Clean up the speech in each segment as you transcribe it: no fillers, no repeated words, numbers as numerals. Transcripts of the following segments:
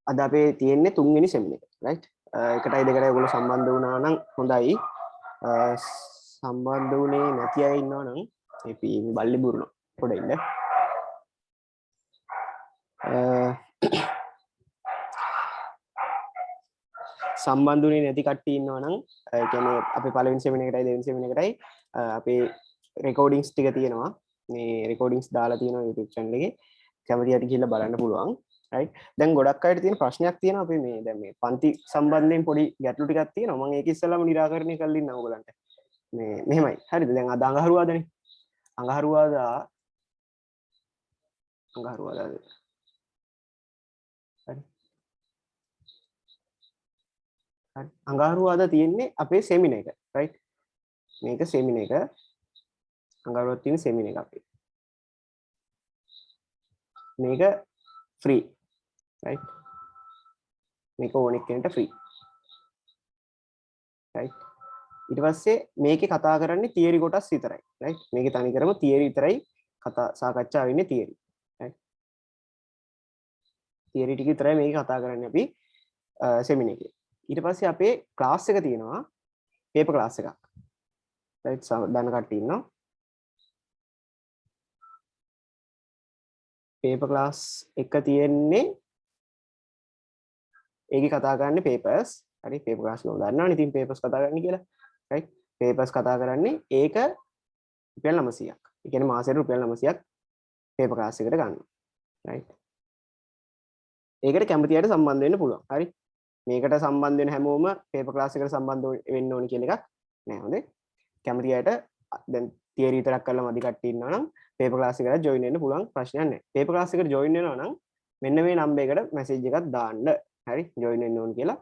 අද අපේ තියෙන්නේ තුන්වෙනි සෙමින එක රයිට්. එකටයි දෙකටයි ඔයගොල්ලෝ සම්බන්ධ වුණා නම් හොඳයි. සම්බන්ධ වුණේ නැති අය ඉන්නවා නම් අපි බල්ලි බුරුන පොඩ ඉන්න. සම්බන්ධුනේ නැති කට්ටිය ඉන්නවා නම් ඒ කියන්නේ අපි පළවෙනි සෙමින එකටයි දෙවෙනි සෙමින එකටයි අපේ රෙකෝඩින්ග්ස් ටික තියෙනවා. මේ රෙකෝඩින්ග්ස් දාලා තියෙනවා YouTube channel එකේ. කැමතියට ගිහිල්ලා බලන්න පුළුවන්. right. දැන් ගොඩක් අයට තියෙන ප්‍රශ්නයක් තියෙනවා අපි මේ දැන් මේ පන්ති සම්බන්ධයෙන් පොඩි ගැටලු ටිකක් තියෙනවා. මම ඒක ඉස්සෙල්ලාම නිරාකරණය කරලා ඉන්නවා ඔයගලන්ට. මේ මෙහෙමයි. හරිද? දැන් අද අඟහරුවාදනේ. අඟහරුවාදා හරි. අඟහරුවාදා තියෙන්නේ අපේ සෙමින එක right. මේක සෙමින එක අඟහරුවාදා තියෙන සෙමින එක අපේ. මේක free right. මේක ඕන එක්කෙනෙක්ට free right. ඊට පස්සේ මේකේ කතා කරන්නේ තියරි කොටස් විතරයි right. මේකේ තනිකරම තියරි විතරයි කතා සාකච්ඡා වෙන්නේ තියරි right. තියරි ටික විතරයි මේක කතා කරන්නේ අපි සෙමින එකේ. ඊට පස්සේ අපේ ක්ලාස් එක තියෙනවා පේපර් ක්ලාස් එකක් right. දන්න කට්ටිය ඉන්නවා. පේපර් ක්ලාස් එක තියෙන්නේ ඒකේ කතා කරන්නේ papers හරි. පේපර් ක්ලාස් නෝ දන්නවනේ ඉතින් papers කතා කරන්නේ කියලා right. papers කතා කරන්නේ ඒක රුපියල් 900ක්. ඒ කියන්නේ මාසෙට රුපියල් 900ක් පේපර් ක්ලාස් එකට ගන්නවා right. ඒකට කැමති අයට සම්බන්ධ වෙන්න පුළුවන් හරි. මේකට සම්බන්ධ වෙන හැමෝම පේපර් ක්ලාස් එකට සම්බන්ධ වෙන්න ඕනි කියන එකක් නෑ හොඳේ. කැමති අයට දැන් තියරි විතරක් කරලා මදි කට්ටිය ඉන්නවා නම් පේපර් ක්ලාස් එකට ජොයින් වෙන්න පුළුවන් ප්‍රශ්නයක් නෑ. පේපර් ක්ලාස් එකට ජොයින් වෙනවා නම් මෙන්න මේ නම්බර් එකට මැසේජ් එකක් දාන්න හරි. ජොයින් වෙන්න ඕන කියලා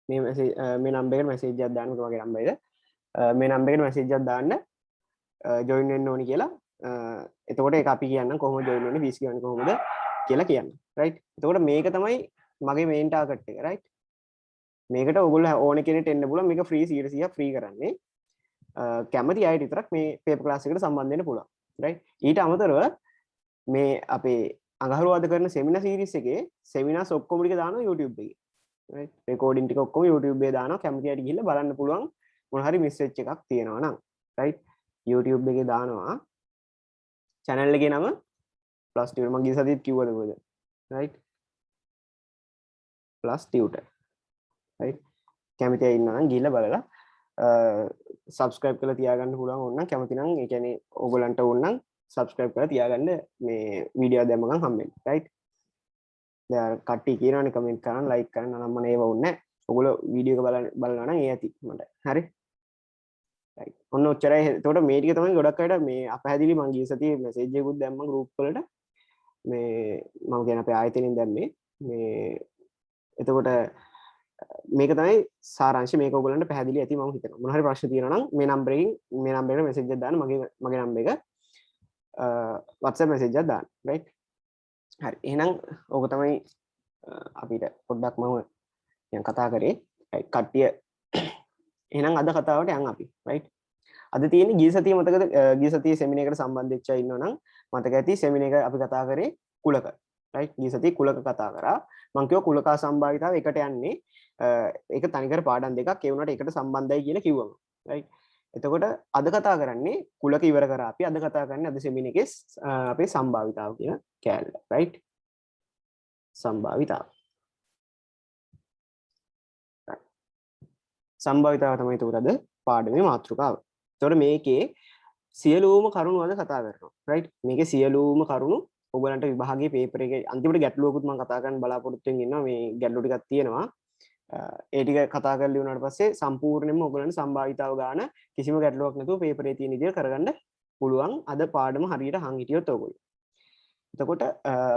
මේ නම්බර් එකට මැසේජ් එකක් දාන්න මගේ නම්බර් එක. මේ නම්බර් එකට මැසේජ් එකක් දාන්න ජොයින් වෙන්න ඕනි කියලා. එතකොට ඒක අපි කියන්නම් කොහොමද ජොයින් වෙන්නේ ෆීස් ගන්න කොහොමද කියලා කියන්න right. එතකොට මේක තමයි මගේ මේන් ටාගට් එක right. මේකට ඔයගොල්ලෝ ඕන කෙනෙක්ට එන්න පුළුවන්. මේක ෆ්‍රී 100% ෆ්‍රී කරන්නේ. කැමති අයට විතරක් මේ පේපර් ක්ලාස් එකට සම්බන්ධ වෙන්න පුළුවන් right. ඊට අමතරව මේ අපේ අඟහරුවාද කරන සෙමිනාර් සීරීස් එකේ සෙමිනාර්ස් ඔක්කොම ටික දානවා YouTube එකේ right. රෙකෝඩින් ටික ඔක්කොම YouTube එකේ දානවා. කැමති අයට ගිහිල්ලා බලන්න පුළුවන් මොන හරි මිස් වෙච්ච එකක් තියෙනවා නම් right. YouTube එකේ දානවා channel එකේ නම plus tutor මම ගිය සතියේත් කිව්වද මොකද right. plus tutor right. කැමති අය ඉන්නවා නම් ගිහිල්ලා බලලා subscribe කරලා තියාගන්න පුළුවන් ඕන නම් කැමති නම් ඒ කියන්නේ ඕගොල්ලන්ට ඕන නම් subscribe කරලා තියාගන්න මේ වීඩියෝ දැම්ම ගමන් හම්බෙන්නේ right. දැන් කට්ටිය කියනවානේ comment කරන්න like කරන්න නම් මම ඒව ඕනේ නැහැ. ඔයගොල්ලෝ වීඩියෝ එක බලනවා නම් ඒ ඇති මට හරි right. ඔන්න ඔච්චරයි. එතකොට මේ ටික තමයි ගොඩක් අයට මේ අපහැදිලි මං ගිය සතියේ message එකකුත් දැම්මම group වලට මේ මම කියන අපේ ආයතනයෙන් දැම්මේ මේ එතකොට මේක තමයි සාරාංශය. මේක ඔයගොල්ලන්ට පැහැදිලි ඇති මම හිතනවා. මොන හරි ප්‍රශ්න තියෙනවා නම් මේ නම්බර් එකෙන් මේ නම්බර් එකට මැසේජ් එකක් දාන්න. මගේ නම්බර එක WhatsApp මැසේජ් එකක් දාන්න right. හරි. එහෙනම් ඕක තමයි අපිට පොඩ්ඩක් මම දැන් කතා කරේ කට්ටිය. එහෙනම් අද කතාවට යන් අපි right. අද තියෙන්නේ ගිය සතියේ මතකද ගිය සතියේ සෙමිනාර් එකට සම්බන්ධ වෙච්ච අය ඉන්නවා නම් මතක ඇති සෙමිනාර් එක අපි කතා කරේ කුලක right. ගිය සතියේ කුලක කතා කරා. මම කිව්වා කුලකා සම්භාවිතාව එකට යන්නේ ඒක තනිකර පාඩම් දෙකක් ඒ වුණාට එකට සම්බන්ධයි කියලා කිව්වම right. එතකොට අද කතා කරන්නේ කුලක ඉවර කරා අපි. අද කතා කරන්නේ අද සෙමිනාර් එකේ අපේ සම්භාවිතාව කියන කෑල්ල right. සම්භාවිතාව සම්භාවිතාව තමයි උඩ පාඩමේ මාතෘකාව. එතකොට මේකේ සියලුම කරුණු අද කතා කරනවා right. මේකේ සියලුම කරුණු ඔයගලන්ට විභාගයේ පේපර් එකේ අන්තිමට ගැටලුවකුත් මම කතා කරන්න බලාපොරොත්තු වෙමින් ඉන්නවා. මේ ගැටලු ටිකක් තියෙනවා. ඒ ටික කතා කරලා ඉවරනාට පස්සේ සම්පූර්ණයෙන්ම ඔයගලන්ට සම්භාවිතාව ගන්න කිසිම ගැටලුවක් නැතුව පේපරේ තියෙන විදිහට කරගන්න පුළුවන්. අද පාඩම හරියට අහන් හිටියොත් ඔයගොල්ලෝ. එතකොට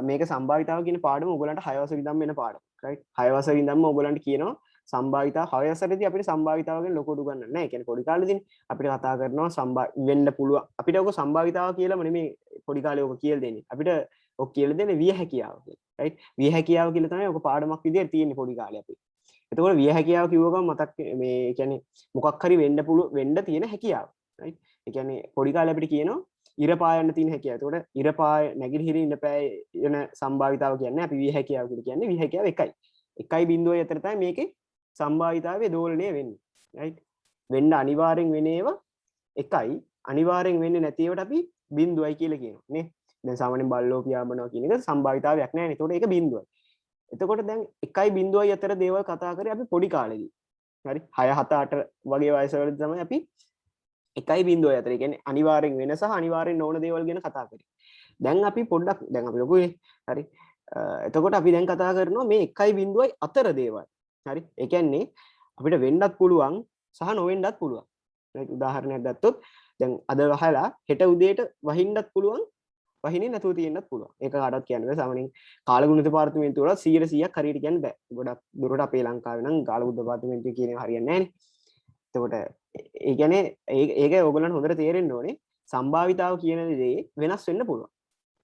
මේක සම්භාවිතාව කියන පාඩම ඔයගලන්ට 6 වසරේ ඉඳන් වෙන පාඩම right. 6 වසරේ ඉඳන්ම ඔයගලන්ට කියනවා සම්භාවිතාව 6 වසරේදී අපිට සම්භාවිතාව ගැන ලොකු උගන්වන්නේ නැහැ. ඒ කියන්නේ පොඩි කාලේදී අපිට කතා කරනවා වෙන්න පුළුවන්. අපිට ඔක සම්භාවිතාව කියලාම නෙමෙයි පොඩි කාලේ ඔක කියලා දෙන්නේ. අපිට ඔක කියලා දෙන්නේ විය හැකියාව කියලා right. විය හැකියාව කියලා තමයි ඔක පාඩමක් විදිහට තියෙන්නේ පොඩි කාලේ අපි. එතකොට විය හැකියාව කිව්ව ගමන් මතක් මේ කියන්නේ මොකක් හරි වෙන්න තියෙන හැකියාව right. ඒ කියන්නේ පොඩි කාලේ අපිට කියනවා ඉර පායන්න තියෙන හැකියාව. එතකොට ඉර පාය නැගිටිහිරි ඉන්න පෑ යන සම්භාවිතාව කියන්නේ අපි විය හැකියාව කියලා කියන්නේ විය හැකියාව 1යි. 1.0 අතර තමයි මේකේ සම්භාවිතාවය දෝලණය වෙන්නේ. right? වෙන්න අනිවාර්යෙන් වෙන ඒවා 1යි. අනිවාර්යෙන් වෙන්නේ නැති ඒවාට අපි 0යි කියලා කියනවා නේ. දැන් සාමාන්‍යයෙන් බල්ලෝ පියාඹනවා කියන එක සම්භාවිතාවයක් නැහැ නේ. එතකොට ඒක 0යි. එතකොට දැන් 1යි 0යි අතර දේවල් කතා කරේ අපි පොඩි කාලේදී. හරි 6 7 8 වගේ වයසවලදී තමයි අපි 1.0 අතර. ඒ කියන්නේ අනිවාර්යෙන් වෙන සහ අනිවාර්යෙන් නොවන දේවල් ගැන කතා කරේ. දැන් අපි පොඩ්ඩක් දැන් අපි ලොකුනේ. හරි. එතකොට අපි දැන් කතා කරනවා මේ 1.0යි අතර දේවල්. හරි. ඒ කියන්නේ අපිට වෙන්නත් පුළුවන් සහ නොවෙන්නත් පුළුවන්. right උදාහරණයක් ගත්තොත් දැන් අද වහලා හෙට උදේට වහින්නත් පුළුවන් වහින්නේ නැතුව තියෙන්නත් පුළුවන්. ඒක කාටවත් කියන්න බෑ. සාමාන්‍යයෙන් කාලගුණ දෙපාර්තමේන්තුව වල 100%ක් හරියට කියන්න බෑ. ගොඩක් දුරට අපේ ලංකාවේ නම් කාලගුණ දෙපාර්තමේන්තුව කියන ඒවා හරියන්නේ නැහැ නේ. එතකොට ඒ කියන්නේ ඒක ඕගොල්ලන්ට හොඳට තේරෙන්න ඕනේ. සම්භාවිතාව කියන දේ වෙනස් වෙන්න පුළුවන්.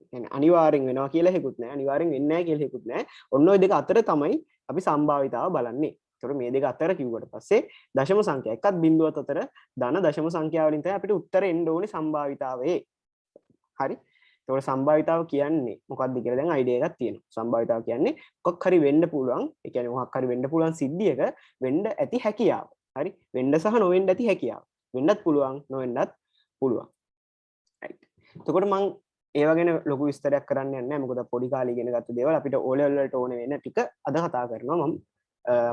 ඒ කියන්නේ අනිවාර්යෙන් වෙනවා කියලා හේකුත් නැහැ. අනිවාර්යෙන් වෙන්නේ නැහැ කියලා හේකුත් නැහැ. ඔන්න ඔය දෙක අතර තමයි අපි සම්භාවිතාව බලන්නේ. ඒතකොට මේ දෙක අතර කිව්වට පස්සේ දශම සංඛ්‍යා එකත් බිඳුවත් අතර ධන දශම සංඛ්‍යාව වලින් තමයි අපිට උත්තර එන්න ඕනේ සම්භාවිතාවයේ. හරි. ඒතකොට සම්භාවිතාව කියන්නේ මොකක්ද කියලා දැන් අයිඩියා එකක් තියෙනවා. සම්භාවිතාව කියන්නේ මොකක් හරි වෙන්න පුළුවන්. ඒ කියන්නේ මොකක් හරි වෙන්න පුළුවන් සිද්ධියක වෙන්න ඇති හැකියාව. හරි. වෙන්න සහ නොවෙන්න ඇති හැකියාව. වෙන්නත් පුළුවන් නොවෙන්නත් පුළුවන්. right. එතකොට මම ඒවා ගැන ලොකු විස්තරයක් කරන්න යන්නේ නැහැ. මොකද පොඩි කාලේ ඉගෙන ගත්ත දේවල් අපිට O level වලට ඕන වෙන ටික අද කතා කරනවා මම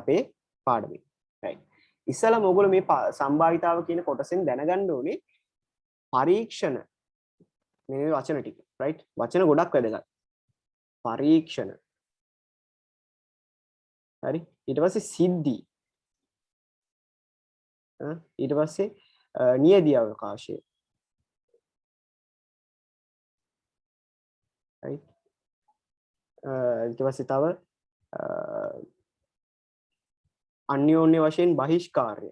අපේ පාඩමේ. right. ඉස්සෙල්ලාම ඔයගොල්ලෝ මේ සම්භාවිතාව කියන කොටසෙන් දැනගන්න ඕනේ පරීක්ෂණ මේ වචන ටික. right. වචන ගොඩක් වැදගත්. පරීක්ෂණ. හරි. ඊට පස්සේ සිද්ධි. ඊට පස්සේ නියදී අවකාශය. right. ඊට පස්සේ තව අන්‍යෝන්‍ය වශයෙන් බහිෂ්කාරය.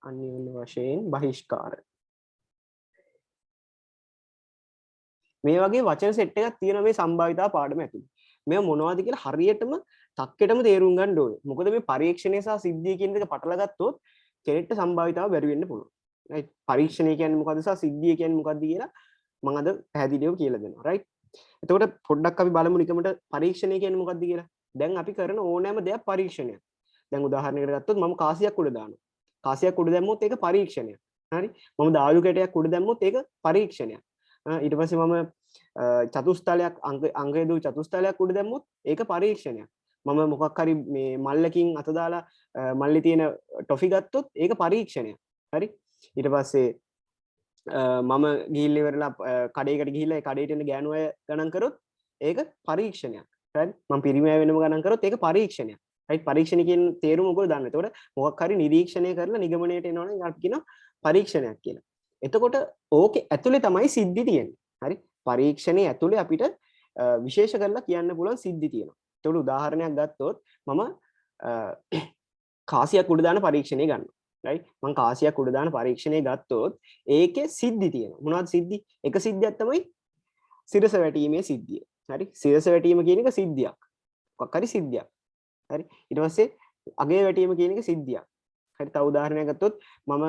අන්‍යෝන්‍ය වශයෙන් බහිෂ්කාර. මේ වගේ වචන සෙට් එකක් තියෙනවා මේ සම්භාවිතාව පාඩම ඇතුලේ. මේ මොනවද කියලා හරියටම තක්කෙටම තේරුම් ගන්න ඕනේ. මොකද මේ පරීක්ෂණය සහ සිද්ධිය කියන දෙක පටල ගත්තොත් කෙනෙක්ට සම්භාවිතාව බැරි වෙන්න පුළුවන්. right. පරීක්ෂණය කියන්නේ මොකද්ද සහ සිද්ධිය කියන්නේ මොකද්ද කියලා මම අද පැහැදිලිව කියලා දෙනවා. right. එතකොට පොඩ්ඩක් අපි බලමු නිකමට පරීක්ෂණය කියන්නේ මොකද්ද කියලා. දැන් අපි කරන ඕනෑම දෙයක් පරීක්ෂණයක්. දැන් උදාහරණයකට ගත්තොත් මම කාසියක් උඩ දානවා. කාසියක් උඩ දැම්මොත් ඒක පරීක්ෂණයක්. හරි. මම දාළු කැටයක් උඩ දැම්මොත් ඒක පරීක්ෂණයක්. ඊට පස්සේ මම චතුස්තලයක් අංගය දූ චතුස්තලයක් උඩ දැම්මොත් ඒක පරීක්ෂණයක්. මම මොකක් හරි මේ මල්ලකින් අත දාලා මල්ලේ තියෙන ටොෆි ගත්තොත් ඒක පරීක්ෂණයක්. හරි. ඊට පස්සේ මම ගිහිල්ලා ඉවරලා කඩේකට ගිහිල්ලා ඒ කඩේට එන ගෑනු අය ගණන් කරොත් ඒක පරීක්ෂණයක්. හරි. මම පිරිමි අය වෙනම ගණන් කරොත් ඒක පරීක්ෂණයක්. right. පරීක්ෂණ කියන තේරුම ඔයගොල්ලෝ දන්න. එතකොට මොකක් හරි නිරීක්ෂණය කරලා නිගමනයට එනවනම් අපි කියනවා පරීක්ෂණයක් කියලා. එතකොට ඕකේ ඇතුලේ තමයි සිද්ධි තියෙන්නේ. හරි. පරීක්ෂණයේ ඇතුලේ අපිට විශේෂ කරලා කියන්න පුළුවන් සිද්ධි තියෙනවා. ඒකට උදාහරණයක් ගත්තොත් මම කාසියක් උඩ දාන පරීක්ෂණය ගන්නවා. right. මම කාසියක් උඩ දාන පරීක්ෂණය ගත්තොත් ඒකේ සිද්ධි තියෙනවා. මොනවද සිද්ධි? එක සිද්ධියක් තමයි සිරස වැටීමේ සිද්ධිය. හරි. සිරස වැටීම කියන එක සිද්ධියක්. මොකක් හරි සිද්ධියක්. හරි. ඊට පස්සේ අගේ වැටීම කියන එක සිද්ධියක්. හරි. තව උදාහරණයක් ගත්තොත් මම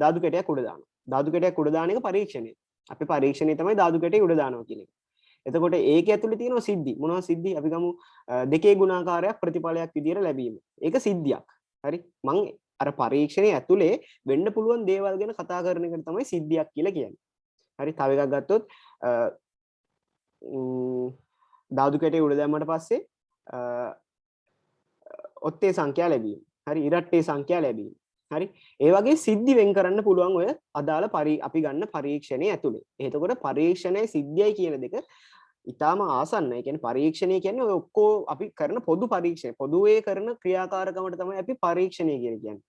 ධාතු කැටයක් උඩ දානවා. ධාතු කැටයක් උඩ දාන එක පරීක්ෂණය. අපේ පරීක්ෂණය තමයි ධාතු කැටය උඩ දානවා කියන එක. එතකොට ඒක ඇතුලේ තියෙනවා සිද්ධි. මොනවද සිද්ධි? අපි ගමු දෙකේ ගුණාකාරයක් ප්‍රතිඵලයක් විදියට ලැබීම. ඒක සිද්ධියක්. හරි. මම අර පරීක්ෂණයේ ඇතුලේ වෙන්න පුළුවන් දේවල් ගැන කතා කරන එකට තමයි සිද්ධියක් කියලා කියන්නේ. හරි. තව එකක් ගත්තොත් ධාතු කැටය උඩ දැම්මට පස්සේ ඔත්තේ සංඛ්‍යා ලැබීම. හරි. ඉරට්ටේ සංඛ්‍යා ලැබීම. හරි. ඒ වගේ සිද්ධි වෙන් කරන්න පුළුවන් ඔය අදාළ අපි ගන්න පරීක්ෂණයේ ඇතුලේ. එතකොට පරීක්ෂණයයි සිද්ධියයි කියන දෙක ඊටාම ආසන්න. ඒ කියන්නේ පරීක්ෂණය කියන්නේ ඔය ඔක්කොම අපි කරන පොදු පරීක්ෂණය. පොදුවේ කරන ක්‍රියාකාරකමට තමයි අපි පරීක්ෂණය කියලා කියන්නේ.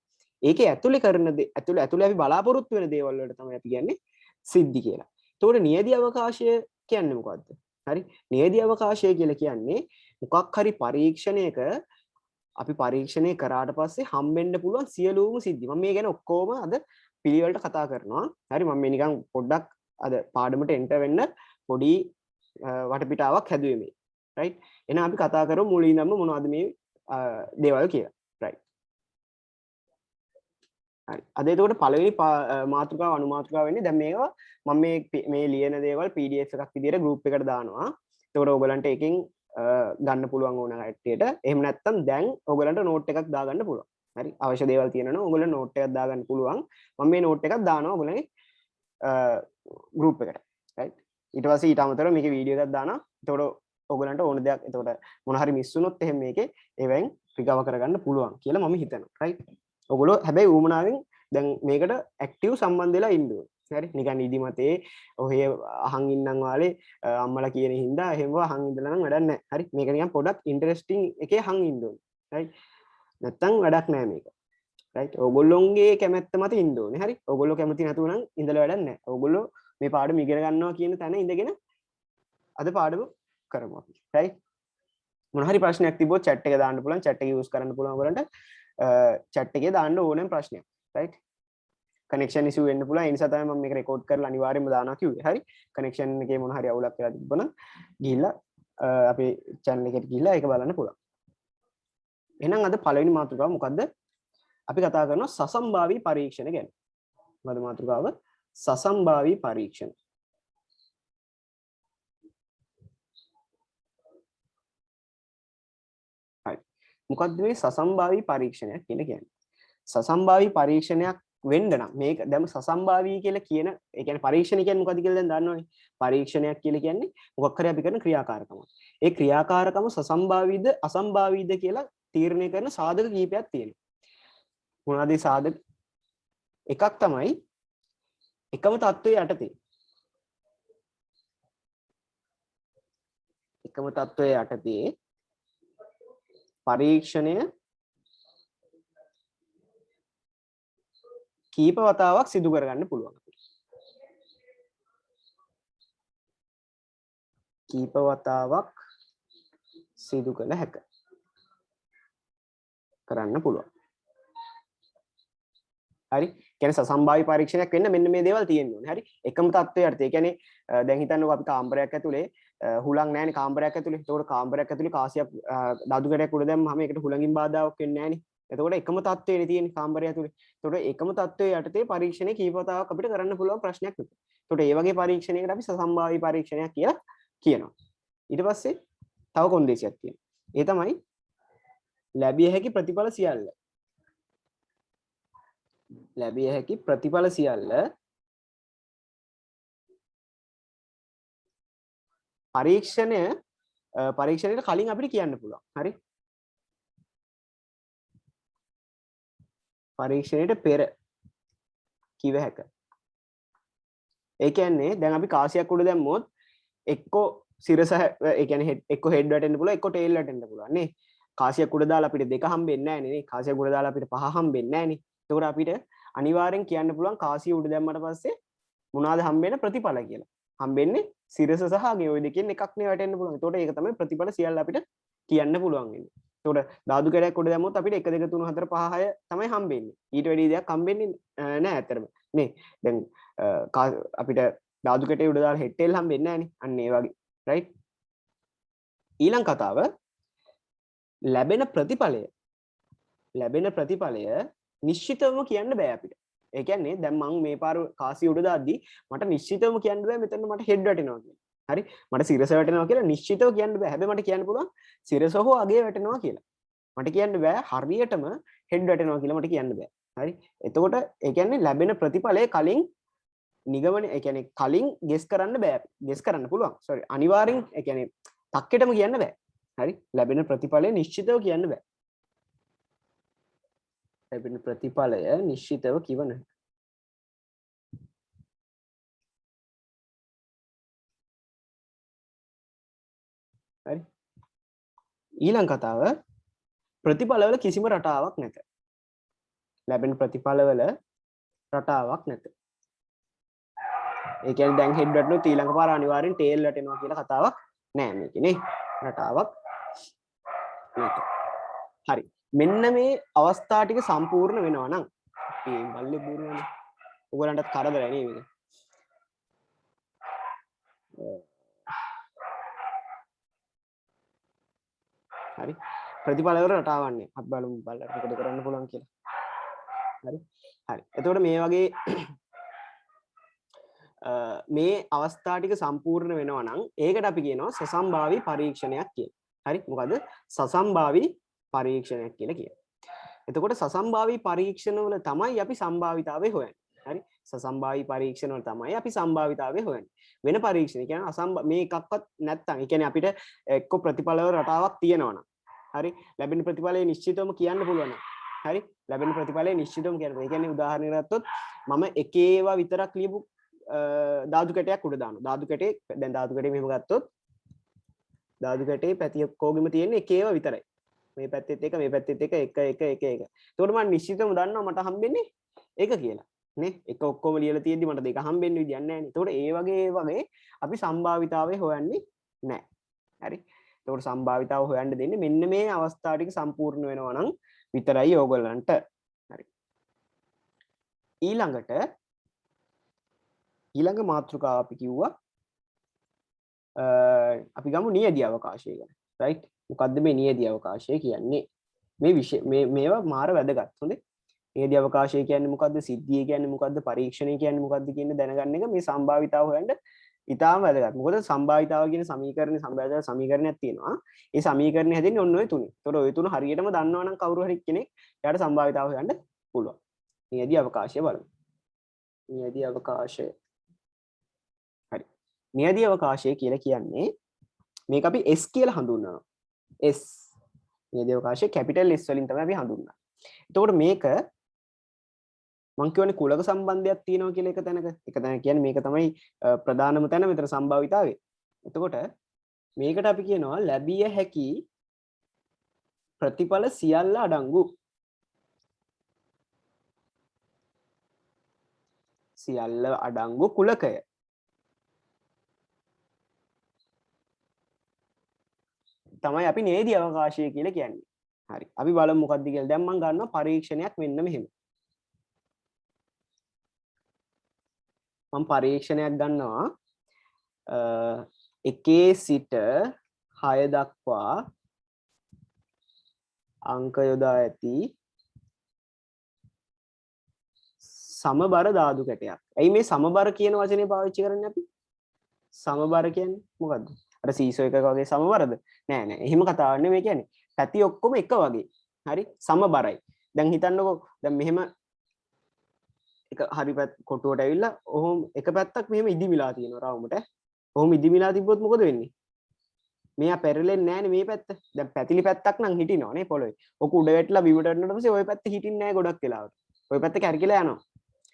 ඒකේ ඇතුලේ කරන ඇතුලේ අපි බලාපොරොත්තු වෙන දේවල් වලට තමයි අපි කියන්නේ සිද්ධි කියලා. එතකොට නියදී අවකාශය කියන්නේ මොකද්ද? හරි. නියදී අවකාශය කියලා කියන්නේ මොකක් හරි පරීක්ෂණයක අපි පරීක්ෂණය කරාට පස්සේ හම්බෙන්න පුළුවන් සියලුම සිද්ධි. මම මේ ගැන ඔක්කොම අද පිළිවෙලට කතා කරනවා. හරි. මම මේ නිකන් පොඩ්ඩක් අද පාඩමට එන්ටර් වෙන්න පොඩි වටපිටාවක් හැදුවේ මේ. right. එහෙනම් අපි කතා කරමු මුලින්ම මොනවද මේ දේවල් කියලා. right. හරි අද එතකොට පළවෙනි මාතෘකාව අනුමාතෘකාව වෙන්නේ දැන් මේවා මම මේ ලියන දේවල් PDF එකක් විදියට group එකට දානවා එතකොට ඔයගලන්ට එකෙන් ගන්න පුළුවන් ඕන හැටියට එහෙම නැත්නම් දැන් ඔයගලන්ට නෝට් එකක් දාගන්න පුළුවන් හරි අවශ්‍ය දේවල් තියෙනවා නම් ඔයගලන්ට නෝට් එකක් දාගන්න පුළුවන් මම මේ නෝට් එකක් දානවා ඔයගලගේ group එකට right ඊට පස්සේ ඊට අමතරව මේකේ වීඩියෝ එකක් දානවා එතකොට ඔයගලන්ට ඕන දෙයක් එතකොට මොන හරි මිස් වුණොත් එහෙම මේකේ ඒවෙන් රිකවර් කරගන්න පුළුවන් කියලා මම හිතනවා right ඔයගොල්ලෝ හැබැයි ඌමනාවෙන් දැන් මේකට ඇක්ටිව් සම්බන්ධ වෙලා ඉන්න ඕනේ හරි නිකන් ඉදිමතේ ඔහේ අහන් ඉන්නම් වාලේ අම්මලා කියන හින්දා එහෙම අහන් ඉඳලා නම් වැඩක් නැහැ හරි මේක නිකන් පොඩක් ඉන්ටරෙස්ටිං එකේ අහන් ඉන්න ඕනේ right නැත්තම් වැඩක් නැහැ මේක right ඔයගොල්ලොන්ගේ කැමැත්ත මත ඉන්න ඕනේ හරි ඔයගොල්ලෝ කැමති නැතුව නම් ඉඳලා වැඩක් නැහැ ඔයගොල්ලෝ මේ පාඩම ඉගෙන ගන්නවා කියන තැන ඉඳගෙන අද පාඩම කරමු අපි right මොන හරි ප්‍රශ්නයක් තිබ්බොත් chat එක දාන්න පුළුවන් chat එක use කරන්න පුළුවන් ඔයගලන්ට chat එකේ දාන්න ඕනෙම ප්‍රශ්නයක් right connection issue වෙන්න පුළුවන් ඒ නිසා තමයි මම මේක record කරලා අනිවාර්යයෙන්ම දානවා කිව්වේ හරි connection එකේ මොන හරි අවුලක් වෙලා තිබ්බනම් ගිහිල්ලා අපේ channel එකට ගිහිල්ලා ඒක බලන්න පුළුවන් එහෙනම් අද පළවෙනි මාතෘකාව මොකද්ද අපි කතා කරනවා සසම්භාවී පරීක්ෂණ ගැන මොකද මාතෘකාව සසම්භාවී පරීක්ෂණ හරි මොකද්ද මේ සසම්භාවී පරීක්ෂණයක් කියලා කියන්නේ සසම්භාවී පරීක්ෂණයක් වෙන්න නම් මේක දැන් සසම්භාවී කියලා කියන ඒ කියන්නේ පරීක්ෂණ කියන්නේ මොකද්ද කියලා දැන් දන්නවනේ පරීක්ෂණයක් කියලා කියන්නේ මොකක් හරි අපි කරන ක්‍රියාකාරකමක් ඒ ක්‍රියාකාරකම සසම්භාවීද අසම්භාවීද කියලා තීරණය කරන සාධක කීපයක් තියෙනවා මොනවාද ඒ සාධක එකක් තමයි එකම තත්ත්වයේ යටතේ එකම තත්ත්වයේ යටතේ පරීක්ෂණය කීප වතාවක් සිදු කරගන්න පුළුවන් කීප වතාවක් සිදු කළ හැක කරන්න පුළුවන් හරි කියන්නේ සසම්භාවී පරීක්ෂණයක් වෙන්න මෙන්න මේ දේවල් තියෙන්න ඕනේ හරි එකම තත්ත්වයට යටතේ කියන්නේ දැන් හිතන්නකෝ අපි කාමරයක් ඇතුලේ හුලං නැහැනේ කාමරයක් ඇතුලේ ඒතකොට කාමරයක් ඇතුලේ කාසියක් දඩු කැටයක් උඩ දැම්මම ඒකට හුලඟින් බාධාවක් වෙන්නේ නැහැනේ එතකොට එකම තත්ත්වයනේ තියෙන්නේ කාමරය ඇතුලේ එතකොට එකම තත්ත්වයේ යටතේ පරීක්ෂණය කීප වතාවක් අපිට කරන්න පුළුවන් ප්‍රශ්නයක් නෙවෙයි එතකොට මේ වගේ පරීක්ෂණයකට අපි සසම්භාවී පරීක්ෂණයක් කියලා කියනවා ඊට පස්සේ තව කොන්දේසියක් තියෙනවා ඒ තමයි ලැබිය හැකි ප්‍රතිඵල සියල්ල ලැබිය හැකි ප්‍රතිඵල සියල්ල පරීක්ෂණයට කලින් අපිට කියන්න පුළුවන් හරි පරීක්ෂණයට පෙර කිව හැක ඒ කියන්නේ දැන් අපි කාසියක් උඩ දැම්මොත් එක්කෝ සිරස ඒ කියන්නේ එක්කෝ හෙඩ් වැටෙන්න පුළුවන් එක්කෝ ටේල් වැටෙන්න පුළුවන් නේ කාසියක් උඩ දාලා අපිට දෙක හම්බෙන්නේ නැහැ නේ කාසියක් උඩ දාලා අපිට පහ හම්බෙන්නේ නැහැ නේ එතකොට අපිට අනිවාර්යෙන් කියන්න පුළුවන් කාසිය උඩ දැම්මට පස්සේ මොනවාද හම්බෙන ප්‍රතිඵල කියලා හම්බෙන්නේ සිරස සහ අගේ ওই දෙකෙන් එකක් නේ වැටෙන්න පුළුවන් එතකොට ඒක තමයි ප්‍රතිඵල සියල්ල අපිට කියන්න පුළුවන් වෙන්නේ එතකොට ධාතු කැලයක් උඩ දැම්මොත් අපිට 1 2 3 4 5 6 තමයි හම්බෙන්නේ ඊට වැඩි දෙයක් හම්බෙන්නේ නැහැ ඇත්තටම නේ දැන් අපිට ධාතු කැටේ උඩ දාලා හෙට්ටෙල් හම්බෙන්නේ නැහැ නේ අන්න ඒ වගේ රයිට් ඊළඟ කතාව ලැබෙන ප්‍රතිඵලය නිශ්චිතවම කියන්න බෑ අපිට ඒ කියන්නේ දැන් මම මේ පාර කාසිය උඩ දාද්දි මට නිශ්චිතවම කියන්න බෑ මෙතන මට හෙඩ් වැටෙනවා කියලා හරි මට සිරස වැටෙනවා කියලා නිශ්චිතව කියන්න බෑ හැබැයි මට කියන්න පුළුවන් සිරස හෝ අගේ වැටෙනවා කියලා මට කියන්න බෑ හරියටම හෙඩ් වැටෙනවා කියලා මට කියන්න බෑ හරි එතකොට ඒ කියන්නේ ලැබෙන ප්‍රතිඵලය කලින් නිගමන ඒ කියන්නේ කලින් ගෙස් කරන්න බෑ ගෙස් කරන්න පුළුවන් සෝරි අනිවාර්යෙන් ඒ කියන්නේ තක්කෙටම කියන්න බෑ හරි ලැබෙන ප්‍රතිඵලය නිශ්චිතව කියන්න බෑ ලැබෙන ප්‍රතිඵලය නිශ්චිතව කිව නැහැ හරි ඊළඟ කතාව ප්‍රතිඵලවල කිසිම රටාවක් නැත ලැබෙන ප්‍රතිඵලවල රටාවක් නැත ඒ කියන්නේ දැන් හෙඩ් වැටුනොත් ඊළඟ පාර අනිවාර්යෙන් ටේල් වැටෙනවා කියලා කතාවක් නෑ මේකේ නේ රටාවක් නැත හරි මෙන්න මේ අවස්ථා ටික සම්පූර්ණ වෙනවා නම් මේ බල්ලේ බూరుවනේ ඔයගලන්ටත් කරදරයි නේ මේක හරි ප්‍රතිඵලවල රටාවන්නේ අපි බලමු බලන්න මොකද කරන්න පුළුවන් කියලා හරි හරි එතකොට මේ වගේ මේ අවස්ථා ටික සම්පූර්ණ වෙනවා නම් ඒකට අපි කියනවා සසම්භාවී පරීක්ෂණයක් කියලා. හරි මොකද සසම්භාවී පරීක්ෂණයක් කියලා කියනවා. එතකොට සසම්භාවී පරීක්ෂණ වල තමයි අපි සම්භාවිතාවය හොයන්නේ. හරි සසම්භාවී පරීක්ෂණ වල තමයි අපි සම්භාවිතාවය හොයන්නේ. වෙන පරීක්ෂණ කියන්නේ මේ එකක්වත් නැත්තම් ඒ කියන්නේ අපිට එක්ක ප්‍රතිඵල රටාවක් තියෙනවා නම් හරි ලැබෙන ප්‍රතිඵලය නිශ්චිතවම කියන්න පුළුවන්. හරි ලැබෙන ප්‍රතිඵලය නිශ්චිතවම කියන්න. ඒ කියන්නේ උදාහරණයක් ගත්තොත් මම එක ඒවා විතරක් ලියපු ධාතු කැටයක් උඩ දානවා. ධාතු කැටේ දැන් ධාතු කැටේ මෙහෙම ගත්තොත් ධාතු කැටේ පැති ඔක්කොගෙම තියෙන්නේ එක ඒවා විතරයි. මේ පැත්තෙත් එක මේ පැත්තෙත් එක එක එක එක එක. ඒකට මම නිශ්චිතවම දන්නවා මට හම්බෙන්නේ එක කියලා. නේ එක ඔක්කොම ලියලා තියෙද්දි මට දෙක හම්බෙන්න විදියක් නැහැ නේ. ඒකට ඒ වගේ අපි සම්භාවිතාවය හොයන්නේ නැහැ. හරි. ඒකට සම්භාවිතාව හොයන්න දෙන්නේ මෙන්න මේ අවස්ථා ටික සම්පූර්ණ වෙනවා නම් විතරයි ඕගොල්ලන්ට. හරි. ඊළඟ මාතෘකාව අපි කිව්වා අපි ගමු නියැදී අවකාශය ගැන. රයිට්. මොකද්ද මේ නියැදී අවකාශය කියන්නේ? මේවා මාර වැදගත්. හොඳේ. නියැදී අවකාශය කියන්නේ මොකද්ද? සිද්ධිය කියන්නේ මොකද්ද? පරීක්ෂණය කියන්නේ මොකද්ද කියන දැනගන්න එක මේ සම්භාවිතාව හොයන්න ඉතාම වැදගත්. මොකද සම්භාවිතාව කියන සම්භාවිතාව සමීකරණයක් තියෙනවා. ඒ සමීකරණය හැදෙන්නේ ඔන්න ඔය තුනේ. ඒතකොට ඔය තුන හරියටම දන්නවනම් කවුරු හරි කෙනෙක් එයාට සම්භාවිතාව හොයන්න පුළුවන්. නියැදී අවකාශය බලමු. නියැදී අවකාශය. හරි. නියැදී අවකාශය කියලා කියන්නේ මේක අපි S කියලා හඳුන්වනවා. S. නියැදී අවකාශය කැපිටල් S වලින් තමයි අපි හඳුන්වන්නේ. එතකොට මේක මං කියවනේ කුලක සම්බන්ධයක් තියෙනවා කියලා එක තැනක. එක තැන කියන්නේ මේක තමයි ප්‍රධානම තැන මෙතන සම්භාවිතාවේ. එතකොට මේකට අපි කියනවා ලැබිය හැකි ප්‍රතිඵල සියල්ල අඩංගු. සියල්ල අඩංගු කුලකය. තමයි අපි නියැදී අවකාශය කියලා කියන්නේ. හරි. අපි බලමු මොකක්ද කියලා. දැන් මම ගන්නවා පරීක්ෂණයක් මෙන්න මෙහෙම. මම පරීක්ෂණයක් ගන්නවා 1 සිට 6 දක්වා අංක යොදා ඇති සමබර ධාතු කැටයක්. ඇයි මේ සමබර කියන වචනේ පාවිච්චි කරන්නේ අපි? සමබර කියන්නේ මොකද්ද? අර සීසෝ එකක වගේ සමබරද? නෑ නෑ. එහෙම කතාවක් නෙමෙයි කියන්නේ. පැති ඔක්කොම එක වගේ. හරි? සමබරයි. දැන් හිතන්නකෝ දැන් මෙහෙම එක හරි කොටුවට ඇවිල්ලා ඔහොම එක පැත්තක් මෙහෙම ඉදිමිලා තියෙනවා රවුමට. ඔහොම ඉදිමිලා තිබ්බොත් මොකද වෙන්නේ? මෙයා පෙරලෙන්නේ නැහනේ මේ පැත්ත. දැන් පැතිලි පැත්තක් නම් හිටිනවා නේ පොළොවේ. ඔක උඩ වැටලා බිමට වැටෙනකොට පස්සේ ওই පැත්ත හිටින්නේ නැහැ ගොඩක් වෙලාවට. ওই පැත්ත කැරකිලා යනවා.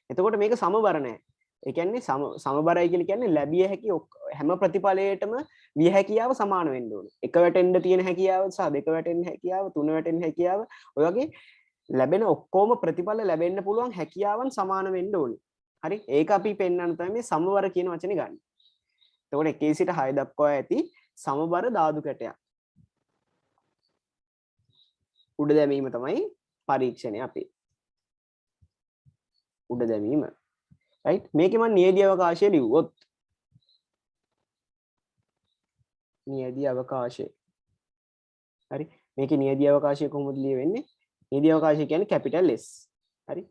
එතකොට මේක සමබර නැහැ. ඒ කියන්නේ සමබරයි කියලා කියන්නේ ලැබිය හැකි හැම ප්‍රතිඵලයකටම විය හැකියාව සමාන වෙන්න ඕනේ. එක වැටෙන්න තියෙන හැකියාව සහ දෙක වැටෙන්න හැකියාව, තුන වැටෙන්න හැකියාව ඔය වගේ ලැබෙන ඔක්කොම ප්‍රතිඵල ලැබෙන්න පුළුවන් හැකියාවන් සමාන වෙන්න ඕනේ. හරි? ඒක අපි පෙන්වන්න තමයි මේ සමබර කියන වචනේ ගන්න. එතකොට 1 සිට 6 දක්වා ඇති සමබර ධාතු කැටයක්. උඩ දැමීම තමයි පරීක්ෂණය අපේ. උඩ දැමීම. right? මේකේ මම නියැදී අවකාශය ලිව්වොත් නියැදී අවකාශය. හරි? මේකේ නියැදී අවකාශය කොහොමද ලියවෙන්නේ? නියැදී අවකාශය කියන්නේ කැපිටල් S. හරි?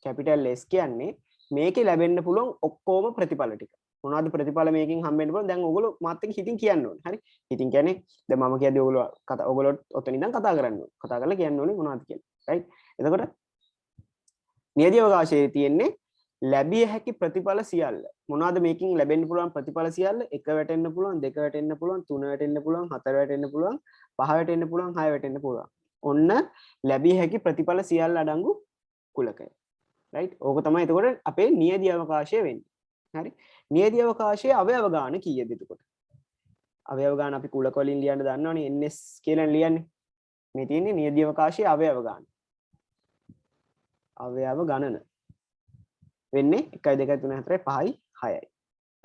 කැපිටල් S කියන්නේ මේකේ ලැබෙන්න පුළුවන් ඔක්කොම ප්‍රතිඵල ටික. මොනවද ප්‍රතිඵල මේකෙන් හම්බෙන්න පුළුවන්? දැන් ඔයගොල්ලෝ මාත් එක්ක හිතින් කියන්න ඕනේ. හරි? හිතින් කියන්නේ දැන් මම කියද්දි ඔයගොල්ලෝ ඔතන ඉඳන් කතා කරන්න ඕනේ. කතා කරලා කියන්න ඕනේ මොනවද කියලා. right? එතකොට නියැදී අවකාශයේ තියෙන්නේ ලැබිය හැකි ප්‍රතිඵල සියල්ල. මොනවද මේකෙන් ලැබෙන්න පුළුවන් ප්‍රතිඵල සියල්ල? 1 වැටෙන්න පුළුවන්, 2 වැටෙන්න පුළුවන්, 3 වැටෙන්න පුළුවන්, 4 වැටෙන්න පුළුවන්, 5 වැටෙන්න පුළුවන්, 6 වැටෙන්න පුළුවන්. ඔන්න ලැබිය හැකි ප්‍රතිඵල සියල්ල අඩංගු කුලකය. right? ඕක තමයි එතකොට අපේ නියැදී අවකාශය වෙන්නේ. හරි? නියැදී අවකාශයේ අවයව ගාන කීයද එතකොට? අවයව ගාන අපි කුලක වලින් ලියන්න දන්නවනේ ns කියලා ලියන්නේ. මේ තියෙන්නේ නියැදී අවකාශයේ අවයව ගාන. අවයව ගණන වෙන්නේ 1 2 3 4 5යි 6යි.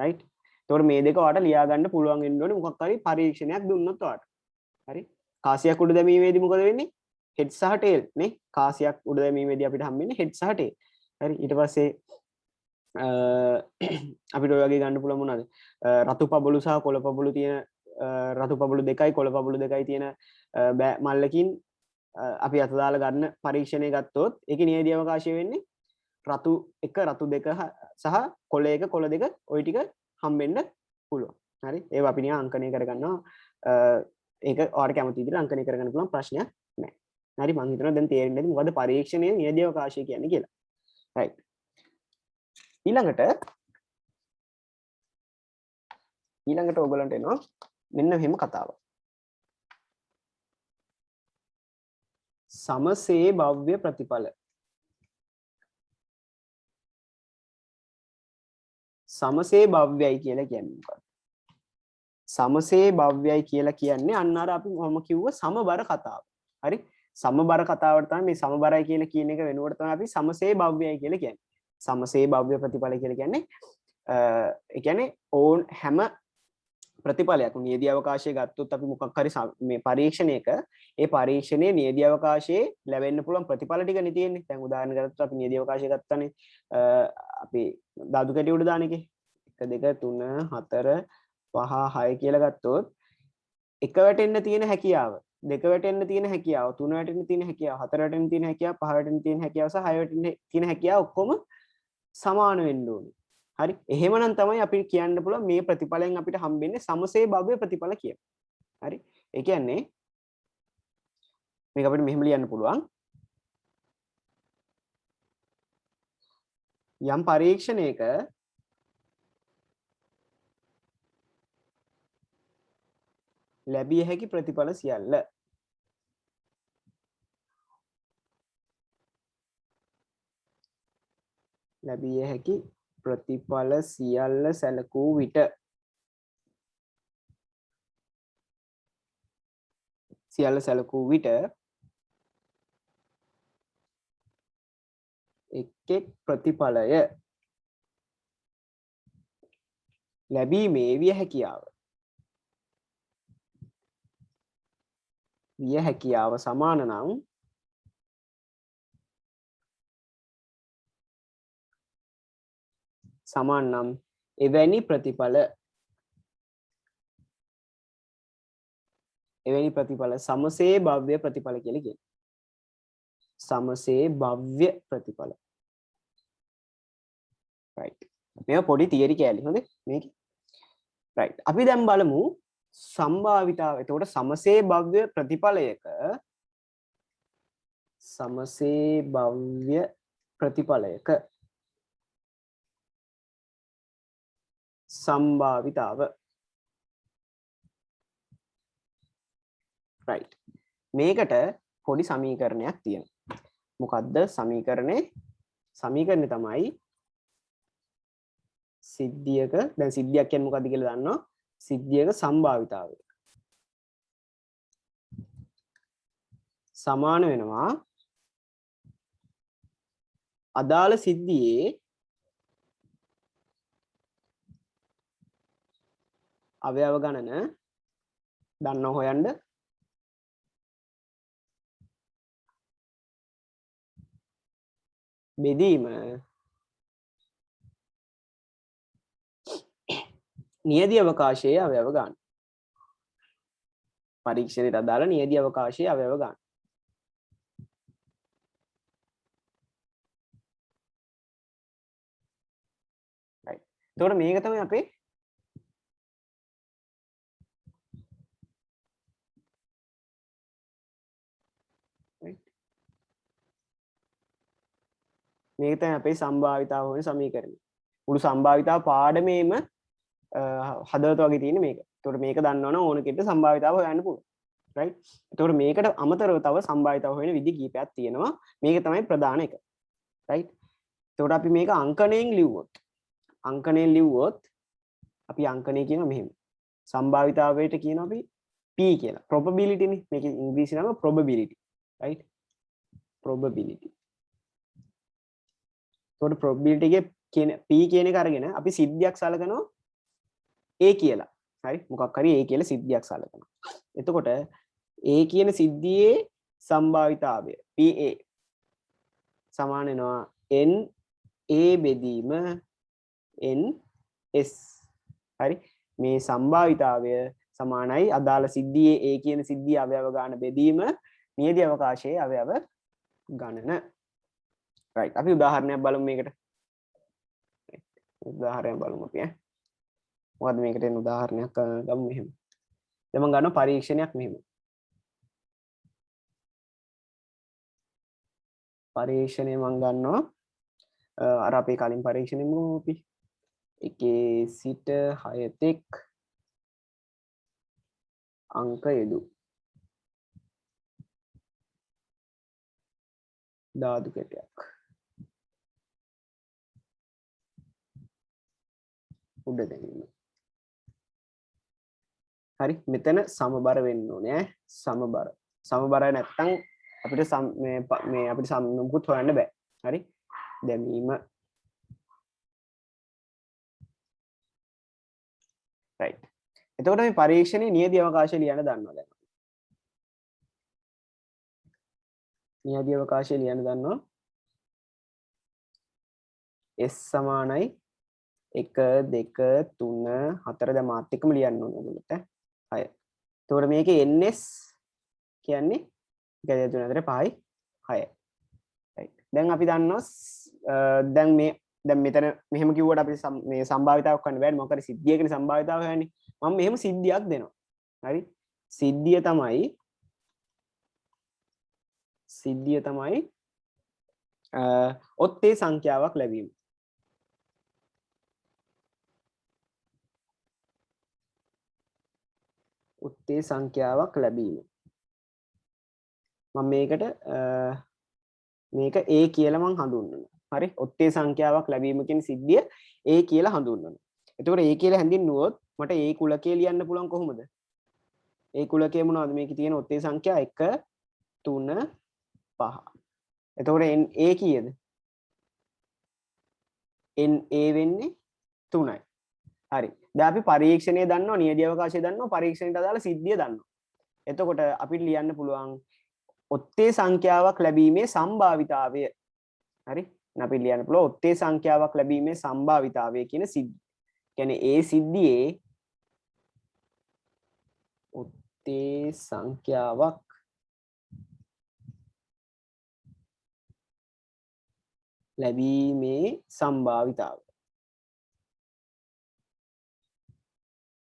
right? එතකොට මේ දෙක ඔයාලට ලියා ගන්න පුළුවන් වෙන්න ඕනේ මොකක් හරි පරීක්ෂණයක් දුන්නොත් ඔයාලට. හරි? කාසියක් උඩ දැමීමේදී මොකද වෙන්නේ? head සහ tail නේ. කාසියක් උඩ දැමීමේදී අපිට හම්බෙන්නේ head සහ tail. හරි? ඊට පස්සේ අපිට ඔය වගේ ගන්න පුළුවන් මොනවාද? රතු පබළු සහ කොළ පබළු තියෙන රතු පබළු දෙකයි කොළ පබළු දෙකයි තියෙන මල්ලකින් අපි අත දාලා ගන්න පරීක්ෂණය ගත්තොත් ඒකේ නියැදී අවකාශය වෙන්නේ රතු 1 රතු 2 සහ කොළ 1 කොළ 2 ওই ටික හම්බෙන්න පුළුවන්. හරි. ඒවා අපි නිකන් අංකණය කරගන්නවා. ඒක ඔයාලට කැමති විදිහට අංකණය කරගන්න පුළුවන් ප්‍රශ්නයක් නැහැ. හරි මම හිතනවා දැන් තේරෙන්නේ නැති මොකද්ද පරීක්ෂණයේ නියැදී අවකාශය කියන්නේ කියලා. right. ඊළඟට ඔයගලන්ට එනවා මෙන්න මෙහෙම කතාවක්. සමසේ භව්‍ය ප්‍රතිඵල. සමසේ භව්‍යයි කියලා කියන්නේ මොකක්ද? සමසේ භව්‍යයි කියලා කියන්නේ අන්න අර අපි මම කිව්ව සමබර කතාව. හරි? සමබර කතාවට තමයි මේ සමබරයි කියලා කියන එක වෙනුවට තමයි අපි සමසේ භව්‍යයි කියලා කියන්නේ. සමසේ භව්‍ය ප්‍රතිඵල කියලා කියන්නේ ඒ කියන්නේ ඕන් හැම ප්‍රතිඵලයක් නියැදී අවකාශය ගත්තොත් අපි මොකක් හරි මේ පරීක්ෂණයක ඒ පරීක්ෂණයේ නියැදී අවකාශයේ ලැබෙන්න පුළුවන් ප්‍රතිඵල ටිකනේ තියෙන්නේ. දැන් උදාහරණ ගත්තොත් අපි නියැදී අවකාශය ගත්තානේ අපි ධාතු කැටි උඩ දාන එකේ 1 2 3 4 5 6 කියලා ගත්තොත් එක වැටෙන්න තියෙන හැකියාව, දෙක වැටෙන්න තියෙන හැකියාව, තුන වැටෙන්න තියෙන හැකියාව, හතර වැටෙන්න තියෙන හැකියාව, පහ වැටෙන්න තියෙන හැකියාව සහ හය වැටෙන්න තියෙන හැකියාව ඔක්කොම සමාන වෙන්න ඕනේ. හරි. එහෙමනම් තමයි අපිට කියන්න පුළුවන් මේ ප්‍රතිඵලයෙන් අපිට හම්බෙන්නේ සමසේ භව්‍ය ප්‍රතිඵල කියලා. හරි. ඒ කියන්නේ මේක අපිට මෙහෙම ලියන්න පුළුවන්. යම් පරීක්ෂණයක ලැබිය හැකි ප්‍රතිඵල සියල්ල ලැබිය හැකි ප්‍රතිඵල සියල්ල සැලකූ විට එක් ප්‍රතිඵලය ලැබීමේ විය හැකියාව සමාන නම් එවැනි ප්‍රතිඵල සමසේ භව්‍ය ප්‍රතිඵල කියලා කියනවා. සමසේ භව්‍ය ප්‍රතිඵල. right. මේක පොඩි තියරි කැලේ හොඳේ මේකේ. right. අපි දැන් බලමු සම්භාවිතාව. එතකොට සමසේ භව්‍ය ප්‍රතිඵලයක සම්භාවිතාව. right. මේකට පොඩි සමීකරණයක් තියෙනවා. මොකද්ද සමීකරණය තමයි සිද්ධියක දැන් සිද්ධියක් කියන්නේ මොකද්ද කියලා දන්නවා. සිද්ධියක සම්භාවිතාවය සමාන වෙනවා අදාළ සිද්ධියේ අවයව ගණන දන්නව හොයන්න බෙදීම නියැදී අවකාශයේ අවයව ගන්න. පරීක්ෂණයට අදාළ නියැදී අවකාශයේ අවයව ගන්න. right. එතකොට මේක තමයි අපේ මේක තමයි අපේ සම්භාවිතාව හොයන සමීකරණය. මුළු සම්භාවිතාව පාඩමේම හදවත වගේ තියෙන මේක. එතකොට මේක දන්නවනම් ඕන කෙනෙක්ට සම්භාවිතාව හොයන්න පුළුවන්. right. එතකොට මේකට අමතරව තව සම්භාවිතාව හොයන විදි කිහිපයක් තියෙනවා. මේක තමයි ප්‍රධාන එක. right. එතකොට අපි මේක අංකණයෙන් ලිව්වොත් අපි අංකණය කියනවා මෙහෙම. සම්භාවිතාවයට කියනවා අපි P කියලා. probability නේ. මේක ඉංග්‍රීසි නම probability. right. probability. එතකොට probability එකේ කියන P කියන එක අරගෙන අපි සිද්ධියක් සලකනවා A කියලා. හරි මොකක් හරි A කියලා සිද්ධියක් සලකනවා. එතකොට A කියන සිද්ධියේ සම්භාවිතාවය PA සමාන වෙනවා NA බෙදීම NS. හරි මේ සම්භාවිතාවය සමානයි අදාළ සිද්ධියේ A කියන සිද්ධිය අවයව ගන්න බෙදීම නියදී අවකාශයේ අවයව ගණන. right අපි උදාහරණයක් බලමු මේකට. උදාහරණයක් බලමු අපි ඈ. මොකද්ද මේකට එන උදාහරණයක් ගමු මෙහෙම. දැන් මම ගන්නවා පරීක්ෂණයක් මෙහෙම. පරීක්ෂණය මම ගන්නවා අර අපේ කලින් පරීක්ෂණෙම අපි 1 සිට 6 තෙක් අංක යෙදු ධාතු කැටයක් උඩ දැමීම. හරි මෙතන සමබර වෙන්න ඕනේ ඈ. සමබර නැත්තම් අපිට මේ අපිට මුකුත් හොයන්න බෑ. හරි දැමීම right. එතකොට මේ පරීක්ෂණයේ නියදී අවකාශය ලියන්න දන්නවා දැන්. නියදී අවකාශය ලියන්න දන්නවා. S සමානයි 1 2 3 4 දැන් මාත් එක්කම ලියන්න ඕනේ ඔයගොල්ලෝට 6. එතකොට මේකේ ns කියන්නේ 1 2 3 4 5යි 6යි. right. දැන් අපි දන්නවා දැන් මෙතන මෙහෙම කිව්වට අපි මේ සම්භාවිතාවක් ගන්න බෑනේ. මොකද සිද්ධියකනේ සම්භාවිතාව හොයන්නේ. මම මෙහෙම සිද්ධියක් දෙනවා. හරි සිද්ධිය තමයි ඔත්තේ සංඛ්‍යාවක් ලැබීම. ඔත්තේ සංඛ්‍යාවක් ලැබීම. මම මේකට මේක A කියලා මම හඳුන්වනවා. හරි ඔත්තේ සංඛ්‍යාවක් ලැබීම කියන සිද්ධිය A කියලා හඳුන්වනවා. එතකොට A කියලා හැඳින්නුවොත් මට A කුලකය ලියන්න පුළුවන් කොහොමද? A කුලකය මොනවද? මේකේ තියෙන ඔත්තේ සංඛ්‍යා 1 3 5. එතකොට A කීයද? NA වෙන්නේ 3යි. හරි. දැන් අපි පරීක්ෂණය දන්නවා, නියදී අවකාශය දන්නවා, පරීක්ෂණයට අදාළ සිද්ධිය දන්නවා. එතකොට අපිට ලියන්න පුළුවන් ඔත්තේ සංඛ්‍යාවක් ලැබීමේ සම්භාවිතාවය. හරි. අපි ලියන්න පුළුවන් ඔත්තේ සංඛ්‍යාවක් ලැබීමේ සම්භාවිතාවය කියන සිද්ධිය. කියන්නේ ඒ සිද්ධියේ ඔත්තේ සංඛ්‍යාවක් ලැබීමේ සම්භාවිතාවය.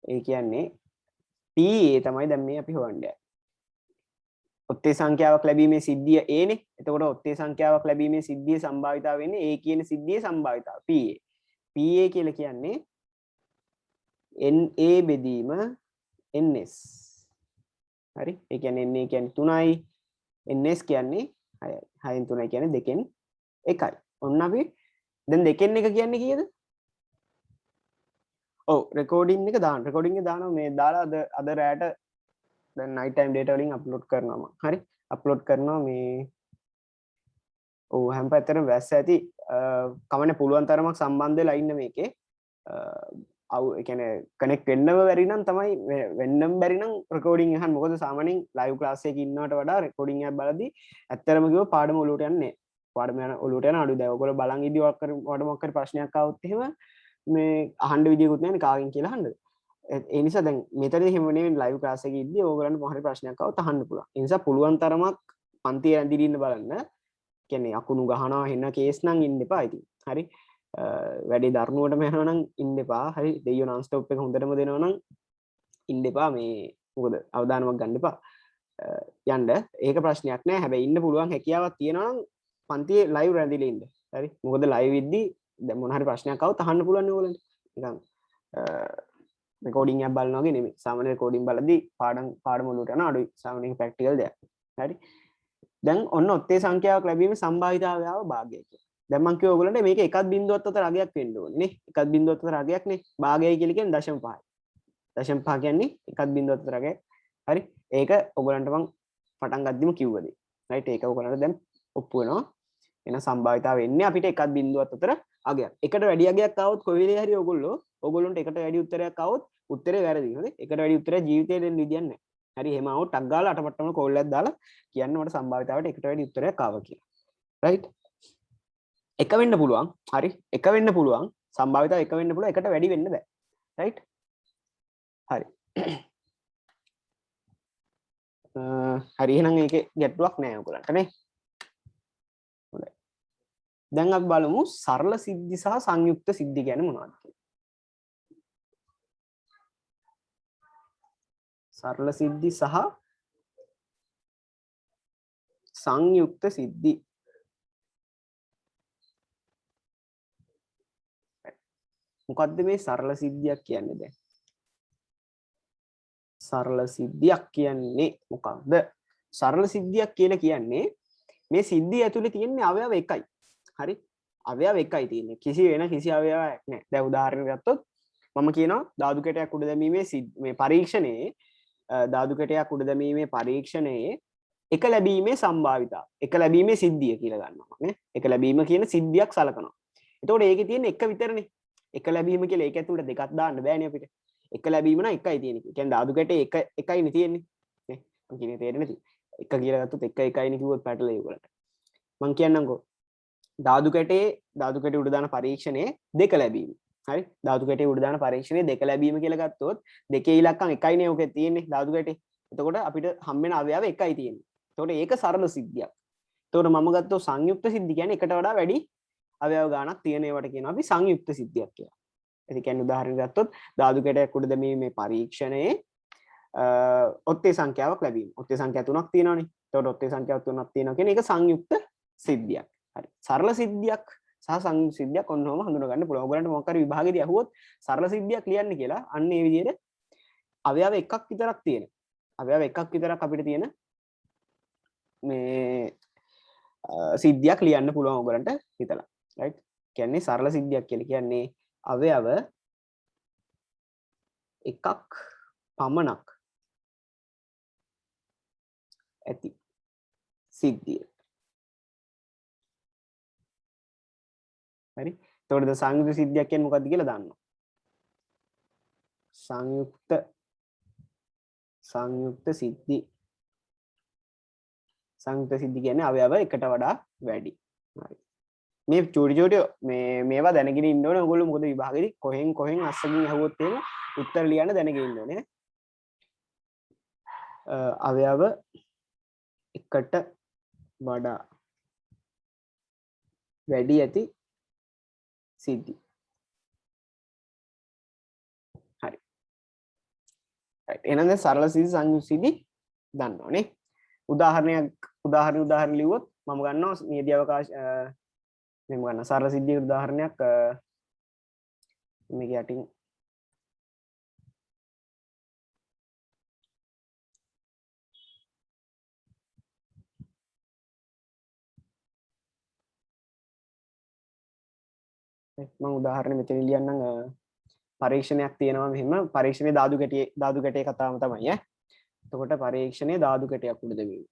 ඒ කියන්නේ PA තමයි දැන් මේ අපි හොයන්නේ. ඔත්තේ සංඛ්‍යාවක් ලැබීමේ සිද්ධිය A නේ. එතකොට ඔත්තේ සංඛ්‍යාවක් ලැබීමේ සිද්ධියේ සම්භාවිතාව වෙන්නේ A කියන සිද්ධියේ සම්භාවිතාව PA. PA කියලා කියන්නේ NA බෙදීම NS. හරි. ඒ කියන්නේ NA කියන්නේ 3යි. NS කියන්නේ 6යි. 6න් 3යි කියන්නේ 2න් 1යි. ඔන්න අපි දැන් 2න් 1 කියන්නේ කීයද? ඔව් රෙකෝඩින් එක දාන්න. රෙකෝඩින් එක දානවා මේ දාලා අද රැට දැන් night time data වලින් අප්ලෝඩ් කරනවා මම. හරි. අප්ලෝඩ් කරනවා මේ ඔව් හැම පැත්තටම වැස්ස ඇති කමන්නේ පුළුවන් තරමක් සම්බන්ධ වෙලා ඉන්න මේකේ. ඒ කියන්නේ කනෙක්ට් වෙන්නම බැරි නම් තමයි වෙන්නම බැරි නම් රෙකෝඩින් අහන්න. මොකද සාමාන්‍යයෙන් ලයිව් ක්ලාස් එකක ඉන්නවට වඩා රෙකෝඩින් එකක් බලද්දී ඇත්තටම කිව්ව පාඩම ඔලුවට යන්නේ නැහැ. පාඩම යන ඔලුවට යන අඩු දැන් ඔයගොල්ලෝ බලන් ඉදී ඔයාලට මොකක් හරි ප්‍රශ්නයක් ආවොත් එහෙම මේ අහන්න විදියකුත් නැහැ නේ කාගෙන් කියලා අහන්නද. ඒ නිසා දැන් මෙතනදී එහෙම නෙවෙයි ලයිව් ක්ලාස් එකේ ඉද්දී ඕගොල්ලන්ට මොකක් හරි ප්‍රශ්නයක් ආවොත් අහන්න පුළුවන්. ඒ නිසා පුළුවන් තරමක් පන්තියේ ඇඳිලා ඉන්න බලන්න. කියන්නේ අකුණු ගහනවා හෙන්න කේස් නම් ඉන්න එපා ඉතින්. හරි. වැඩි දරුණුවටම යනවා නම් ඉන්න එපා. හරි. දෙයියෝ non stop එක හොඳටම දෙනවා නම් ඉන්න එපා. මේ මොකද අවධානමක් ගන්න එපා. යන්න. ඒක ප්‍රශ්නයක් නෑ. හැබැයි ඉන්න පුළුවන් හැකියාවක් තියෙනවා නම් පන්තියේ ලයිව් රැඳිලා ඉන්න. හරි. මොකද ලයිව් ඉද්දී දැන් මොන හරි ප්‍රශ්නයක් આવුත් අහන්න පුළුවන් නේ ඔයගොල්ලන්ට. නිකන් රෙකෝඩින් එකක් බලනවා වගේ නෙමෙයි. සාමාන්‍ය රෙකෝඩින් බලද්දී පාඩම ඔලුවට යන අඩුයි. සාමාන්‍යයෙන් ප්‍රැක්ටිකල් දෙයක්. හරි. දැන් ඔන්න ඔත්තේ සංඛ්‍යාවක් ලැබීමේ සම්භාවිතාවය භාගය කියලා. දැන් මම කිව්වා ඔයගොල්ලන්ට මේක 1.7 අගයක් වෙන්න ඕනේ නේ. 1.7 අගයක් නේ. භාගයයි කියලා කියන්නේ 0.5යි. 0.5 කියන්නේ 1.7 අගයක්. හරි. ඒක ඔයගොල්ලන්ට මම පටන් ගද්දිම කිව්ව දේ. රයිට් ඒක ඔයගොල්ලන්ට දැන් ඔප්පු වෙනවා. එන සම්භාවිතාව වෙන්නේ අපිට 1.7 අගයක්. එකට වැඩි අගයක් ආවොත් කොයි වෙලේ හරි ඔයගොල්ලන්ට එකට වැඩි උත්තරයක් ආවොත් උත්තරේ වැරදි. හරි. එකට වැඩි උත්තරය ජීවිතේ දෙන්න විදියක් නැහැ. හරි. එහෙම આવොත් ටක් ගාලා අටපට්ටම කෝල් එකක් දාලා කියන්න මට සම්භාවිතාවට එකට වැඩි උත්තරයක් ආවා කියලා. රයිට්. එක වෙන්න පුළුවන්. හරි. එක වෙන්න පුළුවන්. සම්භාවිතාව එක වෙන්න පුළුවන්. එකට වැඩි වෙන්න බෑ. රයිට්. හරි. හරි එහෙනම් ඒකේ ගැටලුවක් නැහැ ඔයගලන්ට නේ. හොඳයි. දැන් අපි බලමු සරල සිද්ධි සහ සංයුක්ත සිද්ධි කියන්නේ මොනවද කියලා. සරල සිද්ධි සහ සංයුක්ත සිද්ධි. මොකද්ද මේ සරල සිද්ධියක් කියන්නේ දැන්? සරල සිද්ධියක් කියන්නේ මොකක්ද? සරල සිද්ධියක් කියලා කියන්නේ මේ සිද්ධිය ඇතුලේ තියෙන අවයව එකයි. හරි? අවයව එකයි තියෙන්නේ. කිසි කිසි අවයවයක් නැහැ. දැන් උදාහරණයක් ගත්තොත් මම කියනවා ධාතු කැටයක් උඩ දැමීමේ මේ පරීක්ෂණයේ ධාතු කැටයක් උඩ දැමීමේ පරීක්ෂණයේ එක ලැබීමේ සම්භාවිතාව. එක ලැබීමේ සිද්ධිය කියලා ගන්නවා නේ. එක ලැබීම කියන සිද්ධියක් සලකනවා. එතකොට ඒකේ තියෙන එක විතරනේ. එක ලැබීම කියලා ඒක ඇතුළට දෙකක් දාන්න බෑනේ අපිට. එක ලැබීම නම් එකයි තියෙන්නේ. ඒ කියන්නේ ධාතු කැටේ එකයිනේ තියෙන්නේ. නේ. මම කියන්නේ තේරෙන්නේ නැති. එක කියලා ගත්තොත් එකයිනේ කිව්වොත් පැටලෙයි උගලට. මම කියන්නම්කෝ. ධාතු කැටේ උඩ දාන පරීක්ෂණයේ දෙක ලැබීම. හරි? ධාතු කැටේ උඩ දාන පරීක්ෂණයේ දෙක ලැබීම කියලා ගත්තොත් දෙකේ ඉලක්කම් එකයිනේ ඔකේ තියෙන්නේ ධාතු කැටේ. එතකොට අපිට හම්බෙන අවයව එකයි තියෙන්නේ. එතකොට ඒක සරල සිද්ධියක්. එතකොට මම ගත්තොත් සංයුක්ත සිද්ධි කියන්නේ එකට වඩා වැඩි අවයව ගාණක් තියෙන ඒවට කියනවා අපි සංයුක්ත සිද්ධියක් කියලා. ඒ කියන්නේ උදාහරණයක් ගත්තොත් ධාතු කැටයක් උඩ දැමීමේ පරීක්ෂණයේ ඔත්තේ සංඛ්‍යාවක් ලැබීම. ඔත්තේ සංඛ්‍යා 3ක් තියෙනවානේ. එතකොට ඔත්තේ සංඛ්‍යාව 3ක් තියෙනවා කියන්නේ ඒක සංයුක්ත සිද්ධියක්. හරි. සරල සිද්ධියක් සහ සංයුක්ත සිද්ධියක් ඔන්නෝම හඳුනා ගන්න පුළුවන්. ඔයගලන්ට මොකක් හරි විභාගෙදී අහුවොත් සරල සිද්ධියක් ලියන්න කියලා අන්න ඒ විදිහට අවයව එකක් විතරක් තියෙන. අවයව එකක් විතරක් අපිට තියෙන මේ සිද්ධියක් ලියන්න පුළුවන් ඔයගලන්ට හිතලා. රයිට්? කියන්නේ සරල සිද්ධියක් කියලා කියන්නේ අවයව එකක් පමණක් ඇති සිද්ධිය. හරි? එතකොට සංයුක්ත සිද්ධියක් කියන්නේ මොකක්ද කියලා දන්නවා. සංයුක්ත සිද්ධි. සංයුක්ත සිද්ධි කියන්නේ අවයව එකට වඩා වැඩි. හරි. මේ චූටි මේවා දැනගෙන ඉන්න ඕනේ ඔයගොල්ලෝ. මොකද විභාගෙදි කොහෙන් අස්සකින් අහුවොත් එහෙම උත්තර ලියන්න දැනගෙන ඉන්න ඕනේ. අවයව එකට වඩා වැඩි ඇති සිද්ධි. හරි. රයිට්. එහෙනම් දැන් සරල සිද්ධි සංයුක්ත සිද්ධි දන්නවනේ. උදාහරණ ලිව්වොත් මම ගන්නවා නියදී අවකාශ මම ගන්න සරල සිද්ධියක උදාහරණයක් මේක යටින් මම උදාහරණ මෙතන ලියන්නම්. පරීක්ෂණයක් තියෙනවා මෙහෙම. පරීක්ෂණයේ ධාතු කැටේ කතාවම තමයි ඈ. එතකොට පරීක්ෂණයේ ධාතු කැටයක් උඩ දැමීම.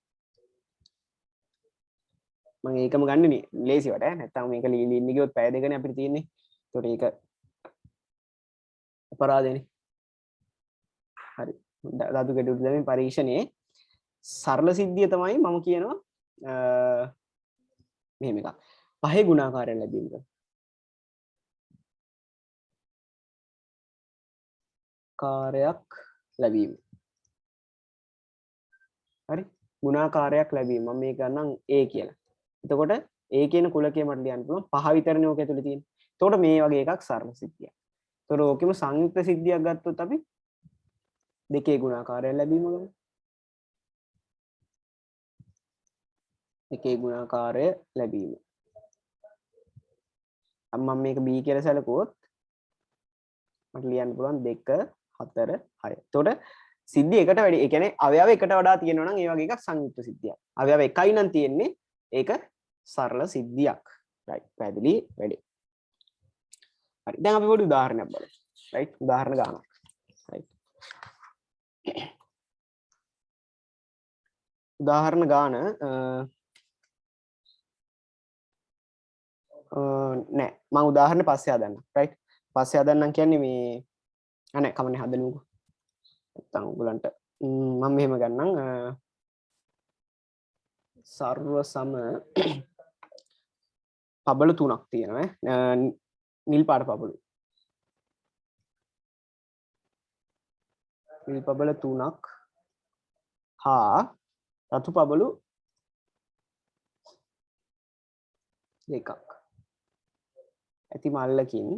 මම ඒකම ගන්නනේ ලේසියට ඈ. නැත්තම් මේක ලියන්න ගියොත් පැය දෙකනේ අපිට තියෙන්නේ. එතකොට ඒක අපරාධනේ. හරි. ධාතු කැටේ උඩ දැමීම පරීක්ෂණයේ සරල සිද්ධිය තමයි මම කියනවා මෙහෙම එකක්. පහේ ගුණාකාරයෙන් ලැබීම. කාර්යයක් ලැබීම. හරි? ගුණාකාරයක් ලැබීම. මම මේක ගන්නම් A කියලා. එතකොට A කියන කුලකය මට ලියන්න පුළුවන්. පහ විතරනේ ඕක ඇතුලේ තියෙන්නේ. එතකොට මේ වගේ එකක් සරල සිද්ධියක්. එතකොට ඕකෙම සංයුක්ත සිද්ධියක් ගත්තොත් අපි දෙකේ ගුණාකාරය ලැබීම ගමු. දෙකේ ගුණාකාරය ලැබීම. මම මේක B කියලා සැලකුවොත් මට ලියන්න පුළුවන් 2 4 6. එතකොට සිද්ධිය එකට වැඩි. ඒ කියන්නේ අවයව එකට වඩා තියෙනවා නම් ඒ වගේ එකක් සංයුක්ත සිද්ධියක්. අවයව එකයි නම් තියෙන්නේ ඒක සරල සිද්ධියක්. රයිට්. පැහැදිලි වැඩි. හරි. දැන් අපි පොඩි උදාහරණයක් බලමු. රයිට්. උදාහරණ ගන්නවා. රයිට්. උදාහරණ ගාන නෑ මම උදාහරණ පස්සේ හදන්න. රයිට්. පස්සේ හදන්නම් කියන්නේ මේ අනේ කමනේ හදන්නකෝ. නැත්තම් උගලන්ට මම මෙහෙම ගන්නම් සර්ව සම පබල තුනක් තියෙනවා නිල් පාට පබලු. නිල් පබල තුනක් හා රතු පබළු දෙකක් ඇති මල්ලකින්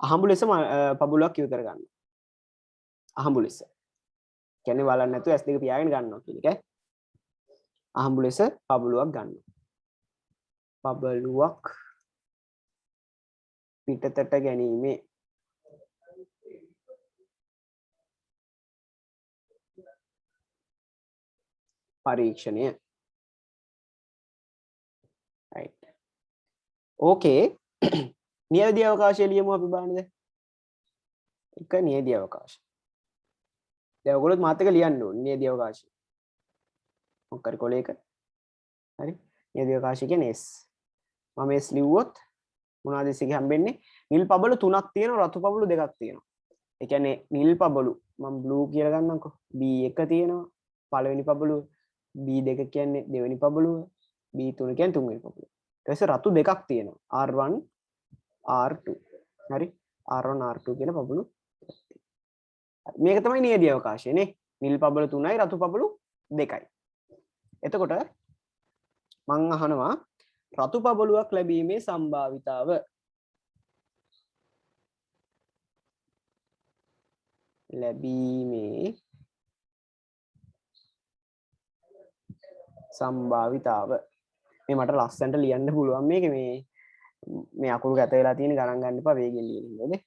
අහඹු ලෙස පබුලක් ඉව කර ගන්න. අහඹු ලෙස කියන්නේ බලන්න නැතුව S2 පියාගෙන ගන්නවා කියන එක. අහඹු ලෙස පබළුවක් ගන්න. පබළුවක් පිටතට ගැනීමේ පරීක්ෂණය. right. ඕකේ. නියැලී අවකාශය ලියමු අපි බලන්නද? එක නියැලී අවකාශය. දැන් ඔයගොල්ලොත් මාත් එක්ක ලියන්න ඕනේ නියැලී අවකාශය. මොකක් හරි කොලයක. හරි. නියැලී අවකාශය කියන්නේ S. මම S ලිව්වොත් මොනවද S එකේ හම්බෙන්නේ? නිල් පබළු 3ක් තියෙනවා, රතු පබළු 2ක් තියෙනවා. ඒ කියන්නේ නිල් පබළු මම බ්ලූ කියලා ගන්නම්කෝ. B1 තියෙනවා. පළවෙනි පබළුව. B2 කියන්නේ දෙවෙනි පබළුව. B3 කියන්නේ තුන්වෙනි පබළුව. ඊට පස්සේ රතු දෙකක් තියෙනවා. R1 R2. හරි. R1 R2 කියන පබළු. මේක තමයි නියැලී අවකාශය නේ. නිල් පබළු 3යි රතු පබළු 2යි. එතකොට මං අහනවා රතු පබළුවක් ලැබීමේ සම්භාවිතාව. ලැබීමේ සම්භාවිතාව. මේ මට ලස්සනට ලියන්න පුළුවන් මේක මේ අකුරු ගැත වෙලා තියෙන ගණන් ගන්න එපා වේගෙන් ලියන්න ඕනේ.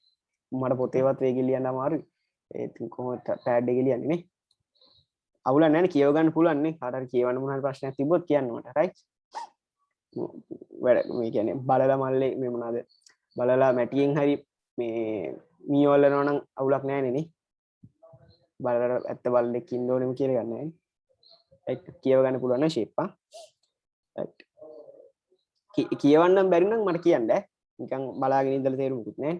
මට පොතේවත් වේගෙන් ලියන්න අමාරුයි. ඒත් කොහොමද පෑඩ් එකේ ලියන්නේ නේ? අවුලක් නැහැ නේ කියව ගන්න පුළුවන් නේ. කාට හරි කියවන්න මොන හරි ප්‍රශ්නයක් තිබ්බොත් කියන්න මට. රයිට්. වැඩ මේ කියන්නේ බලලා මල්ලේ මේ මොනවාද? බලලා මැටියෙන් හරි මේ මීවල් වෙනවා නම් අවුලක් නැහැ නේ. බලලා ඇත්ත බල්ලෙක් ඉන්න ඕනෙම කියලා ගන්න නැහැ. රයිට්. කියව ගන්න පුළුවන් නම් ෂේප් ආ. රයිට්. කියවන්නම් බැරි නම් මට කියන්න ඈ. නිකන් බලාගෙන ඉඳලා තේරුම්කුත් නැහැ.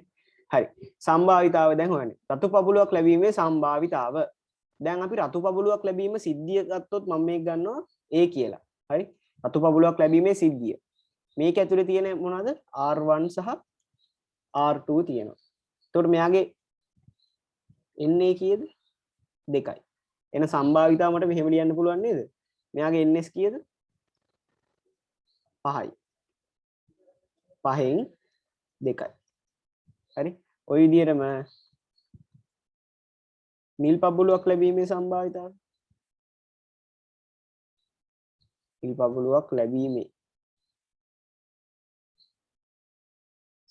හරි. සම්භාවිතාව දැන් හොයන්නේ. රතු පබළුවක් ලැබීමේ සම්භාවිතාව. දැන් අපි රතු පබළුවක් ලැබීම සිද්ධිය ගත්තොත් මම මේක ගන්නවා A කියලා. හරි. රතු පබළුවක් ලැබීමේ සිද්ධිය. මේක ඇතුලේ තියෙන මොනවද? R1 සහ R2 තියෙනවා. එතකොට මෙයාගේ NA කීයද? 2යි. එන සම්භාවිතාව මට මෙහෙම ලියන්න පුළුවන් නේද? මෙයාගේ NS කීයද? 5යි. 5න් 2යි. හරි. ඔය විදිහටම නිල් පබළුවක් ලැබීමේ සම්භාවිතාව. නිල් පබළුවක් ලැබීමේ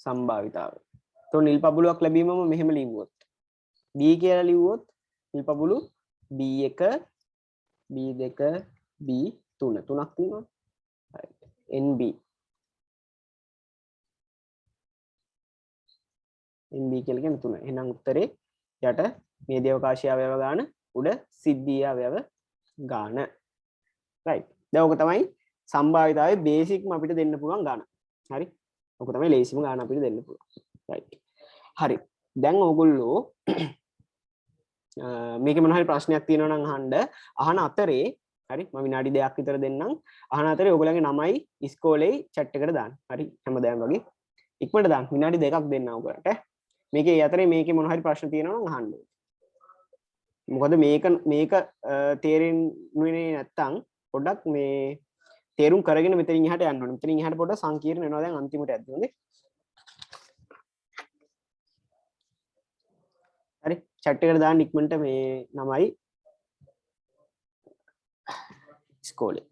සම්භාවිතාව. તો නිල් පබළුවක් ලැබීමම මෙහෙම ලිව්වොත් B කියලා ලිව්වොත් නිල් පබළු B1 B2 B3 තුනක් තියෙනවා. NB NB කියලා කියන්නේ 3. එහෙනම් උත්තරේ යට මේ අවකාශය අවයව ගාන උඩ සිද්ධිය අවයව ගාන. right. දැන් ඔක තමයි සම්භාවිතාවේ බේසික්ම අපිට දෙන්න පුළුවන් ගාන. හරි. ඔක තමයි ලේසිම ගාන අපිට දෙන්න පුළුවන්. right. හරි. දැන් ඕගොල්ලෝ මේකේ මොන හරි ප්‍රශ්නයක් තියෙනවා නම් අහන අතරේ හරි මම විනාඩි 2ක් විතර දෙන්නම්. අහන අතරේ ඔයගොල්ලන්ගේ නමයි ඉස්කෝලේ chat එකට දාන්න. හරි. හැමදාම වගේ ඉක්මනට දාන්න. විනාඩි 2ක් දෙන්න ඔයගොල්ලන්ට. මේකේ අතරේ මේකේ මොන හරි ප්‍රශ්න තියෙනවා නම් අහන්න. මොකද මේක තේරෙන්නේ නැත්තම් පොඩ්ඩක් මේ තේරුම් කරගෙන මෙතනින් එහාට යන්න ඕනේ. මෙතනින් එහාට පොඩ්ඩක් සංකීර්ණ වෙනවා දැන් අන්තිමට යද්දී හොඳේ. හරි chat එකට දාන්න ඉක්මනට මේ නමයි ඉස්කෝලේ.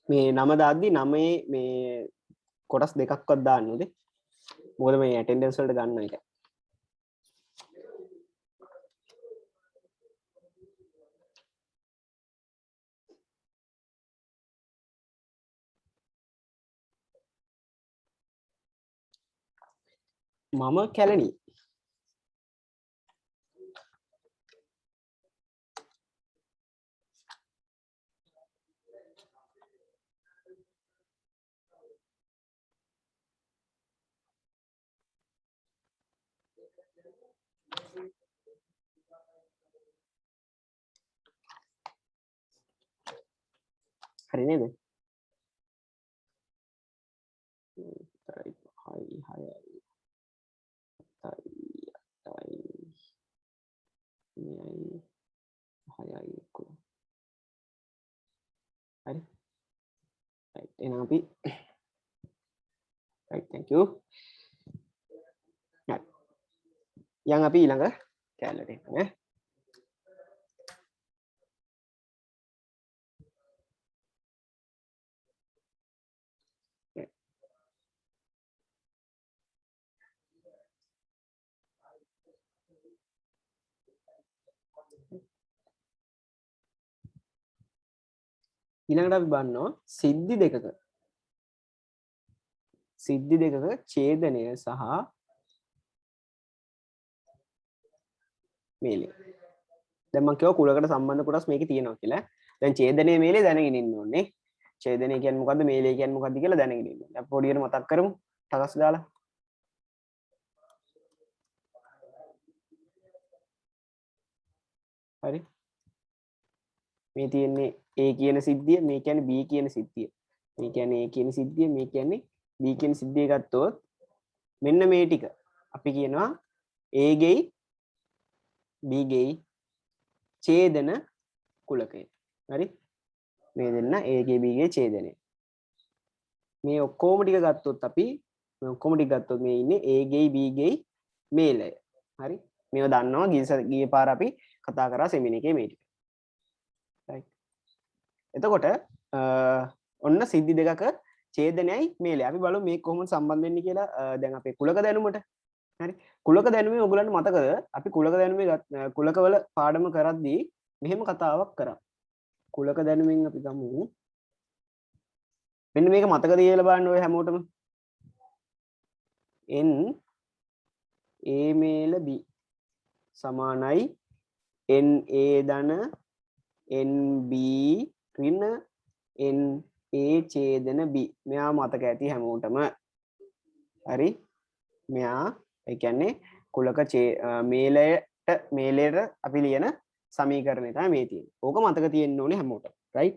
මේ නම දාද්දි නමේ මේ කොටස් දෙකක්වත් දාන්න ඕනේ. මොකද මේ ඇටෙන්ඩන්ස් වලට ගන්න එක. මම කැලණි. හරි නේද? හරි හරි හරි හරි එහෙනම් අපි right thank you යන් අපි ඊළඟ කැලලට එන්න ඈ ඊළඟට අපි බලනවා සිද්ධි දෙකක ඡේදනය සහ මේලය. දැන් මම කියව කුලකට සම්බන්ධ කොටස් මේකේ තියෙනවා කියලා. දැන් ඡේදනයේ මේලේ දැනගෙන ඉන්න ඕනේ. ඡේදනය කියන්නේ මොකද්ද මේලය කියන්නේ මොකද්ද කියලා දැනගෙන ඉන්න ඕනේ. අපි පොඩියට මතක් කරමු. ටකස් ගාලා. හරි. මේ තියෙන්නේ A කියන සිද්ධිය, මේ කියන්නේ B කියන සිද්ධිය. මේ කියන්නේ A කියන සිද්ධිය, මේ කියන්නේ B කියන සිද්ධිය ගත්තොත් මෙන්න මේ ටික අපි කියනවා A ගෙයි B ගෙයි ඡේදන කුලකය. හරි? මේ දෙන්න A ගේ B ගේ ඡේදනය. මේ ඔක්කොම ටික ගත්තොත් අපි මේ ඔක්කොම ටික ගත්තොත් මේ ඉන්නේ A ගෙයි B ගෙයි මේලය. හරි? මේව දන්නවා ගිය පාර අපි කතා කරා සෙමින එකේ මේ ටික. right? එතකොට ඔන්න සිද්ධි දෙකක ඡේදනයයි මේලය. අපි බලමු මේ කොහොමද සම්බන්ධ වෙන්නේ කියලා. දැන් අපේ කුලක දැනුමට. හරි? කුලක දැනුමේ ඔයගලන්ට මතකද? අපි කුලක දැනුමේ කුලකවල පාඩම කරද්දී මෙහෙම කතාවක් කරා. කුලක දැනුමින් අපි ගමු. මෙන්න මේක මතකද කියලා බලන්න ඔය හැමෝටම. n a මේල b සමානයි n a ධන n b ඍණ n a ඡේදන b. මෙයා මතක ඇති හැමෝටම. හරි? මෙයා ඒ කියන්නේ කුලක මේලයට අපි ලියන සමීකරණය තමයි මේ තියෙන්නේ. ඕක මතක තියෙන්න ඕනේ හැමෝටම. right?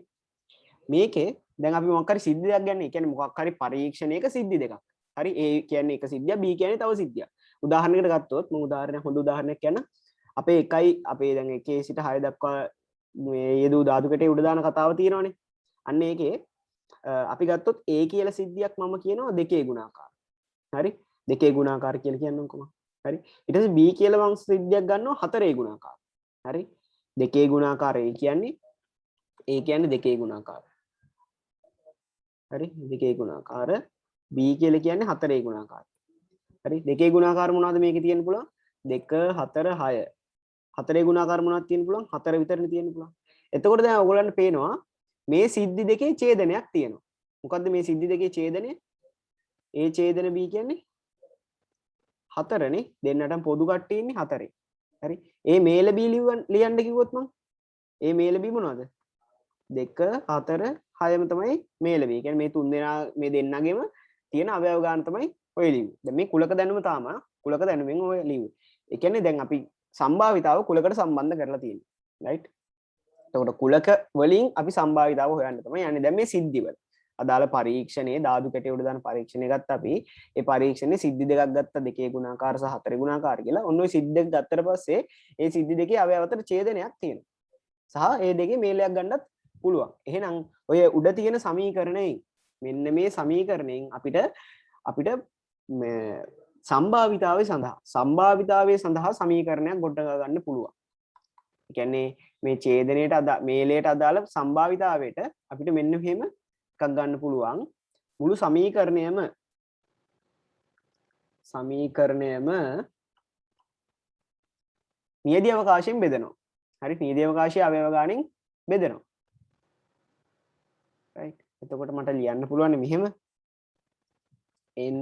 මේකේ දැන් අපි මොකක් හරි සිද්ධියක් ගන්න. ඒ කියන්නේ මොකක් හරි පරීක්ෂණයක සිද්ධි දෙකක්. හරි? A කියන්නේ එක සිද්ධියක්, B කියන්නේ තව සිද්ධියක්. උදාහරණයකට ගත්තොත් මම හොඳ උදාහරණයක් කියන්න. අපේ 1යි අපේ දැන් 1 සිට 6 දක්වා මේ යෙදූ ධාතු කැටේ උඩ දාන කතාව තියෙනවනේ. අන්න ඒකේ අපි ගත්තොත් A කියලා සිද්ධියක් මම කියනවා 2 ගුණාකාර. හරි? 2 ගුණාකාර කියලා කියන්නේ කොහොමද? හරි? ඊට පස්සේ B කියලා මම සිද්ධියක් ගන්නවා 4 ගුණාකාර. හරි? 2 ගුණාකාර A කියන්නේ දෙකේ ගුණාකාර. හරි? දෙකේ ගුණාකාර B කියලා කියන්නේ 4 ගුණාකාර. හරි? දෙකේ ගුණාකාර මොනවද මේකේ තියෙන්න පුළුවන්? 2 4 6. 4 ගුණාකාර මොනවද තියෙන්න පුළුවන්? 4 විතරනේ තියෙන්න පුළුවන්. එතකොට දැන් ඔයගොල්ලන්ට පේනවා මේ සිද්ධි දෙකේ ඡේදනයක් තියෙනවා. මොකද්ද මේ සිද්ධි දෙකේ ඡේදනය? A ඡේදන B කියන්නේ 4නේ. දෙන්නටම පොදු කට්ටිය ඉන්නේ 4. හරි? A මේල B ලියන්න කිව්වොත් මම A මේල B මොනවද? 2 4 6ම තමයි මේල B. කියන්නේ මේ තුන් දෙනා මේ දෙන්නගෙම තියෙන අවයව ගන්න තමයි ඔය ලියුවේ. දැන් මේ කුලක දැනුම තමයි කුලක දැනුමෙන් ඔය ලියුවේ. ඒ කියන්නේ දැන් අපි සම්භාවිතාව කුලකට සම්බන්ධ කරලා තියෙනවා. right? එතකොට කුලක වලින් අපි සම්භාවිතාව හොයන්න තමයි යන්නේ. දැන් මේ සිද්ධිවල අදාළ පරීක්ෂණයේ ධාතු කැටේ උඩ දාන පරීක්ෂණය ගත්ත අපි ඒ පරීක්ෂණයේ සිද්ධි දෙකක් ගත්ත 2 ගුණාකාර සහ 4 ගුණාකාර කියලා. ඔන්න ඔය සිද්ධි දෙක ගත්තට පස්සේ ඒ සිද්ධි දෙකේ අවයව අතර ඡේදනයක් තියෙනවා. සහ ඒ දෙකේ මේලයක් ගන්නත් පුළුවන්. එහෙනම් ඔය උඩ තියෙන සමීකරණයෙන් මෙන්න මේ සමීකරණයෙන් අපිට සම්භාවිතාවය සඳහා සමීකරණයක් ගොඩනගා ගන්න පුළුවන්. ඒ කියන්නේ මේ ඡේදනයට මේලයට අදාළ සම්භාවිතාවයට අපිට මෙන්න මෙහෙම එකක් ගන්න පුළුවන්. මුළු සමීකරණයම නියදී අවකාශයෙන් බෙදනවා. හරි? නියදී අවකාශයේ අවයව ගානෙන් බෙදනවා. right? එතකොට මට ලියන්න පුළුවන් මෙහෙම n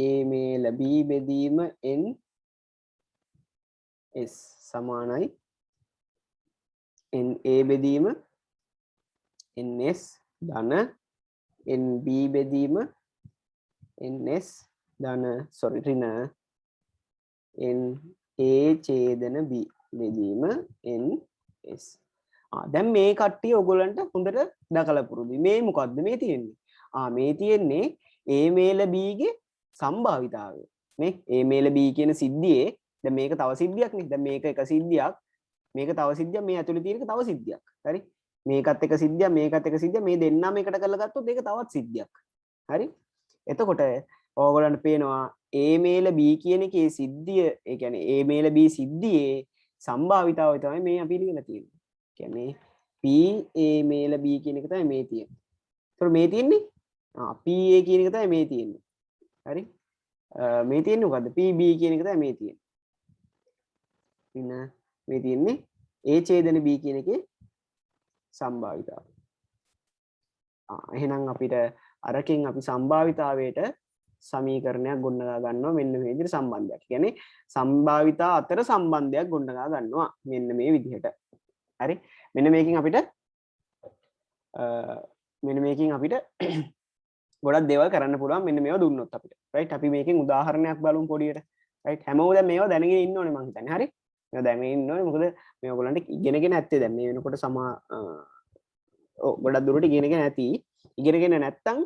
a මේල b බෙදීම n s සමානයි n a බෙදීම ns ධන n b බෙදීම ns ධන sorry ඍණ n a ඡේදන b බෙදීම ns දැන් මේ කට්ටිය ඔයගොල්ලන්ට හොඳට දැකලා පුරුදුයි. මේ මොකද්ද මේ තියෙන්නේ? මේ තියෙන්නේ a මේල b ගේ සම්භාවිතාවය. මේ a මේල b කියන සිද්ධියේ දැන් මේක තව සිද්ධියක් නේ. දැන් මේක එක සිද්ධියක්. මේක තව සිද්ධියක්. මේ ඇතුලේ තියෙන එක තව සිද්ධියක්. හරි? මේකත් එක සිද්ධියක්, මේකත් එක සිද්ධියක්. මේ දෙන්නම එකට කරලා ගත්තොත් ඒක තවත් සිද්ධියක්. හරි? එතකොට ඕගොල්ලන්ට පේනවා a මේල b කියන එකේ සිද්ධිය, ඒ කියන්නේ a මේල b සිද්ධියේ සම්භාවිතාවය තමයි මේ අපි ඉගෙන තියෙන්නේ. කියන්නේ p a මේල b කියන එක තමයි මේ තියෙන්නේ. ඒතකොට මේ තියෙන්නේ p a කියන එක තමයි මේ තියෙන්නේ. හරි? මේ තියෙන්නේ මොකද්ද? p b කියන එක තමයි මේ තියෙන්නේ. ඉන්න මේ තියෙන්නේ a ඡේදන b කියන එකේ සම්භාවිතාවය. එහෙනම් අපිට අරකින් අපි සම්භාවිතාවයට සමීකරණයක් ගොඩනගා ගන්නවා මෙන්න මේ විදිහට සම්බන්ධයක්. කියන්නේ සම්භාවිතා අතර සම්බන්ධයක් ගොඩනගා ගන්නවා මෙන්න මේ විදිහට. හරි? මෙන්න මේකෙන් අපිට ගොඩක් දේවල් කරන්න පුළුවන් මෙන්න මේවා දුන්නොත් අපිට. රයිට්? අපි මේකෙන් උදාහරණයක් බලමු පොඩියට. රයිට්? හැමෝම දැන් මේවා දැනගෙන ඉන්න ඕනේ මං හිතන්නේ. හරි? මේවා දැනගෙන ඉන්න ඕනේ. මොකද මේ ඔයගොල්ලන්ට ඉගෙනගෙන ඇත්තේ දැන් මේ වෙනකොට ගොඩක් දුරට ඉගෙනගෙන ඇති. ඉගෙනගෙන නැත්තම්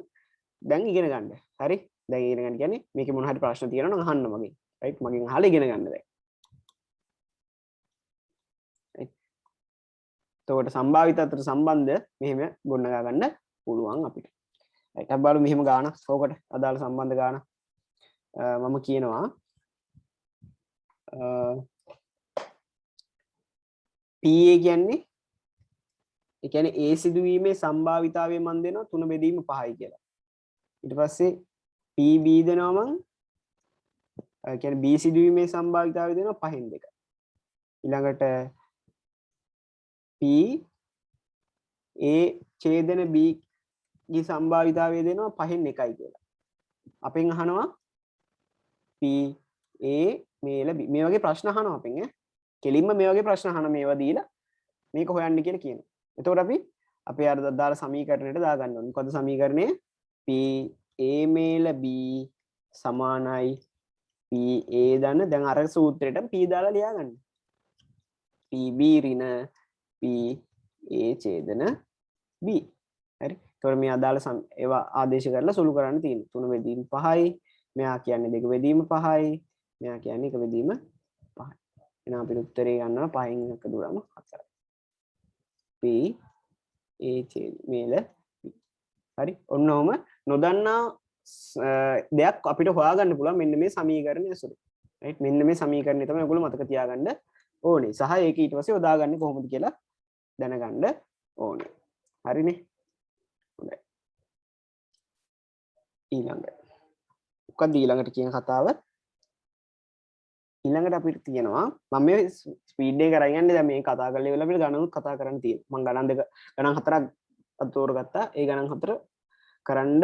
දැන් ඉගෙන ගන්න. හරි? දැන් ඉගෙන ගන්න කියන්නේ මේකේ මොන හරි ප්‍රශ්න තියෙනවා නම් අහන්න මගෙන්. රයිට්? මගෙන් අහලා ඉගෙන ගන්න දැන්. එතකොට සම්භාවිත අතර සම්බන්ධ මෙහෙම ගොඩනගා ගන්න පුළුවන් අපිට. රයිට්? අපි බලමු මෙහෙම ගානක්. ඕකට අදාළ සම්බන්ධ ගානක්. මම කියනවා PA කියන්නේ ඒ කියන්නේ A සිදුවීමේ සම්භාවිතාවය මන් දෙනවා 3 බෙදීම 5යි කියලා. ඊට පස්සේ PB දෙනවා මං කියන්නේ B සිදුවීමේ සම්භාවිතාවය දෙනවා 5න් 2. ඊළඟට P A ඡේදන B ගේ සම්භාවිතාවය දෙනවා 5න් 1යි කියලා. අපෙන් අහනවා P A මේල B මේ වගේ ප්‍රශ්න අහනවා අපෙන් ඈ. කෙලින්ම මේ වගේ ප්‍රශ්න අහන මේවා දීලා මේක හොයන්න කියලා කියනවා. එතකොට අපි අපේ අර දාලා සමීකරණයට දාගන්න ඕනේ. මොකද සමීකරණය P A මේල B සමානයි P A ධන දැන් අර සූත්‍රයට P දාලා ලියාගන්න. PB ඍණ P A ඡේදන B. හරි? එතකොට මේ අදාළ ඒවා ආදේශ කරලා සුළු කරන්න තියෙනවා. 3 බෙදීම 5යි. මෙයා කියන්නේ 2 බෙදීම 5යි. මෙයා කියන්නේ 1 බෙදීම 5යි. එහෙනම් අපිට උත්තරේ ගන්නවා 5න් 1 දුරම 4යි. P A ඡේද මේල B. හරි? ඔන්න ඔහම නොදන්නා දෙයක් අපිට හොයාගන්න පුළුවන් මෙන්න මේ සමීකරණය ඇසුරින්. රයිට්? මෙන්න මේ සමීකරණය තමයි ඔයගොල්ලෝ මතක තියාගන්න ඕනේ. සහ ඒක ඊට පස්සේ යොදාගන්නේ කොහොමද කියලා දැනගන්න ඕනේ. හරිනේ? හොඳයි. මොකක්ද ඊළඟට කියන කතාව? ඊළඟට අපිට තියෙනවා මම මේ ස්පීඩ් එක කරගෙන යන්නේ දැන් මේ කතා කරලා ඉවරලා අපිට ගණනුත් කතා කරන්න තියෙනවා. මම ගණන් හතරක් අතෝරගත්තා. ඒ ගණන් හතර කරන්න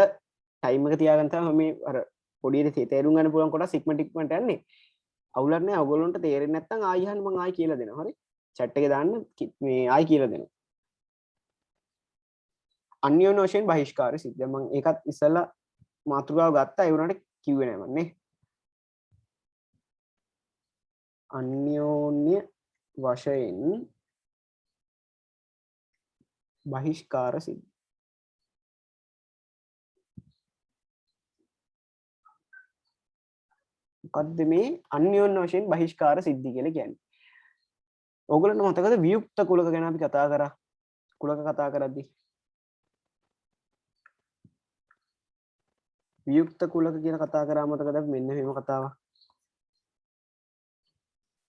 ටයිම් එක තියාගන්න තමයි මේ අර පොඩියට තේරුම් ගන්න පුළුවන් කොටස් ඉක්මනට යන්නේ. අවුලක් නැහැ. ඔයගොල්ලන්ට තේරෙන්නේ නැත්නම් ආයි අහන්න මම ආයි කියලා දෙනවා. හරි? chat එකේ දාන්න මේ ආයි කියලා දෙනවා. අන්‍යෝන්‍ය වශයෙන් බහිෂ්කාර සිද්ධ. දැන් මම ඒකත් ඉස්සෙල්ලා මාතෘකාව ගත්තා. ඒ වුණාට කිව්වේ නැහැ මම නේ. අන්‍යෝන්‍ය වශයෙන් බහිෂ්කාර සිද්ධ. මොකද්ද මේ අන්‍යෝන්‍ය වශයෙන් බහිෂ්කාර සිද්ධි කියලා කියන්නේ? ඕගොල්ලන්ට මතකද වියුක්ත කුලක ගැන අපි කතා කරා? කුලක කතා කරද්දී වියුක්ත කුලක කියන කතා කරා මතකද? මෙන්න මෙහෙම කතාවක්.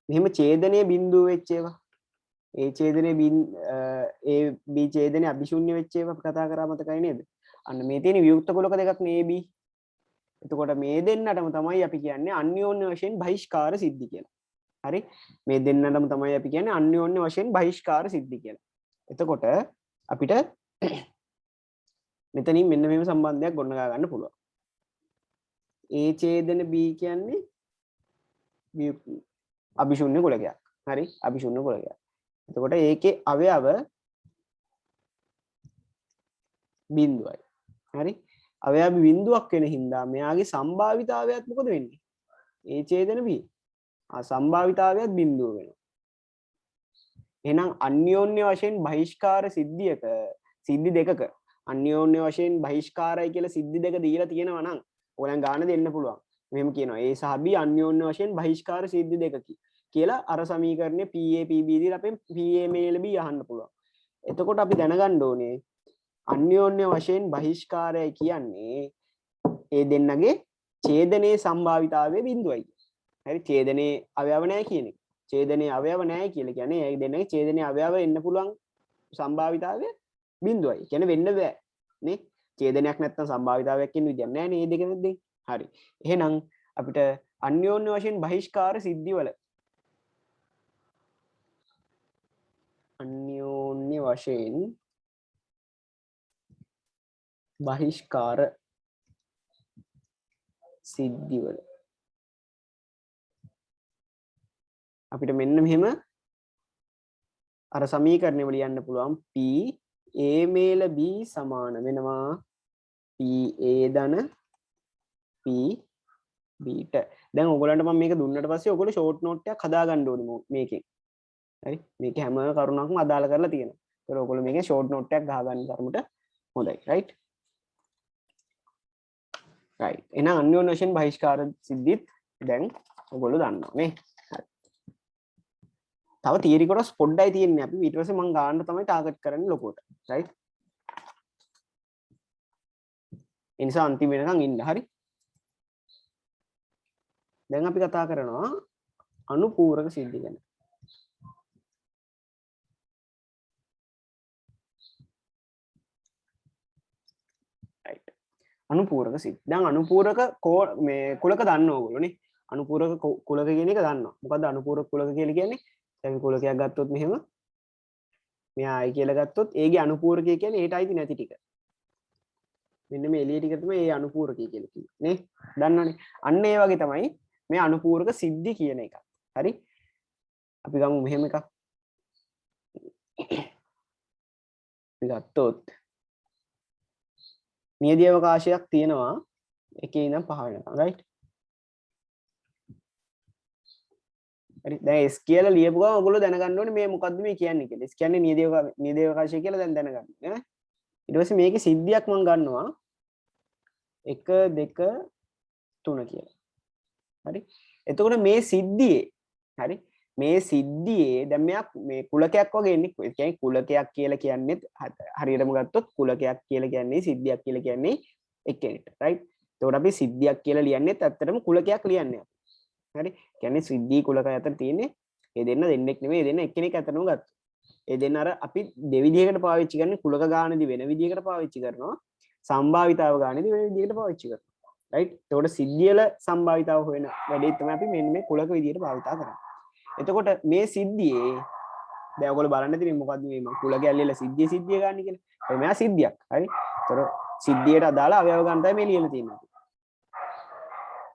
මෙහෙම ඡේදනයේ බිඳුව වෙච්ච ඒවා. ඒ ඡේදනයේ A B ඡේදනයේ අභිශූන්‍ය වෙච්ච ඒවා අපි කතා කරා මතකයි නේද? අන්න මේ තියෙන වියුක්ත කුලක දෙකක් නේ A B. එතකොට මේ දෙන්නටම තමයි අපි කියන්නේ අන්‍යෝන්‍ය වශයෙන් බහිෂ්කාර සිද්ධි කියලා. හරි? මේ දෙන්නටම තමයි අපි කියන්නේ අන්‍යෝන්‍ය වශයෙන් බහිෂ්කාර සිද්ධි කියලා. එතකොට අපිට මෙතනින් මෙන්න මේව සම්බන්ධයක් ගොඩනගා ගන්න පුළුවන්. A ඡේදන B කියන්නේ අභිශූන්‍ය කුලකයක්. හරි අභිශූන්‍ය කුලකයක්. එතකොට ඒකේ අවයව බිඳුවයි. හරි අවයව බිඳුවක් වෙන හින්දා මෙයාගේ සම්භාවිතාවයත් මොකද වෙන්නේ? A ඡේදන B. සම්භාවිතාවයත් බිඳුව වෙනවා. එහෙනම් අන්‍යෝන්‍ය වශයෙන් බහිෂ්කාර සිද්ධියක සිද්ධි දෙකක අන්‍යෝන්‍ය වශයෙන් බහිෂ්කාරයි කියලා සිද්ධි දෙක දීලා තියෙනවා නම් ඔයයන් ගාන දෙන්න පුළුවන්. මෙහෙම කියනවා A සහ B අන්‍යෝන්‍ය වශයෙන් බහිෂ්කාර සිද්ධි දෙකකි කියලා අර සමීකරණය PA PB දීලා අපෙන් PA මේල B අහන්න පුළුවන්. එතකොට අපි දැනගන්න ඕනේ අන්‍යෝන්‍ය වශයෙන් බහිෂ්කාරයයි කියන්නේ ඒ දෙන්නගේ ඡේදනයේ සම්භාවිතාවයේ බිඳුවයි. හරි ඡේදනයේ අවයව නැහැ කියන එක. ඡේදනයේ අවයව නැහැ කියලා කියන්නේ ඒ දෙන්නගේ ඡේදනයේ අවයව එන්න පුළුවන් සම්භාවිතාවය බිඳුවයි. කියන්නේ වෙන්න බෑ නේ. ඡේදනයක් නැත්නම් සම්භාවිතාවයක් කියන විදියක් නැහැ නේ මේ දෙක මැද්දේ. හරි. එහෙනම් අපිට අන්‍යෝන්‍ය වශයෙන් බහිෂ්කාර සිද්ධිවල අන්‍යෝන්‍ය වශයෙන් බහිෂ්කාර සිද්ධිවල අපිට මෙන්න මෙහෙම අර සමීකරණය වල ලියන්න පුළුවන් P A මේල B සමාන වෙනවා P A ධන P B ට. දැන් ඔයගොල්ලන්ට මම මේක දුන්නට පස්සේ ඔයගොල්ලෝ ෂෝට් නෝට් එකක් හදා ගන්න ඕනේ මේකෙන්. හරි මේක හැම කරුණක්ම අදාළ කරලා තියෙනවා. ඒතර ඔයගොල්ලෝ මේකේ ෂෝට් නෝට් එකක් ගහ ගන්න තරමට හොඳයි. රයිට්. රයිට්. එහෙනම් අන්‍යෝන්‍ය වශයෙන් බහිෂ්කාර සිද්ධිත් දැන් ඔයගොල්ලෝ දන්නවා නේ. හරි. තව තියරි කොටස් පොඩ්ඩයි තියෙන්නේ. අපි ඊට පස්සේ මම ගන්න තමයි ටාගට් කරන්නේ ලොකුවට. රයිට්. ඒ නිසා අන්තිම වෙනකන් ඉන්න. හරි. දැන් අපි කතා කරනවා අනුපූරක සිද්ධි ගැන. රයිට්. අනුපූරක සිද්ධි. දැන් අනුපූරක මේ කුලක දන්න ඕගොල්ලෝනේ. අනුපූරක කුලක කියන එක දන්නවා. මොකද්ද අනුපූරක කුලක කියලා කියන්නේ? දැන් කුලකයක් ගත්තොත් මෙහෙම මෙයා I කියලා ගත්තොත් ඒගේ අනුපූරකය කියන්නේ ඒට අයිති නැති ටික. මෙන්න මේ එළිය ටික තමයි ඒ අනුපූරකය කියලා කියන්නේ නේ. දන්නවනේ. අන්න ඒ වගේ තමයි මේ අනුපූරක සිද්ධි කියන එක. හරි? අපි ගමු මෙහෙම එකක්. අපි ගත්තොත් නියදී අවකාශයක් තියෙනවා 1 ඉඳන් 5 වෙනකම්. රයිට්? හරි දැන් S කියලා ලියපු ගමන් ඔයගොල්ලෝ දැනගන්න ඕනේ මේ මොකද්ද මේ කියන්නේ කියලා. S කියන්නේ නියදී අවකාශය කියලා දැන් දැනගන්න. ඈ ඊට පස්සේ මේකේ සිද්ධියක් මම ගන්නවා 1 2 3 කියලා. හරි එතකොට මේ සිද්ධියේ හරි මේ සිද්ධියේ දැන් මෙයක් මේ කුලකයක් වගේ ඉන්නේ. ඒ කියන්නේ කුලකයක් කියලා කියන්නේ හරියටම ගත්තොත් කුලකයක් කියලා කියන්නේ සිද්ධියක් කියලා කියන්නේ එක්කෙනෙක්ට. රයිට් එතකොට අපි සිද්ධියක් කියලා ලියන්නේත් ඇත්තටම කුලකයක් ලියන්නේ. හරි කියන්නේ සිද්ධි කුලක අතර තියෙන්නේ ඒ දෙන්න දෙන්නෙක් නෙමෙයි ඒ දෙන්න එක්කෙනෙක් අතරම ගත්තා. ඒ දෙන්න අර අපි දෙවිදිහකට පාවිච්චි කරන්නේ කුලක ගානදී වෙන විදිහකට පාවිච්චි කරනවා. සම්භාවිතාව ගානදී වෙන විදිහකට පාවිච්චි කරනවා. රයිට් එතකොට සිද්ධියල සම්භාවිතාව හොයන වැඩේ තමයි අපි මෙන්න මේ කුලක විදිහට භාවිතා කරන්නේ. එතකොට මේ සිද්ධියේ දැන් ඔයගොල්ලෝ බලන්න තියෙන්නේ මොකද්ද මේ මම කුලක ඇල්ලලා සිද්ධිය ගන්න කියලා. ඒ මෙයා සිද්ධියක්. හරි. එතකොට සිද්ධියට අදාළ අවයව ගන්න තමයි මේ ලියලා තියෙන්නේ.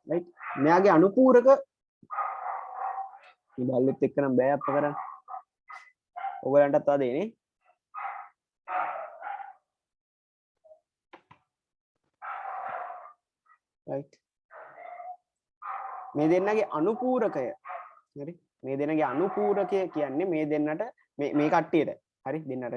රයිට් මෙයාගේ අනුපූරක මේ බල්ලෙත් එක්ක නම් බෑ අප්ප කරන්න. ඔයගලන්ටත් ආදේ නේ. රයිට් මේ දෙන්නගේ අනුපූරකය හරි මේ දෙන්නගේ අනුපූරකය කියන්නේ මේ දෙන්නට මේ කට්ටියට හරි දෙන්නට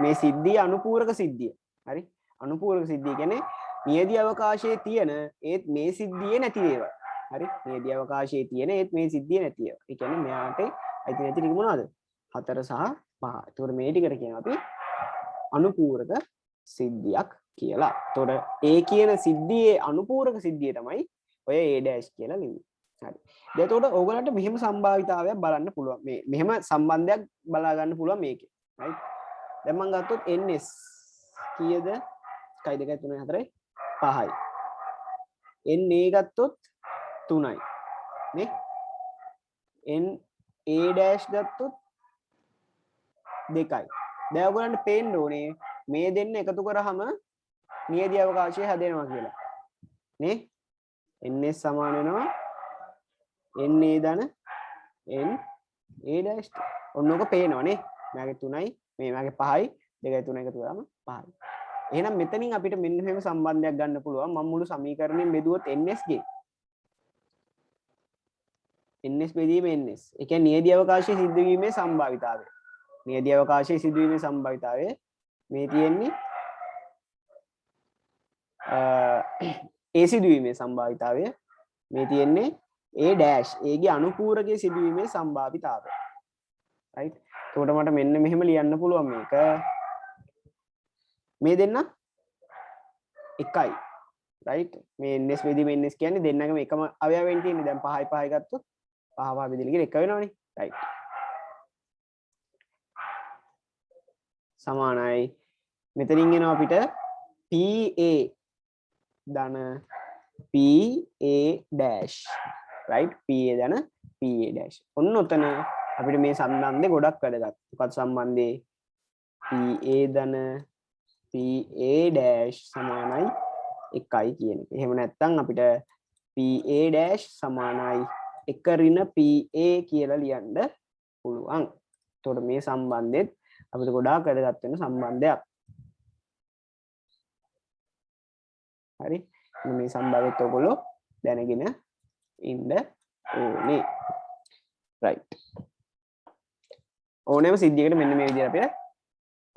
මේ සිද්ධිය අනුපූරක සිද්ධිය හරි අනුපූරක සිද්ධිය කියන්නේ නියදී අවකාශයේ තියෙන ඒත් මේ සිද්ධියේ නැති ඒවා හරි නියදී අවකාශයේ තියෙන ඒත් මේ සිද්ධියේ නැති ඒවා ඒ කියන්නේ මෙයාට අයිති නැති ටික මොනවද 4 සහ 5 ඒතකොට මේ ටිකට කියනවා අපි අනුපූරක සිද්ධියක් කියලා. එතකොට ඒ කියන සිද්ධියේ අනුපූරක සිද්ධිය තමයි ඔය A' කියලා ලියන්නේ. හරි. දැන් එතකොට ඕගලන්ට මෙහෙම සම්භාවිතාවයක් බලන්න පුළුවන්. මෙහෙම සම්බන්ධයක් බලා ගන්න පුළුවන් මේකේ. right? දැන් මම ගත්තොත් NS කීයද? 1 2 3 4 5යි. NA ගත්තොත් 3යි. නේ? NA' ගත්තොත් 2යි. දැන් ඔයගලන්ට පේන්න ඕනේ මේ දෙන්න එකතු කරාම නියදී අවකාශය හැදෙනවා කියලා. නේ? ns සමාන වෙනවා na ධන n a dash ඔන්නෝක පේනවනේ මගේ 3යි මේ මගේ 5යි 2යි 3යි එකතු කරාම 5යි එහෙනම් මෙතනින් අපිට මෙන්න මෙහෙම සම්බන්ධයක් ගන්න පුළුවන් මම මුළු සමීකරණයෙන් බෙදුවොත් ns ගේ ns බෙදීම ns ඒ කියන්නේ නියදී අවකාශයේ සිදුවීමේ සම්භාවිතාවය නියදී අවකාශයේ සිදුවීමේ සම්භාවිතාවය මේ තියෙන්නේ a සිදුවීමේ සම්භාවිතාවය මේ තියෙන්නේ a dash a ගේ අනුපූරකයේ සිදුවීමේ සම්භාවිතාවය right එතකොට මට මෙන්න මෙහෙම ලියන්න පුළුවන් මේක මේ දෙන්න එකයි right මේ ns බෙදීම ns කියන්නේ දෙන්නගම එකම අවයවයෙන් තියෙන්නේ දැන් 5යි 5යි ගත්තොත් 5 5 බෙදලා කියලා එක වෙනවනේ right සමානයි මෙතනින් එනවා අපිට pa ධන pa dash right pa ධන pa dash ඔන්න ඔතන අපිට මේ සම්බන්ධය ගොඩක් වැදගත් මොකක්ද සම්බන්ධේ pa ධන pa dash සමානයි 1යි කියන එක. එහෙම නැත්නම් අපිට pa dash සමානයි 1 ඍණ pa කියලා ලියන්න පුළුවන්. එතකොට මේ සම්බන්ධෙත් අපිට ගොඩාක් වැදගත් වෙන සම්බන්ධයක්. හරි. මේ සම්බන්ධෙත් ඔයගොල්ලෝ දැනගෙන ඉන්න ඕනේ. right. ඕනෑම සිද්ධියකට මෙන්න මේ විදිහට අපිට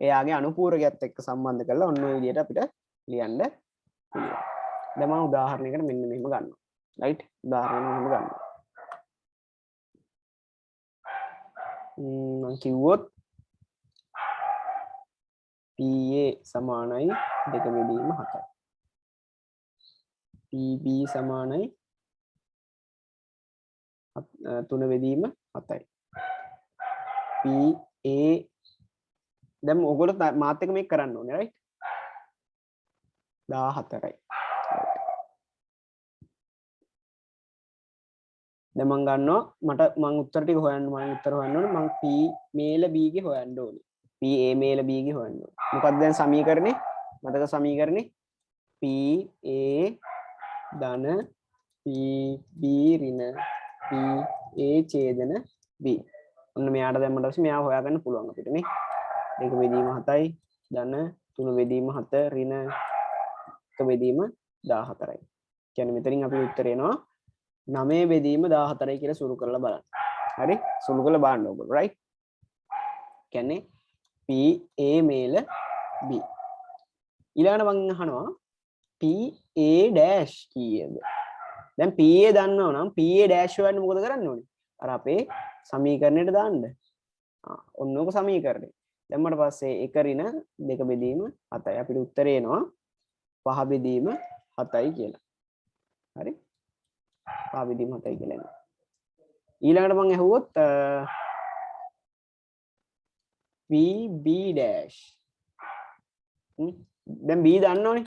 එයාගේ අනුපූරකයත් එක්ක සම්බන්ධ කරලා ඔන්න ඔය විදිහට අපිට ලියන්න පුළුවන්. දැන් මම උදාහරණයකට මෙන්න මෙහෙම ගන්නවා. right? උදාහරණයක් මෙහෙම ගන්නවා. මම කිව්වොත් PA සමානයි 2 බෙදීම 7යි. PB සමානයි 3 බෙදීම 7යි. PA දැන් ඔයගොල්ලෝ මාත් එක්ක මේක කරන්න ඕනේ right 14යි දැන් මම ගන්නවා මට මම උත්තර ටික හොයන්න ඕනේ මම P මේල B ගේ හොයන්න ඕනේ P A මේල B ගේ හොයන්න ඕනේ මොකක්ද දැන් සමීකරණේ මතක සමීකරණේ P A ධන P B ඍණ P A ඡේදන B ඔන්න මෙයාට දැම්මට පස්සේ මෙයා හොයාගන්න පුළුවන් අපිට නේ 2 බෙදීම 7යි ධන 3 බෙදීම 7 ඍණ 1 බෙදීම 14යි. කියන්නේ මෙතනින් අපිට උත්තරය එනවා 9 බෙදීම 14යි කියලා සුළු කරලා බලන්න. හරි? සුළු කරලා බලන්න ඕගොල්ලෝ right? කියන්නේ P A මේල B. ඊළඟට මම අහනවා P A dash කීයද? දැන් P A දන්නවා නම් P A dash හොයන්න මොකද කරන්න ඕනේ? අර අපේ සමීකරණයට දාන්න. ඔන්නෝක සමීකරණය. දැම්මට පස්සේ 1 ඍණ 2 බෙදීම 7යි. අපිට උත්තරේ එනවා 5 බෙදීම 7යි කියලා. හරි? 5 බෙදීම 7යි කියලා එනවා. ඊළඟට මම අහුවොත් PB dash. දැන් B දන්නවනේ.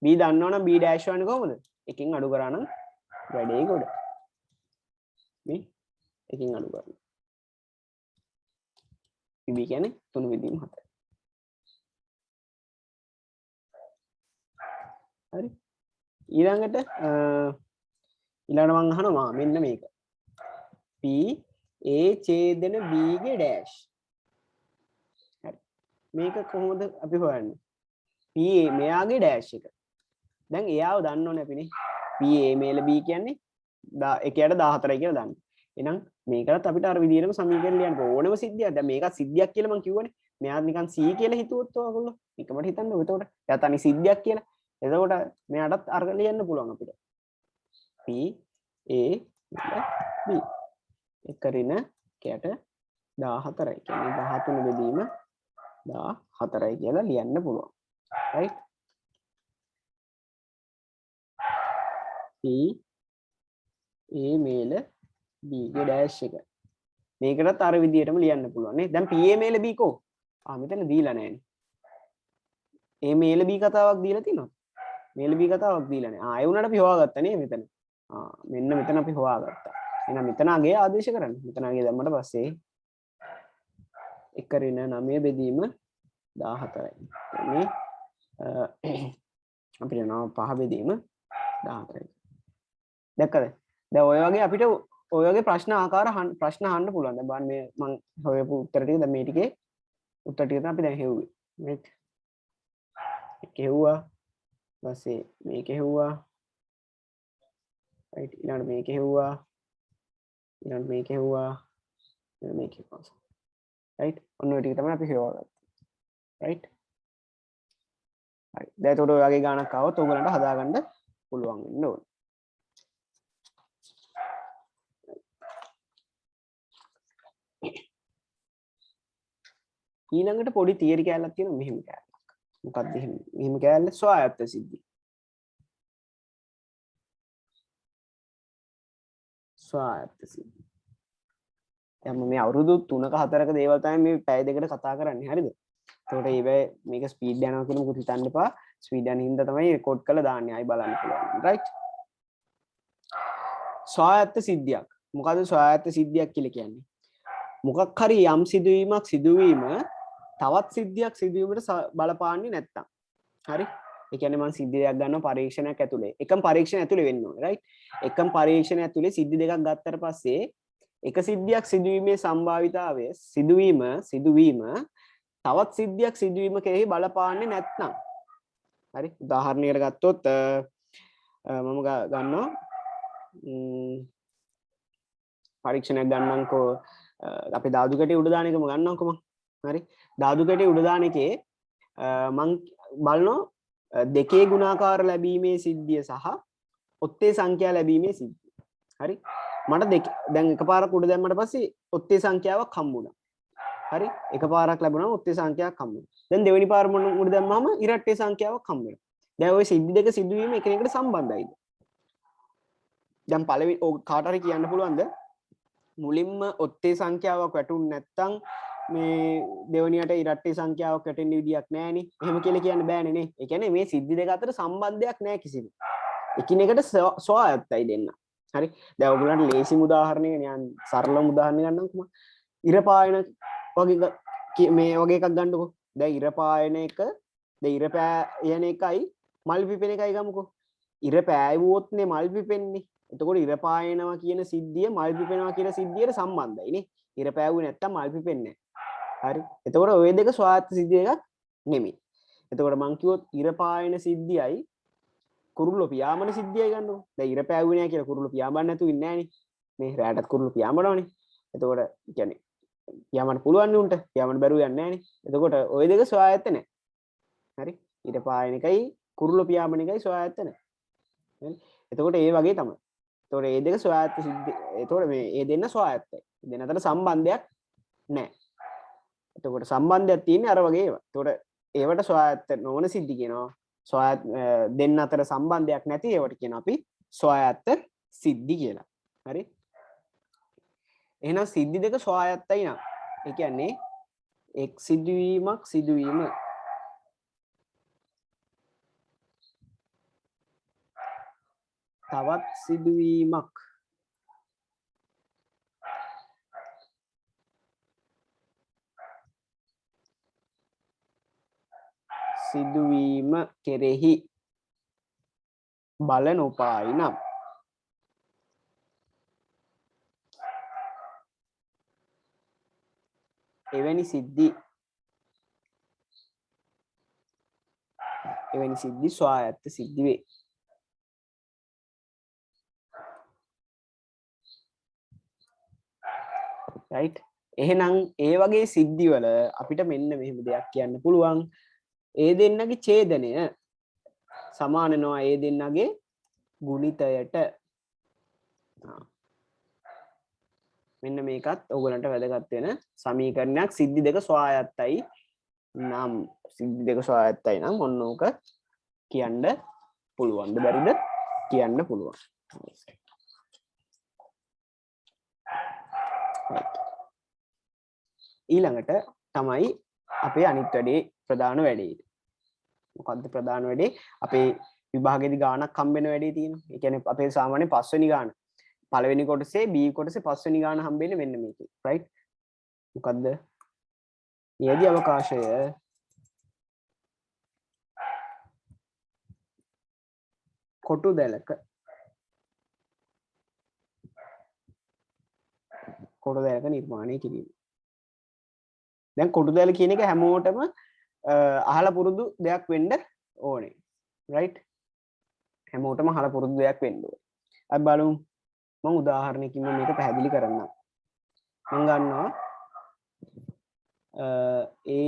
B දන්නවනම් B dash හොයන්නේ කොහොමද? එකකින් අඩු කරා නම් වැඩේ ගොඩ. මේ එකකින් අඩු කරනවා. PB කියන්නේ 3 බෙදීම 7යි. හරි. ඊළඟට මම අහනවා මෙන්න මේක. P A ඡේදන B ගේ dash. හරි. මේක කොහොමද අපි හොයන්නේ? P A මෙයාගේ dash එක. දැන් එයාව දන්න ඕනේ අපිනේ. P A මේල B කියන්නේ එකයට 14යි කියලා දන්න. එහෙනම් මේකටත් අපිට අර විදිහටම සමීකරණ ලියන්න ඕනම සිද්ධියක්. දැන් මේකත් සිද්ධියක් කියලා මම කිව්වනේ. මෙයාත් නිකන් C කියලා හිතුවොත් ඔයගොල්ලෝ එකමට හිතන්න. එතකොට එයාත් අනිත් සිද්ධියක් කියලා. එතකොට මෙයාටත් අර්ග ලියන්න පුළුවන් අපිට. P A B. 1 ඍණ කයට 14යි. කියන්නේ 13 බෙදීම 14යි කියලා ලියන්න පුළුවන්. right? P A මේල B ගේ dash එක. මේකටත් අර විදිහටම ලියන්න පුළුවන් නේ. දැන් PA මේල B කෝ? මෙතන දීලා නැහැනේ. A මේල B කතාවක් දීලා තියෙනවා. මේල B කතාවක් දීලා නැහැ. ඒ වුණාට අපි හොයාගත්තා නේ මෙතන. මෙන්න මෙතන අපි හොයාගත්තා. එහෙනම් මෙතන අගේ ආදේශ කරන්න. මෙතන අගේ දැම්මට පස්සේ 1 ඍණ 9 බෙදීම 14යි. මේ අපිට යනවා 5 බෙදීම 14යි. දැක්කද? දැන් ඔය වගේ අපිට ඔය වගේ ප්‍රශ්න ආකාර ප්‍රශ්න අහන්න පුළුවන්. දැන් බලන්න මේ මම හොයපු උත්තර ටික දැන් මේ ටිකේ උත්තර ටික තමයි අපි දැන් හෙව්වේ. right? මේක හෙව්වා. ඊපස්සේ මේක හෙව්වා. right? ඊළඟට මේක හෙව්වා. ඊළඟට මේක හෙව්වා. ඊළඟට මේක හෙව්වා. right? ඔන්න ඔය ටික තමයි අපි හෙව්වා. right? හරි. දැන් එතකොට ඔය වගේ ගානක් ආවොත් ඔයගලන්ට හදාගන්න පුළුවන් වෙන්න ඕනේ. ඊළඟට පොඩි තියරි කැලලක් තියෙනවා මෙහෙම කැලලක්. මොකක්ද මෙහෙම කැලල ස්වායත්ත සිද්ධිය. ස්වායත්ත සිද්ධිය. දැන් මේ අවුරුදු 3ක 4ක දේවල් තමයි මේ පැය දෙකට කතා කරන්නේ. හරිද? එතකොට ඒවැ මේක ස්පීඩ් යනවා කියලා මොකුත් හිතන්න එපා. ස්පීඩ් යන හින්දා තමයි රෙකෝඩ් කරලා දාන්නේ. ආයි බලන්න පුළුවන්. right? ස්වායත්ත සිද්ධියක්. මොකද්ද ස්වායත්ත සිද්ධියක් කියලා කියන්නේ? මොකක් හරි යම් සිදුවීමක් සිදුවීම තවත් සිද්ධියක් සිදුවීමට බලපාන්නේ නැත්තම්. හරි? ඒ කියන්නේ මම සිද්ධියක් ගන්නවා පරීක්ෂණයක් ඇතුලේ. එකම පරීක්ෂණ ඇතුලේ වෙන්න ඕනේ. right? එකම පරීක්ෂණ ඇතුලේ සිද්ධි දෙකක් ගත්තට පස්සේ එක සිද්ධියක් සිදුවීමේ සම්භාවිතාවය සිදුවීම තවත් සිද්ධියක් සිදුවීම කෙරෙහි බලපාන්නේ නැත්නම්. හරි? උදාහරණයකට ගත්තොත් මම ගන්නවා පරීක්ෂණයක් ගන්නම්කෝ අපි ධාතු කැටි උඩ දාන එකම ගන්නම්කෝ මම. හරි? ධාතු කැටි උඩ දාන එකේ මම බලනවා දෙකේ ගුණාකාර ලැබීමේ සිද්ධිය සහ ඔත්තේ සංඛ්‍යා ලැබීමේ සිද්ධිය. හරි? මට දැන් එකපාරක් උඩ දැම්මට පස්සේ ඔත්තේ සංඛ්‍යාවක් හම්බුණා. හරි? එකපාරක් ලැබුණාම ඔත්තේ සංඛ්‍යාවක් හම්බුණා. දැන් දෙවෙනි පාර උඩ දැම්මම ඉරට්ටේ සංඛ්‍යාවක් හම්බ වෙනවා. දැන් ওই සිද්ධි දෙක සිදුවීම එකිනෙකට සම්බන්ධයිද? දැන් පළවෙනි කාට හරි කියන්න පුළුවන්ද? මුලින්ම ඔත්තේ සංඛ්‍යාවක් වැටුනේ නැත්නම් මේ දෙවනියට ඉරට්ටේ සංඛ්‍යාවක් වැටෙන්න විදියක් නැහැනේ. එහෙම කියලා කියන්න බෑනේ නේ. ඒ කියන්නේ මේ සිද්ධි දෙක අතර සම්බන්ධයක් නැහැ කිසිදු. එකිනෙකට ස්වායත්තයි දෙන්න. හරි? දැන් ඔයගොල්ලන්ට ලේසිම උදාහරණයක් නිකන් සරලම උදාහරණයක් ගන්නම්කෝ. ඉර පායන වගේ මේ වගේ එකක් ගන්නකො. දැන් ඉර පායන එක දැන් ඉර පෑයන එකයි මල් පිපෙන එකයි ගමුකෝ. ඉර පෑයුවොත්නේ මල් පිපෙන්නේ. එතකොට ඉර පායනවා කියන සිද්ධිය මල් පිපෙනවා කියන සිද්ධියට සම්බන්ධයි නේ. ඉර පෑවුවේ නැත්තම් මල් පිපෙන්නේ නැහැ. හරි? එතකොට ওই දෙක ස්වායත්ත සිද්ධිය එකක් නෙමෙයි. එතකොට මං කිව්වොත් ඉර පායන සිද්ධියයි කුරුල්ලෝ පියාඹන සිද්ධියයි ගන්නකො. දැන් ඉර පෑවුවේ නැහැ කියලා කුරුල්ලෝ පියාඹන්න නැතුව ඉන්නේ නැහනේ. මේ රැටත් කුරුල්ලෝ පියාඹනවනේ. එතකොට කියන්නේ පියාඹන්න පුළුවන් නේ උන්ට. පියාඹන්න බැරුව යන්නේ නැහනේ. එතකොට ওই දෙක ස්වායත්ත නැහැ. හරි? ඉර පායන එකයි කුරුල්ලෝ පියාඹන එකයි ස්වායත්ත නැහැ. හරි? එතකොට ඒ වගේ තමයි. එතකොට මේ දෙක ස්වායත්ත සිද්ධි. එතකොට මේ දෙන්න ස්වායත්තයි. දෙන්න අතර සම්බන්ධයක් නැහැ. එතකොට සම්බන්ධයක් තියෙන්නේ අර වගේ ඒවා. එතකොට ඒවට ස්වායත්ත නොවන සිද්ධි කියනවා. ස්වායත්ත දෙන්න අතර සම්බන්ධයක් නැති ඒවට කියනවා අපි ස්වායත්ත සිද්ධි කියලා. හරි? එහෙනම් සිද්ධි දෙක ස්වායත්තයි නම් ඒ කියන්නේ එක් සිදුවීමක් සිදුවීම තවත් සිදුවීමක් සිදුවීම කෙරෙහි බල නොපායි නම් එවැනි සිද්ධි ස්වායත්ත සිද්ධි වේ. right? එහෙනම් ඒ වගේ සිද්ධිවල අපිට මෙන්න මෙහෙම දෙයක් කියන්න පුළුවන්. ඒ දෙන්නගේ ඡේදනය සමාන වෙනවා ඒ දෙන්නගේ ගුණිතයට. මෙන්න මේකත් ඔයගලන්ට වැදගත් වෙන සමීකරණයක්. සිද්ධි දෙක ස්වායත්තයි නම් ඔන්න ඕක කියන්න පුළුවන්ද බැරිද කියන්න පුළුවන්. ඊළඟට තමයි අපේ අනිත් වැඩේ ප්‍රධාන වැඩේ. මොකද්ද ප්‍රධාන වැඩේ? අපේ විභාගෙදි ගාණක් හම්බෙන වැඩේ තියෙනවා. ඒ කියන්නේ අපේ සාමාන්‍ය 5 වෙනි ගාණ. පළවෙනි කොටසේ B කොටසේ 5 වෙනි ගාණ හම්බෙන්නේ මෙන්න මේකේ. right? මොකද්ද? නියදි අවකාශය කොටු දැලක කොටු දැලක නිර්මාණය කිරීම. දැන් කොටු දැල කියන එක හැමෝටම අහලා පුරුදු දෙයක් වෙන්න ඕනේ. right? හැමෝටම අහලා පුරුදු දෙයක් වෙන්න ඕනේ. අපි බලමු මම උදාහරණයකින් මේක පැහැදිලි කරන්නම්. මම ගන්නවා A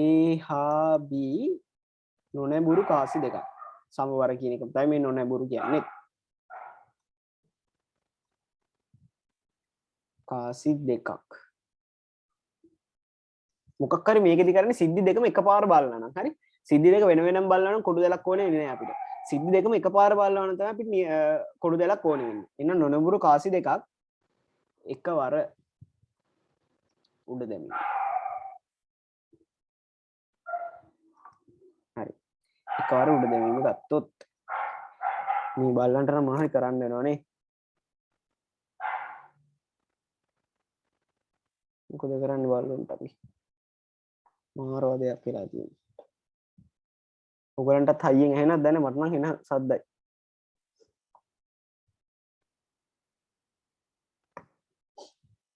හා B නොනැඹුරු කාසි දෙකක්. සමවර කියන එක තමයි මේ නොනැඹුරු කියන්නේ. කාසි දෙකක්. මොකක් හරි මේකෙදි කරන්නේ සිද්ධි දෙකම එකපාර බලනවා නම් හරි. සිද්ධි දෙක වෙන වෙනම බලනවා නම් කොටු දෙලක් ඕනේ නෑ අපිට. සිද්ධි දෙකම එකපාර බලනවා නම් තමයි අපිට කොටු දෙලක් ඕනේ වෙන්නේ. එන්න නොනැඹුරු කාසි දෙකක් එකවර උඩ දැමීම. හරි. එකවර උඩ දැමීම ගත්තොත් මේ බල්ලන්ට නම් මොනවද කරන්න වෙනවනේ. මොකද කරන්නේ බල්ලන්ට අපි? මාරවදයක් කියලා තියෙනවා. ඔයගලන්ටත් හයියෙන් ඇහෙනවද දැන්? මට නම් එන සද්දයි.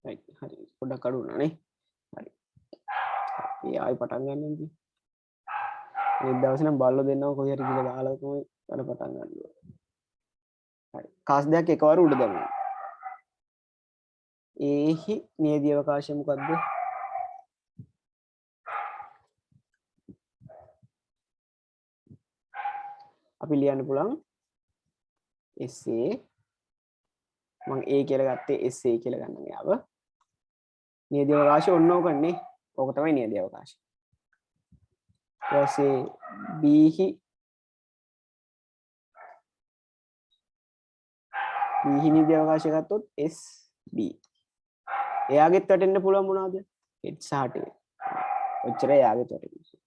right හරි පොඩ්ඩක් අඩු වුණා නේ. හරි. අපි ආයි පටන් ගන්න ඉතින්. මේ දවසේ නම් බල්ලෝ දෙන්නව කොහේ හරි ගිහලා දාලා තමයි වැඩ පටන් ගන්න ඕනේ. හරි. කාස් දෙකක් එකවර උඩ දැම්මා. ඒහි නියදී අවකාශය මොකද්ද? අපි ලියන්න පුළුවන් SA මම A කියලා ගත්තේ SA කියලා ගන්න මෙයාව. නියදී අවකාශය ඔන්න ඕකනේ. ඕක තමයි නියදී අවකාශය. ඊට පස්සේ B හි නියදී අවකාශය ගත්තොත් SB. එයාගෙත් වැටෙන්න පුළුවන් මොනවද? h සහ t. ඔච්චර එයාගෙත් වැටෙන්නේ.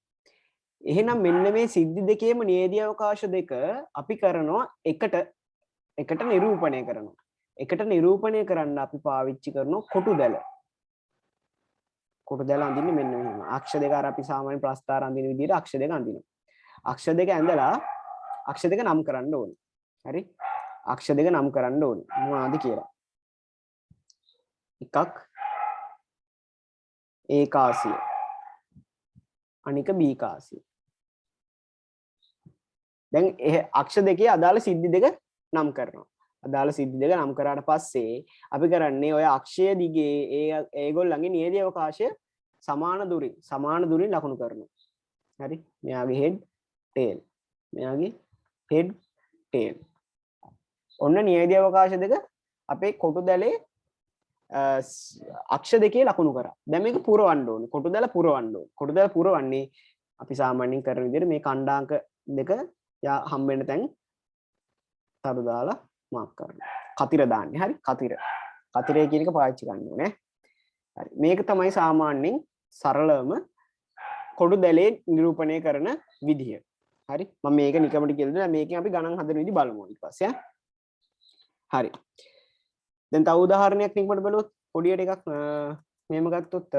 එහෙනම් මෙන්න මේ සිද්ධි දෙකේම නියදී අවකාශ දෙක අපි කරනවා එකට නිරූපණය කරනවා. එකට නිරූපණය කරන්න අපි පාවිච්චි කරන කොටු දැල. කොටු දැල අඳින්නේ මෙන්න මෙහෙම. අක්ෂ දෙක අර අපි සාමාන්‍ය ප්‍රස්ථාර අඳින විදිහට අක්ෂ දෙක අඳිනවා. අක්ෂ දෙක ඇඳලා අක්ෂ දෙක නම් කරන්න ඕනේ. හරි? අක්ෂ දෙක නම් කරන්න ඕනේ. මොනවද කියලා. එකක් A කාසිය. අනික B කාසිය. දැන් අක්ෂ දෙකේ අදාළ සිද්ධි දෙක නම් කරනවා. අදාළ සිද්ධි දෙක නම් කරාට පස්සේ අපි කරන්නේ ඔය අක්ෂය දිගේ ඒගොල්ලන්ගේ නියදී අවකාශය සමාන දුරින් ලකුණු කරනවා. හරි? මෙයාගේ head tail. මෙයාගේ head tail. ඔන්න නියදී අවකාශ දෙක අපේ කොටු දැලේ අක්ෂ දෙකේ ලකුණු කරා. දැන් මේක පුරවන්න ඕනේ. කොටු දැල පුරවන්න ඕනේ. කොටු දැල පුරවන්නේ අපි සාමාන්‍යයෙන් කරන විදිහට මේ ඛණ්ඩාංක දෙක හම්බ වෙන තැන් තරු දාලා මාක් කරනවා. කතිර දාන්නේ. හරි? කතිරය කියන එක පාවිච්චි ගන්න ඕනේ. හරි. මේක තමයි සාමාන්‍යයෙන් සරලවම කොටු දැලේ නිරූපණය කරන විදිය. හරි? මම මේක නිකමට කියලා දෙනවා. මේකෙන් අපි ගණන් හදන විදි බලමු ඊට පස්සේ. හරි. දැන් තව උදාහරණයක් නිකමට බලුවොත් පොඩියට එකක් මෙහෙම ගත්තොත්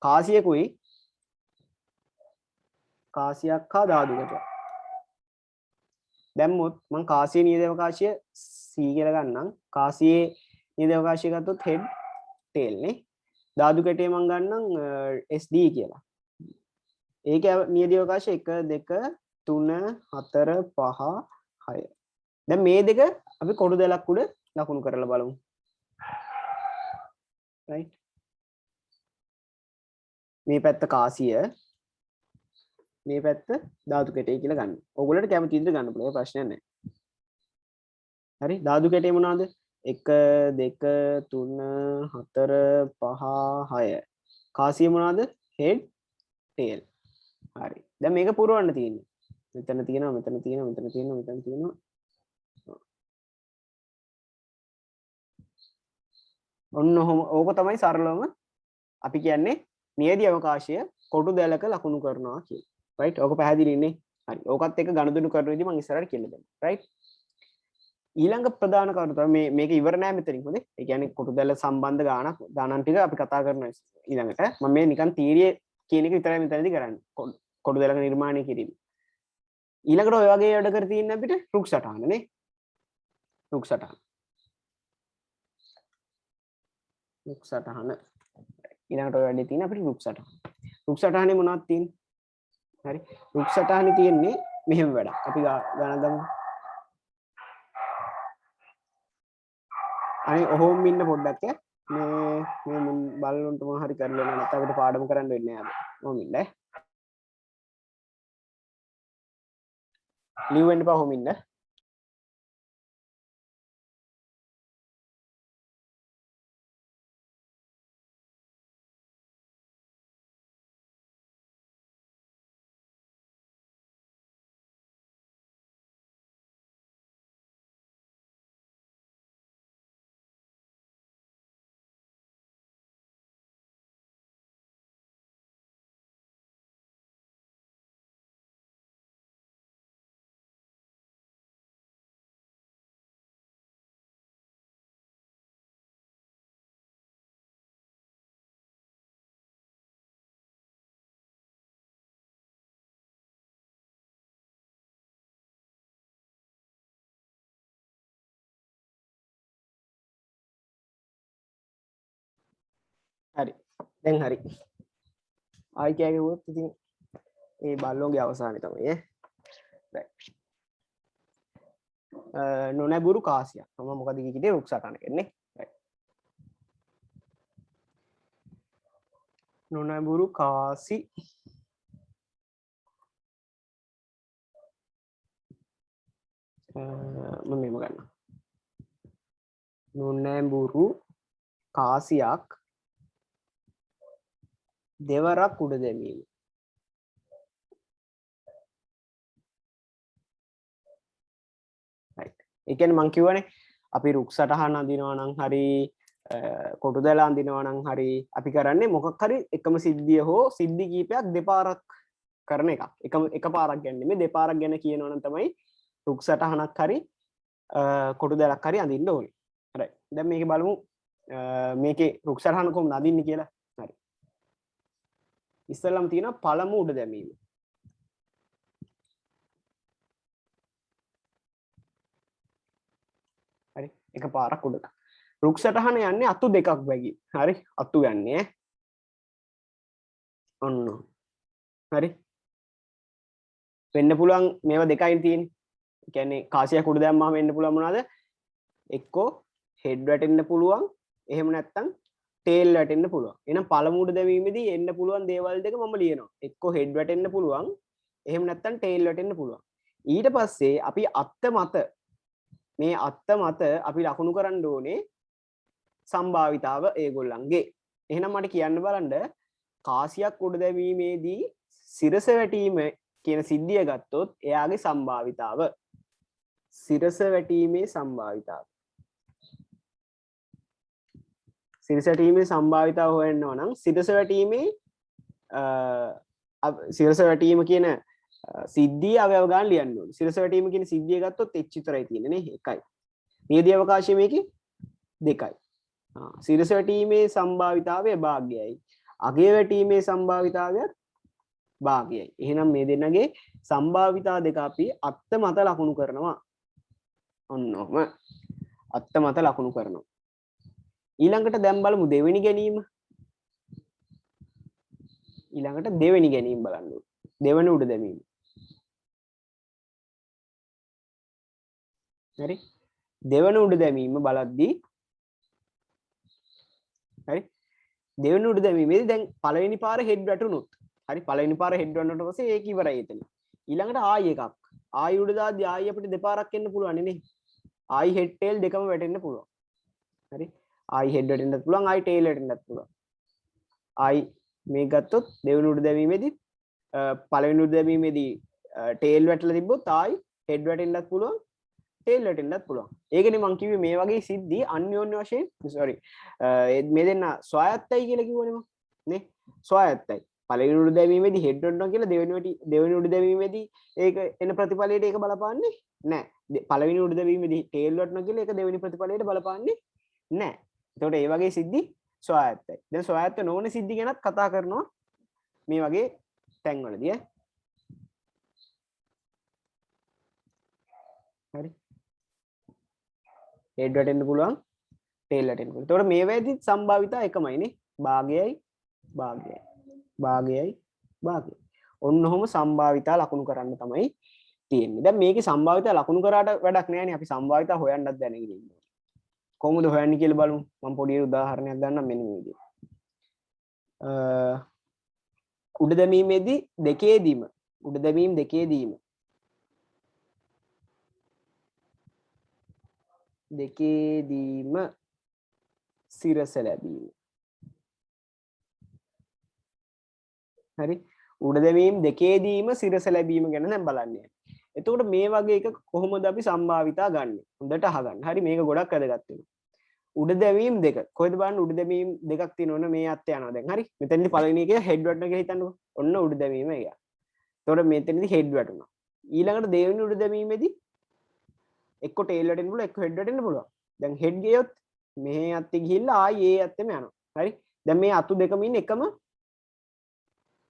කාසියක් හා ධාතුකයක්. දැම්මොත් මම කාසියේ නියදී අවකාශය C කියලා ගන්නම්. කාසියේ නියදී අවකාශය ගත්තොත් head tail නේ. ධාතු කැටේ මම ගන්නම් SD කියලා. ඒකේ නියදී අවකාශය 1 2 3 4 5 6. දැන් මේ දෙක අපි කොටු දෙලක් උඩ ලකුණු කරලා බලමු. right? මේ පැත්ත කාසිය මේ පැත්ත ධාතු කැටේ කියලා ගන්න. ඕගොල්ලන්ට කැමති විදිහට ගන්න පුළුවන් ප්‍රශ්නයක් නැහැ. හරි? ධාතු කැටේ මොනවද? 1 2 3 4 5 6. කාසිය මොනවද? head tail. හරි. දැන් මේක පුරවන්න තියෙන්නේ. මෙතන තියෙනවා මෙතන තියෙනවා මෙතන තියෙනවා මෙතන තියෙනවා. ඔන්න ඕක තමයි සරලවම අපි කියන්නේ නියදී අවකාශය කොටු දැලක ලකුණු කරනවා කියලා. right? ඕක පැහැදිලිනේ. හරි. ඕකත් එක්ක ගණදුණු කරන විදිහ මම ඉස්සරහට කියලා දෙන්නම්. right? ඊළඟ ප්‍රධාන කරුණ තමයි මේක ඉවර නෑ මෙතනින්. හොඳේ. ඒ කියන්නේ කොටු දැල සම්බන්ධ ගණන් ටික අපි කතා කරනවා ඊළඟට. මම මේ නිකන් තීරිය කියන එක විතරයි මෙතනදී කරන්නේ. කොටු දැලක නිර්මාණය කිරීම. ඊළඟට ඔය වගේ වැඩ කර තියෙන අපිට රුක් සටහන නේ. රුක් සටහන. රුක් සටහන ඊළඟට ඔය වැඩේ තියෙන අපිට රුක් සටහන. රුක් සටහනේ මොනවද තියෙන්නේ? හරි. රුක් සටහනේ තියෙන්නේ මෙහෙම වැඩක්. අපි ගණන් ගමු. අනේ ඔහොම ඉන්න පොඩ්ඩක් මේ බලලොන්ට මොන හරි කරලා නැත්නම් අපිට පාඩම කරන්න වෙන්නේ නැහැ අද. ඔහොම ඉන්න ඈ. ලිව් වෙන්න එපා ඔහොම ඉන්න. හරි. දැන් හරි. ආයි කියගුවොත් ඉතින් ඒ බල්ලෝගේ අවසානය තමයි ඈ. right. නොනැබුරු කාසියක්. මම මොකද කිව්වේ රුක් සටහන කියන්නේ. right. නොනැබුරු කාසි මම මෙහෙම ගන්නවා. නොනැබුරු කාසියක් දෙවරක් උඩ දැමීම. right. ඒ කියන්නේ මං කියවනේ අපි රුක් සටහන අඳිනවා නම් හරි කොටු දැලා අඳිනවා නම් හරි අපි කරන්නේ මොකක් හරි එකම සිද්ධිය හෝ සිද්ධි කීපයක් දෙපාරක් කරන එකක්. එක පාරක් ගැන නෙමෙයි දෙපාරක් ගැන කියනවා නම් තමයි රුක් සටහනක් හරි කොටු දැලක් හරි අඳින්න ඕනේ. හරි. දැන් මේක බලමු මේකේ රුක් සටහන කොහොමද අඳින්නේ කියලා. හරි. ඉස්සෙල්ලාම තියෙනවා පළමු උඩ දැමීම. හරි. එක පාරක් උඩට. රුක් සටහන යන්නේ අතු දෙකක් බැගි. හරි. අතු යන්නේ ඔන්න. හරි. වෙන්න පුළුවන් මේවා දෙකයි තියෙන්නේ. ඒ කියන්නේ කාසියක් උඩ දැම්මම වෙන්න පුළුවන් මොනවාද? එක්කෝ හෙඩ් වැටෙන්න පුළුවන්. එහෙම නැත්නම් ටේල් වැටෙන්න පුළුවන්. එහෙනම් පළමු උඩ දැමීමේදී එන්න පුළුවන් දේවල් දෙක මම ලියනවා. එක්කෝ හෙඩ් වැටෙන්න පුළුවන්. එහෙම නැත්නම් ටේල් වැටෙන්න පුළුවන්. ඊට පස්සේ අපි අත්ත මත මේ අත්ත මත අපි ලකුණු කරන්න ඕනේ සම්භාවිතාව ඒගොල්ලන්ගේ. එහෙනම් මට කියන්න බලන්න කාසියක් උඩ දැමීමේදී සිරස වැටීම කියන සිද්ධිය ගත්තොත් එයාගේ සම්භාවිතාව සිරස වැටීමේ සම්භාවිතාව සිරස වැටීමේ සම්භාවිතාව හොයනවා නම් සිරස වැටීම කියන සිද්ධිය අවයව ගන්න ලියන්න ඕනේ. සිරස වැටීම කියන සිද්ධිය ගත්තොත් h විතරයි තියෙන්නේ නේ 1යි. නියදී අවකාශය මේකේ 2යි. සිරස වැටීමේ සම්භාවිතාවය භාග්‍යයි. අගය වැටීමේ සම්භාවිතාවය භාගයයි. එහෙනම් මේ දෙන්නගේ සම්භාවිතා දෙක අපි අත්ත මත ලකුණු කරනවා. ඔන්නෝම අත්ත මත ලකුණු කරනවා. ඊළඟට දැන් බලමු දෙවෙනි ගැනීම. ඊළඟට දෙවෙනි ගැනීම බලන්න ඕනේ. දෙවෙනි උඩ දැමීම. හරි. දෙවෙනි උඩ දැමීම බලද්දී හරි. දෙවෙනි උඩ දැමීමේදී දැන් පළවෙනි පාර හෙඩ් වැටුනොත් හරි පළවෙනි පාර හෙඩ් වුණාට පස්සේ ඒක ඉවරයි එතන. ඊළඟට ආයි එකක්. ආයි උඩ දාද්දී ආයි අපිට දෙපාරක් එන්න පුළුවන් නේ. ආයි හෙඩ් ටේල් දෙකම වැටෙන්න පුළුවන්. හරි. ආයි හෙඩ් වැටෙන්නත් පුළුවන් ආයි ටේල් වැටෙන්නත් පුළුවන්. ආයි මේක ගත්තොත් දෙවෙනි උඩ දැමීමේදී පළවෙනි උඩ දැමීමේදී ටේල් වැටලා තිබ්බොත් ආයි හෙඩ් වැටෙන්නත් පුළුවන් ටේල් වැටෙන්නත් පුළුවන්. ඒකනේ මං කිව්වේ මේ වගේ සිද්ධි අන්‍යෝන්‍ය වශයෙන් මේ දෙන්න ස්වායත්තයි කියලා කිව්වනේ මං නේ ස්වායත්තයි. පළවෙනි උඩ දැමීමේදී හෙඩ් වෙනවා කියලා දෙවෙනි උඩ දැමීමේදී ඒක එන ප්‍රතිඵලයට ඒක බලපාන්නේ නැහැ. පළවෙනි උඩ දැමීමේදී ටේල් වැටෙනවා කියලා ඒක දෙවෙනි ප්‍රතිඵලයට බලපාන්නේ නැහැ. එතකොට මේ වගේ සිද්ධි ස්වායත්තයි. දැන් ස්වායත්ත නොවන සිද්ධි ගැනත් කතා කරනවා මේ වගේ තැන්වලදී හරි හෙඩ් වැටෙන්න පුළුවන් ටේල් වැටෙනකොට. එතකොට මේ වෙද්දි සම්භාවිතා එකමයිනේ. භාගයයි භාගයයි භාගයයි භාගයයි. ඔන්න ඔහොම සම්භාවිතා ලකුණු කරන්න තමයි තියෙන්නේ. දැන් මේකේ සම්භාවිතා ලකුණු කරාට වැඩක් නැහැ. අපි සම්භාවිතා හොයන්නත් දැනගෙන ඉන්නවා. කොහොමද හොයන්නේ කියලා බලමු. මම පොඩි උදාහරණයක් ගන්නම් මෙන්න මේ විදිහට. උඩ දැමීමේදී දෙකේදීම සිරස ලැබීම. හරි. උඩ දැමීම් දෙකේදීම සිරස ලැබීම ගැන දැන් බලන්න. එතකොට මේ වගේ එක කොහොමද අපි සම්භාවිතා ගන්නෙ? හොඳට අහගන්න. හරි මේක ගොඩක් වැදගත් වෙනවා. උඩ දැමීම් දෙක. කොහෙද බලන්න උඩ දැමීම් දෙකක් තියෙනවනේ මේ අත් යනවා දැන්. හරි. මෙතනදී පළවෙනි එකේ හෙඩ් වැටෙනවා කියලා හිතන්නකෝ. ඔන්න උඩ දැමීම එක. එතකොට මෙතනදී හෙඩ් වැටුණා. ඊළඟට දෙවෙනි උඩ දැමීමේදී එක්ක ටේල් වැටෙන්න පුළුවන් එක්ක හෙඩ් වැටෙන්න පුළුවන්. දැන් හෙඩ් ගියොත් මෙහි අත්තේ ගිහිල්ලා ආයි ඒ අත්තේම යනවා. හරි. දැන් මේ අතු දෙකම ඉන්නේ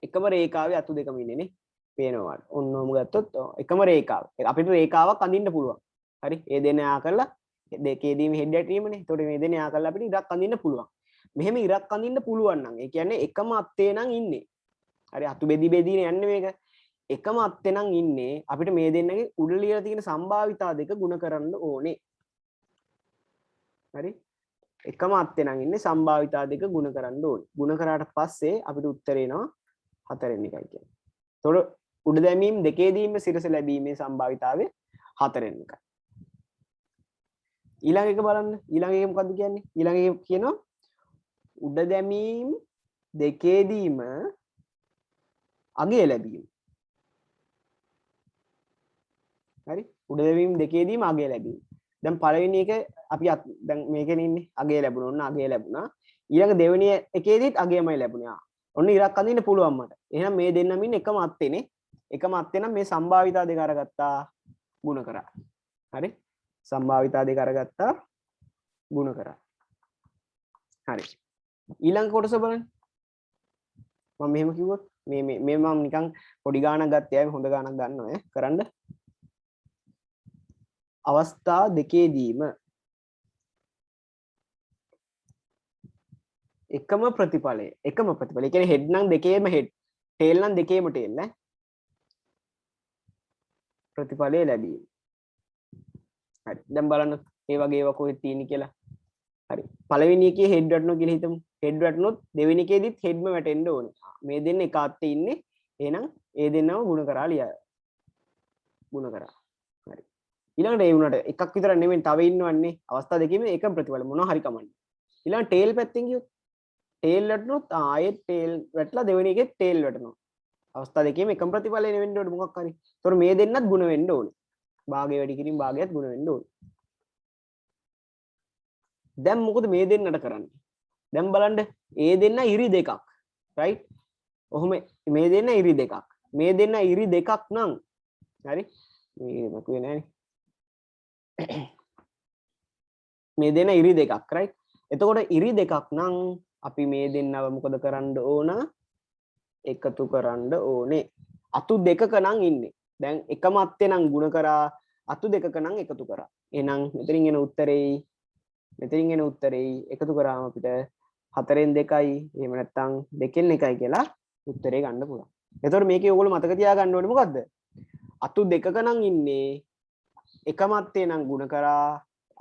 එකම රේඛාවේ අතු දෙකම ඉන්නේ නේ. පේනවා. ඔන්නෝම ගත්තොත් එකම රේඛාව. අපිට රේඛාවක් අඳින්න පුළුවන්. හරි. ඒ දෙන්න යා කරලා දෙකේදීම හෙඩ් වැටීමනේ. එතකොට මේ දෙන්න යා කරලා අපිට ඉරක් අඳින්න පුළුවන්. මෙහෙම ඉරක් අඳින්න පුළුවන් නම් ඒ කියන්නේ එකම අත්තේ නම් ඉන්නේ. හරි අතු බෙදි බෙදීනේ යන්නේ මේක. එකම අත්තේ නම් ඉන්නේ අපිට මේ දෙන්නගේ උඩ ලියලා තියෙන සම්භාවිතා දෙක ගුණ කරන්න ඕනේ. හරි. එකම අත්තේ නම් ඉන්නේ සම්භාවිතා දෙක ගුණ කරන්න ඕනේ. ගුණ කරාට පස්සේ අපිට උත්තරේ එනවා 4 වෙනි එකයි කියන්නේ. එතකොට උඩ දැමීම් දෙකේදීම සිරස ලැබීමේ සම්භාවිතාවය 4 වෙනි එකයි. ඊළඟ එක බලන්න. ඊළඟ එක මොකද්ද කියන්නේ? ඊළඟ එක කියනවා උඩ දැමීම් දෙකේදීම අගය ලැබීම. හරි. උඩ දැමීම් දෙකේදීම අගය ලැබීම. දැන් පළවෙනි එක අපි දැන් මේකනේ ඉන්නේ අගය ලැබුණා. ඔන්න අගය ලැබුණා. ඊළඟ දෙවෙනි එකේදීත් අගයමයි ලැබුණා. ඔන්න ඉරක් අඳින්න පුළුවන් මට. එහෙනම් මේ දෙන්නම ඉන්නේ එකම අත්තේනේ. එකම අත්තේ නම් මේ සම්භාවිතා දෙක අරගත්තා ගුණ කරා. හරි. සම්භාවිතා දෙක අරගත්තා ගුණ කරා. හරි. ඊළඟ කොටස බලන්න. මම මෙහෙම කිව්වොත් මේ මම නිකන් පොඩි ගාණක් ගත්තේ ආයි හොඳ ගාණක් ගන්නවා කරන්න. අවස්ථා දෙකේදීම එකම ප්‍රතිඵලය. ඒ කියන්නේ හෙඩ් නම් දෙකේම හෙඩ්, ටේල් නම් දෙකේම ටේල් නේ. ප්‍රතිඵලය ලැබීම. හරි. දැන් බලන්න මේ වගේ ඒවා කොහෙද තියෙන්නේ කියලා. හරි. පළවෙනි එකේ හෙඩ් වැටුණා කියලා හිතමු. හෙඩ් වැටුනොත් දෙවෙනි එකේදීත් හෙඩ්ම වැටෙන්න ඕනේ. මේ දෙන්න එක අත්තේ ඉන්නේ. එහෙනම් ඒ දෙන්නම ගුණ කරා ලියයි. ගුණ කරා. හරි. ඊළඟට ඒ වුණාට එකක් විතර නෙමෙයි තව ඉන්නවන්නේ. අවස්ථා දෙකේම එකම ප්‍රතිඵල මොනවා හරි කමන්නේ. ඊළඟ ටේල් පැත්තෙන් ගියොත් ටේල් වැටුනොත් ආයෙත් ටේල් වැටලා දෙවෙනි එකේ ටේල් වැටෙනවා. අවස්ථා දෙකේම එකම ප්‍රතිඵලය වෙන්න ඕනේ මොකක් හරි. ඒතකොට මේ දෙන්නත් ගුණ වෙන්න ඕනේ. භාගය වැඩි කිරීම භාගයත් ගුණ වෙන්න ඕනේ. දැන් මොකද මේ දෙන්නට කරන්නේ? දැන් බලන්න ඒ දෙන්න ඉරි දෙකක්. රයිට්? ඔහොම මේ දෙන්න ඉරි දෙකක්. මේ දෙන්න ඉරි දෙකක් නම් හරි? මේ මකුවේ නෑනේ. මේ දෙන්න ඉරි දෙකක් රයිට්? එතකොට ඉරි දෙකක් නම් අපි මේ දෙන්නව මොකද කරන්න ඕන? එකතු කරන්න ඕනේ. අතු දෙකක නම් ඉන්නේ. දැන් එකම අත්තේ නම් ගුණ කරා අතු දෙකක නම් එකතු කරා. එහෙනම් මෙතනින් එන උත්තරේ එකතු කරාම අපිට 4න් 2යි එහෙම නැත්නම් 2න් 1යි කියලා උත්තරේ ගන්න පුළුවන්. එතකොට මේකේ ඔයගොල්ලෝ මතක තියාගන්න ඕනේ මොකද්ද? අතු දෙකක නම් ඉන්නේ එකම අත්තේ නම් ගුණ කරා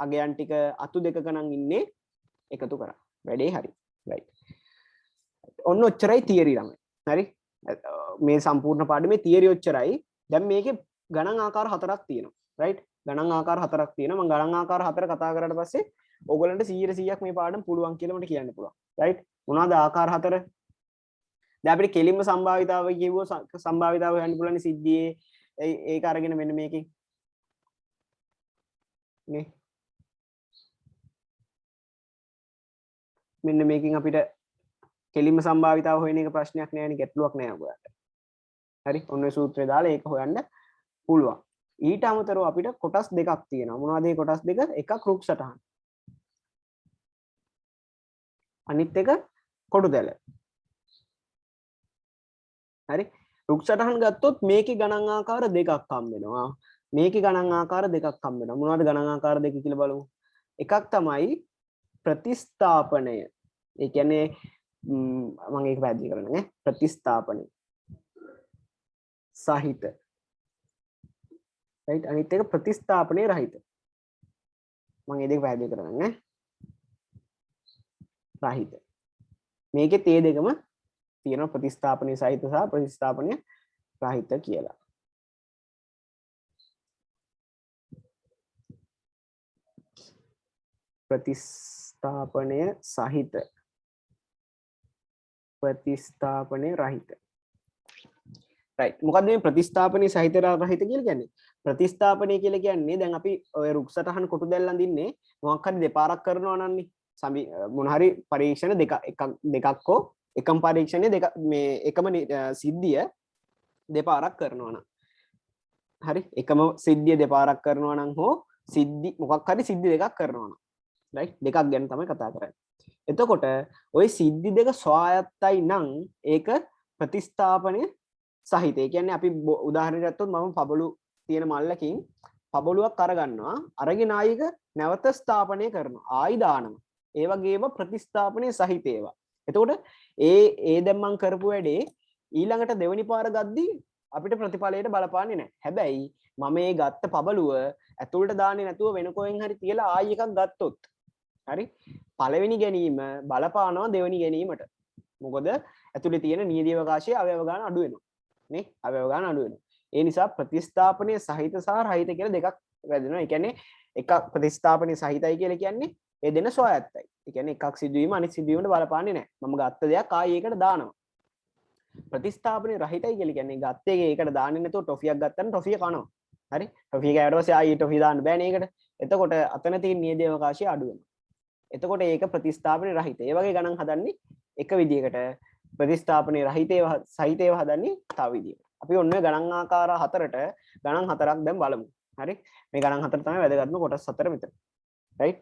අගයන් ටික අතු දෙකක නම් ඉන්නේ එකතු කරා. වැඩේ හරි. right. ඔන්න ඔච්චරයි තියරි ළමයි. හරි? මේ සම්පූර්ණ පාඩමේ තියරි ඔච්චරයි. දැන් මේකේ ගණන් ආකාර 4ක් තියෙනවා. right? ගණන් ආකාර 4ක් තියෙනවා. මම ගණන් ආකාර 4 කතා කරාට පස්සේ ඔයගොල්ලන්ට 100% මේ පාඩම පුළුවන් කියලා මට කියන්න පුළුවන්. right? මොනවාද ආකාර 4? දැන් අපිට කෙලින්ම සම්භාවිතාව කියවුව සම්භාවිතාව හොයන්න පුළුවන් සිද්ධියේ ඒක අරගෙන මෙන්න මේකෙන් නේ මෙන්න මේකෙන් අපිට කෙලින්ම සම්භාවිතාව හොයන එක ප්‍රශ්නයක් නෑ නේ ගැටලුවක් නෑ ඔයාලට. හරි? ඔන්න ඔය සූත්‍රය දාලා ඒක හොයන්න පුළුවන්. ඊට අමතරව අපිට කොටස් දෙකක් තියෙනවා. මොනවද මේ කොටස් දෙක? එකක් රුක් සටහන්. අනිත් එක කොටු දැල. හරි? රුක් සටහන් ගත්තොත් මේකේ ගණන් ආකාර දෙකක් හම්බ වෙනවා. මේකේ ගණන් ආකාර දෙකක් හම්බ වෙනවා. මොනවද ගණන් ආකාර දෙක කියලා බලමු. එකක් තමයි ප්‍රතිස්ථාපනය ඒ කියන්නේ මම ඒක පැහැදිලි කරන්න නේ ප්‍රතිස්ථාපනය සහිත right අනිත් එක ප්‍රතිස්ථාපනයේ රහිත මම ඒ දෙක පැහැදිලි කරන්න නේ රහිත මේකේ තේ දෙකම තියෙනවා ප්‍රතිස්ථාපනයේ සහිත සහ ප්‍රතිස්ථාපනයේ රහිත කියලා ප්‍රතිස්ථාපනය සහිත ප්‍රතිස්ථාපනය රහිත right මොකද්ද මේ ප්‍රතිස්ථාපනය සහිත රහිත කියලා කියන්නේ ප්‍රතිස්ථාපනය කියලා කියන්නේ දැන් අපි ඔය රුක් සටහන් කොටු දැල් අඳින්නේ මොකක් හරි දෙපාරක් කරනවා නන්නේ සමි මොන හරි පරීක්ෂණ දෙකක් හෝ එකම පරීක්ෂණය දෙක මේ එකම සිද්ධිය දෙපාරක් කරනවා නම් හරි එකම සිද්ධිය දෙපාරක් කරනවා නම් හෝ සිද්ධි මොකක් හරි සිද්ධි දෙකක් කරනවා නම් right දෙකක් ගැන තමයි කතා කරන්නේ එතකොට ওই සිද්ධි දෙක ස්වායත්තයි නම් ඒක ප්‍රතිස්ථාපනය සහිත. ඒ කියන්නේ අපි උදාහරණයක් ගත්තොත් මම පබළු තියෙන මල්ලකින් පබළුවක් අරගන්නවා. අරගෙන ආයික නැවත ස්ථාපනය කරනවා. ආයි දානවා. ඒ වගේම ප්‍රතිස්ථාපනය සහිත ඒවා. එතකොට ඒ දැන් මම කරපු වැඩේ ඊළඟට දෙවෙනි පාර ගද්දි අපිට ප්‍රතිඵලයට බලපාන්නේ නැහැ. හැබැයි මම මේ ගත්ත පබළුව ඇතුළට දාන්නේ නැතුව වෙන කොහෙන් හරි තියලා ආයි එකක් ගත්තොත් හරි පළවෙනි ගැනීම බලපානවා දෙවෙනි ගැනීමට. මොකද ඇතුලේ තියෙන නියදී අවකාශයේ අවයව ගන්න අඩු වෙනවා. නේ? අවයව ගන්න අඩු වෙනවා. ඒ නිසා ප්‍රතිස්ථාපනයේ සහිත සහ රහිත කියලා දෙකක් වැදෙනවා. ඒ කියන්නේ එකක් ප්‍රතිස්ථාපනයේ සහිතයි කියලා කියන්නේ ඒ දෙන ස්වායත්තයි. ඒ කියන්නේ එකක් සිදුවීම අනිත් සිදුවීමට බලපාන්නේ නැහැ. මම ගත්ත දෙයක් ආයි ඒකට දානවා. ප්‍රතිස්ථාපනයේ රහිතයි කියලා කියන්නේ ගත්ත එකේ ඒකට දාන්නේ නැතුව ටොෆියක් ගත්තාම ටොෆිය කනවා. හරි? ටොෆිය කෑවට පස්සේ ආයි ටොෆිය දාන්න බෑනේ ඒකට. එතකොට අතන තියෙන නියදී අවකාශය අඩු වෙනවා. එතකොට ඒක ප්‍රතිස්ථාපනයේ රහිත. ඒ වගේ ගණන් හදන්නේ එක විදියකට ප්‍රතිස්ථාපනයේ රහිතේව සහිතේව හදන්නේ තව විදියකට. අපි ඔන්න ගණන් ආකාර හතරට ගණන් හතරක් දැන් බලමු. හරි? මේ ගණන් හතර තමයි වැදගත්ම කොටස් හතර මෙතන. right?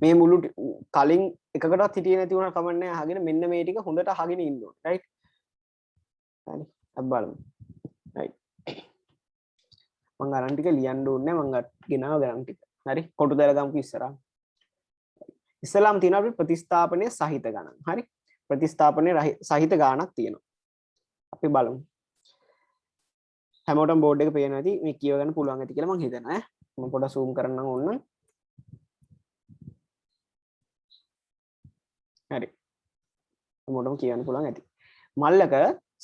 මේ මුළු කලින් එකකටවත් හිටියේ නැති වුණා කමන්නේ අහගෙන මෙන්න මේ ටික හොඳට අහගෙන ඉන්න ඕනේ. right? හරි. අපි බලමු. right. මම ගණන් ටික ලියන්න ඕනේ මම ගෙනාව ගණන් ටික. හරි? කොටු දාලා ගමු ඉස්සරහා. ඉස්සලාම් තියෙනවා අපි ප්‍රතිස්ථාපනයේ සහිත ගණන්. හරි? ප්‍රතිස්ථාපනයේ සහිත ගාණක් තියෙනවා. අපි බලමු. හැමෝටම බෝඩ් එක පේනවා ඇති මේ කියව ගන්න පුළුවන් ඇති කියලා මම හිතනවා ඈ. මම පොඩ්ඩක් zoom කරන්නම් ඕන්න. හරි. හැමෝටම කියන්න පුළුවන් ඇති. මල්ලක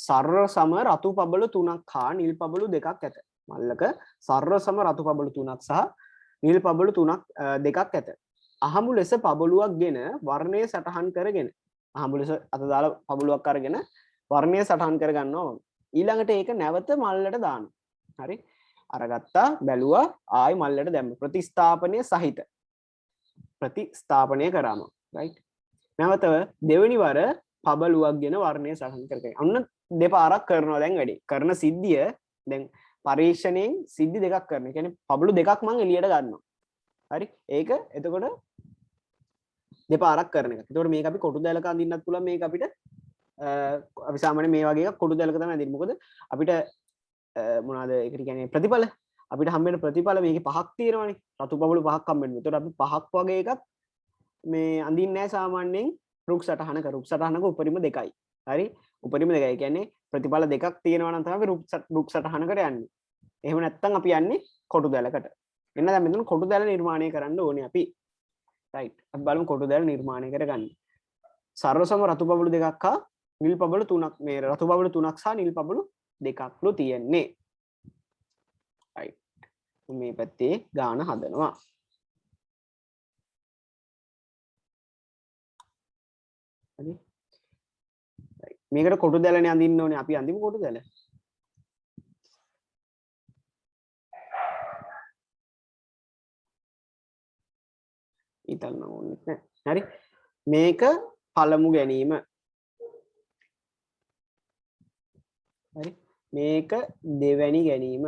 සර්ව සම රතු පබළු 3ක් හා නිල් පබළු 2ක් ඇත. මල්ලක සර්ව සම රතු පබළු 3ක් සහ නිල් පබළු 2ක් ඇත. අහඹු ලෙස පබළුවක් ගෙන වර්ණය සටහන් කරගෙන අහඹු ලෙස අත දාලා පබළුවක් අරගෙන වර්ණය සටහන් කර ගන්නවා. ඊළඟට ඒක නැවත මල්ලට දානවා. හරි? අරගත්තා බැලුවා ආයි මල්ලට දැම්ම. ප්‍රතිස්ථාපනය සහිත. ප්‍රතිස්ථාපනය කරාම. right? නැවත දෙවෙනි වර පබළුවක් ගෙන වර්ණය සටහන් කරගෙන. අන්න දෙපාරක් කරනවා දැන් වැඩි. කරන සිද්ධිය දැන් පරීක්ෂණයෙන් සිද්ධි දෙකක් කරනවා. ඒ කියන්නේ පබළු දෙකක් මම එළියට ගන්නවා. හරි? ඒක එතකොට දෙපාරක් කරන එක. එතකොට මේක අපි කොටු දැලක අඳින්නත් පුළුවන් මේක අපිට අපි සාමාන්‍යයෙන් මේ වගේ එකක් කොටු දැලක තමයි අඳින්නේ. මොකද අපිට මොනවාද ඒකට කියන්නේ ප්‍රතිඵල අපිට හම්බ වෙන ප්‍රතිඵල මේකේ පහක් තියෙනවානේ. රතු බබළු පහක් හම්බ වෙනවා. එතකොට අපි පහක් වගේ එකක් මේ අඳින්නේ නැහැ සාමාන්‍යයෙන් රුක් සටහනක. රුක් සටහනක උපරිම දෙකයි. හරි? උපරිම දෙකයි. ඒ කියන්නේ ප්‍රතිඵල දෙකක් තියෙනවා නම් තමයි රුක් සටහනකට යන්නේ. එහෙම නැත්නම් අපි යන්නේ කොටු දැලකට. එන්න දැන් මෙතන කොටු දැල නිර්මාණය කරන්න ඕනේ අපි. right අපි බලමු කොටු දැල නිර්මාණය කරගන්න. සර්වසම රතු බබළු දෙකක් හා නිල් බබළු තුනක් මේ රතු බබළු තුනක් සහ නිල් බබළු දෙකක්ලු තියෙන්නේ. right මේ පැත්තේ ගාන හදනවා. හරි right මේකට කොටු දැලනේ අඳින්න ඕනේ. අපි අඳිමු කොටු දැල. ඉතන්න ඕනේ නැහැ. හරි මේක පළමු ගැනීම. හරි මේක දෙවැනි ගැනීම.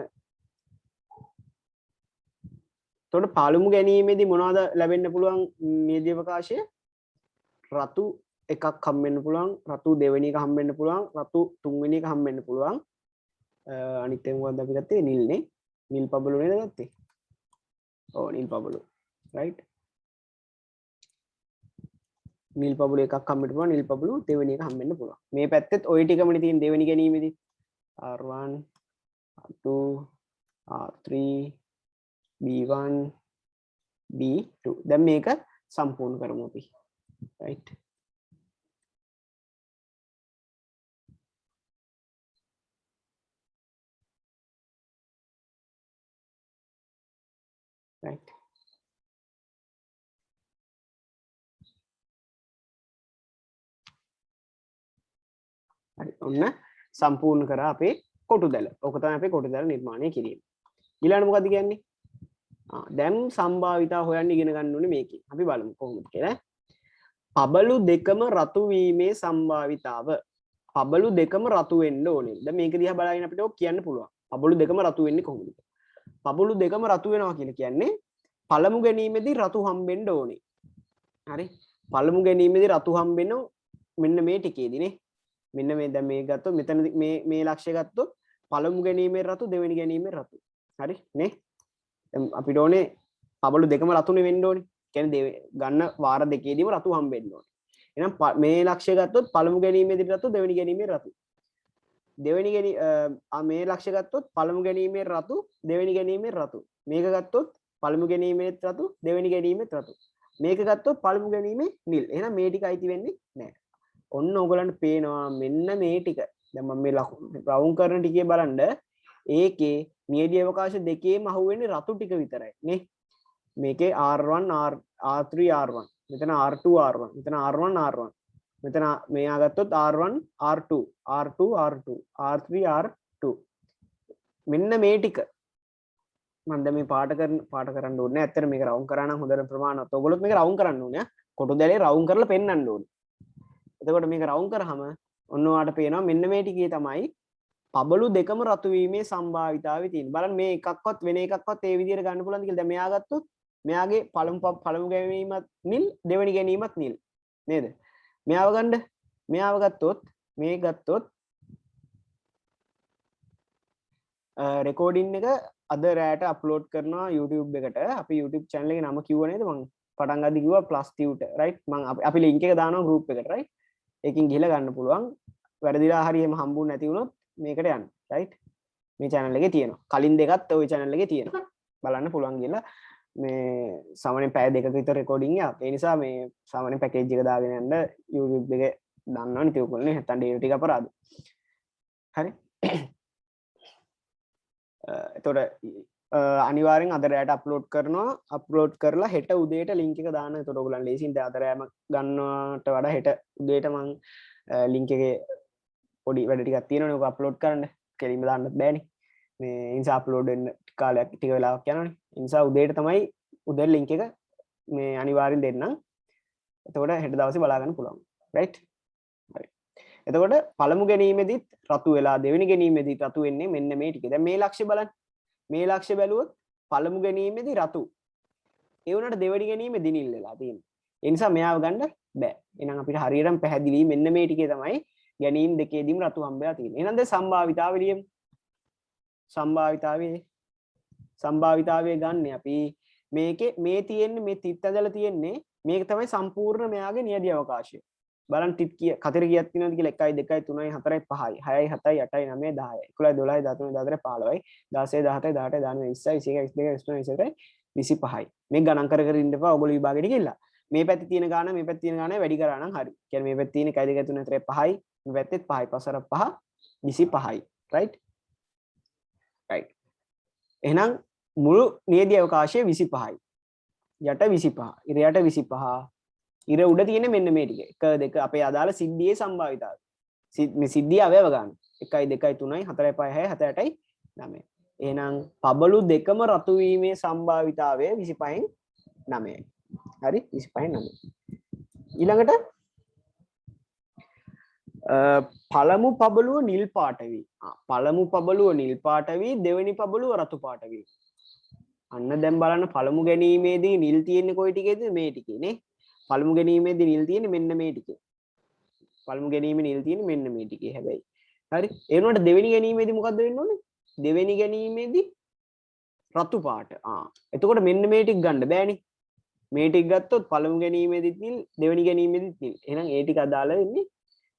එතකොට පළමු ගැනීමේදී මොනවද ලැබෙන්න පුළුවන් නියදී අවකාශය? රතු එකක් හම්බෙන්න පුළුවන්, රතු දෙවෙනි එක හම්බෙන්න පුළුවන්, රතු තුන්වෙනි එක හම්බෙන්න පුළුවන්. අනිත් එක මොකද්ද අපි ගත්තේ? නිල්නේ. නිල් පබළු නේද ගත්තේ? ඔව් නිල් පබළු. right නිල් පබුළු එකක් හම්බෙන්න පුළුවන් නිල් පබුළු දෙවෙනි එක හම්බෙන්න පුළුවන් මේ පැත්තෙත් ওই ටිකමනේ තියෙන දෙවෙනි ගැනීමේදී R1 R2 R3 B1 B2 දැන් මේක සම්පූර්ණ කරමු අපි right right හරි ඔන්න සම්පූර්ණ කරා අපේ කොටු දැල. ඔක තමයි අපේ කොටු දැල නිර්මාණය කිරීම. ඊළඟට මොකද කියන්නේ? දැන් සම්භාවිතා හොයන්න ඉගෙන ගන්න ඕනේ මේකේ. අපි බලමු කොහොමද කියලා. පබළු දෙකම රතු වීමේ සම්භාවිතාව. පබළු දෙකම රතු වෙන්න ඕනේ. දැන් මේක දිහා බලාගෙන අපිට ඔක් කියන්න පුළුවන්. පබළු දෙකම රතු වෙන්නේ කොහොමද? පබළු දෙකම රතු වෙනවා කියලා කියන්නේ පළමු ගැනීමේදී රතු හම්බෙන්න ඕනේ. හරි? පළමු ගැනීමේදී රතු හම්බෙන්න මෙන්න මේ ටිකේදී නේ. මෙන්න මේ දැන් මේ ගත්තොත් මෙතන මේ ලක්ෂ්‍ය ගත්තොත් පළමු ගැනීමේ රතු දෙවෙනි ගැනීමේ රතු හරි නේ අපිට ඕනේ පබළු දෙකම රතුනේ වෙන්න ඕනේ කියන්නේ ගන්න වාර දෙකේදීම රතු හම්බෙන්න ඕනේ එහෙනම් මේ ලක්ෂ්‍ය ගත්තොත් පළමු ගැනීමේදී රතු දෙවෙනි ගැනීමේ රතු දෙවෙනි මේ ලක්ෂ්‍ය ගත්තොත් පළමු ගැනීමේ රතු දෙවෙනි ගැනීමේ රතු මේක ගත්තොත් පළමු ගැනීමේ රතු දෙවෙනි ගැනීමේ රතු මේක ගත්තොත් පළමු ගැනීමේ නිල් එහෙනම් මේ ටික අයිති වෙන්නේ නැහැ ඔන්න ඕගලන්ට පේනවා මෙන්න මේ ටික දැන් මම මේ රවුම් කරන ටිකේ බලන්න ඒකේ නියදී අවකාශ දෙකේම අහුවෙන්නේ රතු ටික විතරයි නේ මේකේ R1 R3 R1 මෙතන R2 R1 මෙතන R1 R1 මෙතන මෙයා ගත්තොත් R1 R2 R2 R2 R3 R2 මෙන්න මේ ටික මම දැන් මේ පාට කරන්න ඕනේ ඇත්තට මේක රවුම් කරා නම් හොඳට ප්‍රමාණවත් ඔයගොල්ලොත් මේක රවුම් කරන්න ඕනේ කොටු දැලේ රවුම් කරලා පෙන්නන්න ඕනේ එතකොට මේක රවුම් කරාම ඔන්න ඔයාලට පේනවා මෙන්න මේ ටිකේ තමයි පබළු දෙකම රතු වීමේ සම්භාවිතාවය තියෙන්නේ. බලන්න මේ එකක්වත් වෙන එකක්වත් ඒ විදිහට ගන්න පුළුවන්ද කියලා. දැන් මෙයා ගත්තොත් මෙයාගේ පළමු ගැනීමත් නිල් දෙවෙනි ගැනීමත් නිල්. නේද? මෙයාව ගන්න. මෙයාව ගත්තොත් මේ ගත්තොත් රෙකෝඩින් එක අද රැට අප්ලෝඩ් කරනවා YouTube එකට. අපි YouTube channel එකේ නම කිව්ව නේද මම? පටන් ගද්දි කිව්වා plus tutor right? මම අපි link එක දානවා group එකට right? ඒකෙන් ගිහලා ගන්න පුළුවන්. වැරදිලා හරි එහෙම හම්බුනේ නැති වුණොත් මේකට යන්න right මේ channel එකේ තියෙනවා කලින් දෙකත් ওই channel එකේ තියෙනවා බලන්න පුළුවන් කියලා මේ සාමාන්‍යයෙන් පැය දෙකක විතර රෙකෝඩින් එක ඒ නිසා මේ සාමාන්‍යයෙන් පැකේජ් එක දාගෙන යන්න YouTube එකේ දන්නවනේ ඒක උගලනේ නැත්තම් ඩේටා ටික අපරාධ හරි එතකොට අනිවාර්යෙන් අද රැට අප්ලෝඩ් කරනවා අප්ලෝඩ් කරලා හෙට උදේට link එක දාන්න එතකොට ඔයගොල්ලන් ලේසියෙන් අද රැම ගන්නවට වඩා හෙට උදේට මම link එකේ පොඩි වැඩ ටිකක් තියෙනවනේ ඔක අප්ලෝඩ් කරන්න කෙලින්ම දාන්නත් බෑනේ මේ ඉන්සා අප්ලෝඩ් වෙන්න කාලයක් ටික වෙලාවක් යනවනේ ඉන්සා උදේට තමයි උදේ link එක මේ අනිවාර්යෙන් දෙන්නම් එතකොට හෙට දවසේ බලා ගන්න පුළුවන් right හරි එතකොට පළමු ගැනීමේදීත් රතු වෙලා දෙවෙනි ගැනීමේදීත් රතු වෙන්නේ මෙන්න මේ ටික දැන් මේ ලක්ෂ්‍ය බලන්න මේ ලක්ෂ්‍ය බැලුවොත් පළමු ගැනීමේදී රතු ඒ වුණාට දෙවෙනි ගැනීමේදී නිල් වෙලා තියෙනවා ඒ නිසා මෙයාව ගන්න බෑ එහෙනම් අපිට හරියටම පැහැදිලි මෙන්න මේ ටිකේ තමයි ගැනීම් දෙකේදීම රතු හම්බෙලා තියෙනවා. එහෙනම් දැන් සම්භාවිතාවය ලියමු. සම්භාවිතාවය ගන්න අපි මේකේ මේ තියෙන්නේ මේ තිත් ඇදලා තියෙන්නේ මේක තමයි සම්පූර්ණ මෙයාගේ නියදී අවකාශය. බලන්න තිත් කතර කීයක් තියෙනවද කියලා 1 2 3 4 5 6 7 8 9 10 11 12 13 14 15 16 17 18 19 20 21 22 23 25යි. මේක ගණන් කර කර ඉන්න එපා. ඔයගොල්ලෝ විභාගෙට ගිහලා. මේ පැත්තේ තියෙන ගාන මේ පැත්තේ තියෙන ගාන වැඩි කරා නම් හරි. කියන්නේ මේ පැත්තේ තියෙන 1 2 3 4 5යි මේ පැත්තේ 5යි 5 5 25යි. right? right. එහෙනම් මුළු නියදී අවකාශය 25යි. යට 25. ඉර යට 25. ඉර උඩ තියෙන මෙන්න මේ ටික. 1 2 අපේ අදාළ සිද්ධියේ සම්භාවිතාවය. මේ සිද්ධිය අවයව ගන්න. 1 2 3 4 5 6 7 8යි 9. එහෙනම් පබළු දෙකම රතු වීමේ සම්භාවිතාවය 25න් 9යි. හරි 25න් 9. ඊළඟට පළමු පබළුව නිල් පාට වී. පළමු පබළුව නිල් පාට වී දෙවෙනි පබළුව රතු පාට වී. අන්න දැන් බලන්න පළමු ගැනීමේදී නිල් තියෙන්නේ කොයි ටිකේද මේ ටිකේ නේ. පළමු ගැනීමේදී නිල් තියෙන්නේ මෙන්න මේ ටිකේ. පළමු ගැනීමේ නිල් තියෙන්නේ මෙන්න මේ ටිකේ හැබැයි. හරි. ඒ වුණාට දෙවෙනි ගැනීමේදී මොකද්ද වෙන්න ඕනේ? දෙවෙනි ගැනීමේදී රතු පාට. එතකොට මෙන්න මේ ටික ගන්න බෑනේ. මේ ටික ගත්තොත් පළමු ගැනීමේදීත් නිල් දෙවෙනි ගැනීමේදීත් නිල්. එහෙනම් ඒ ටික අදාළ වෙන්නේ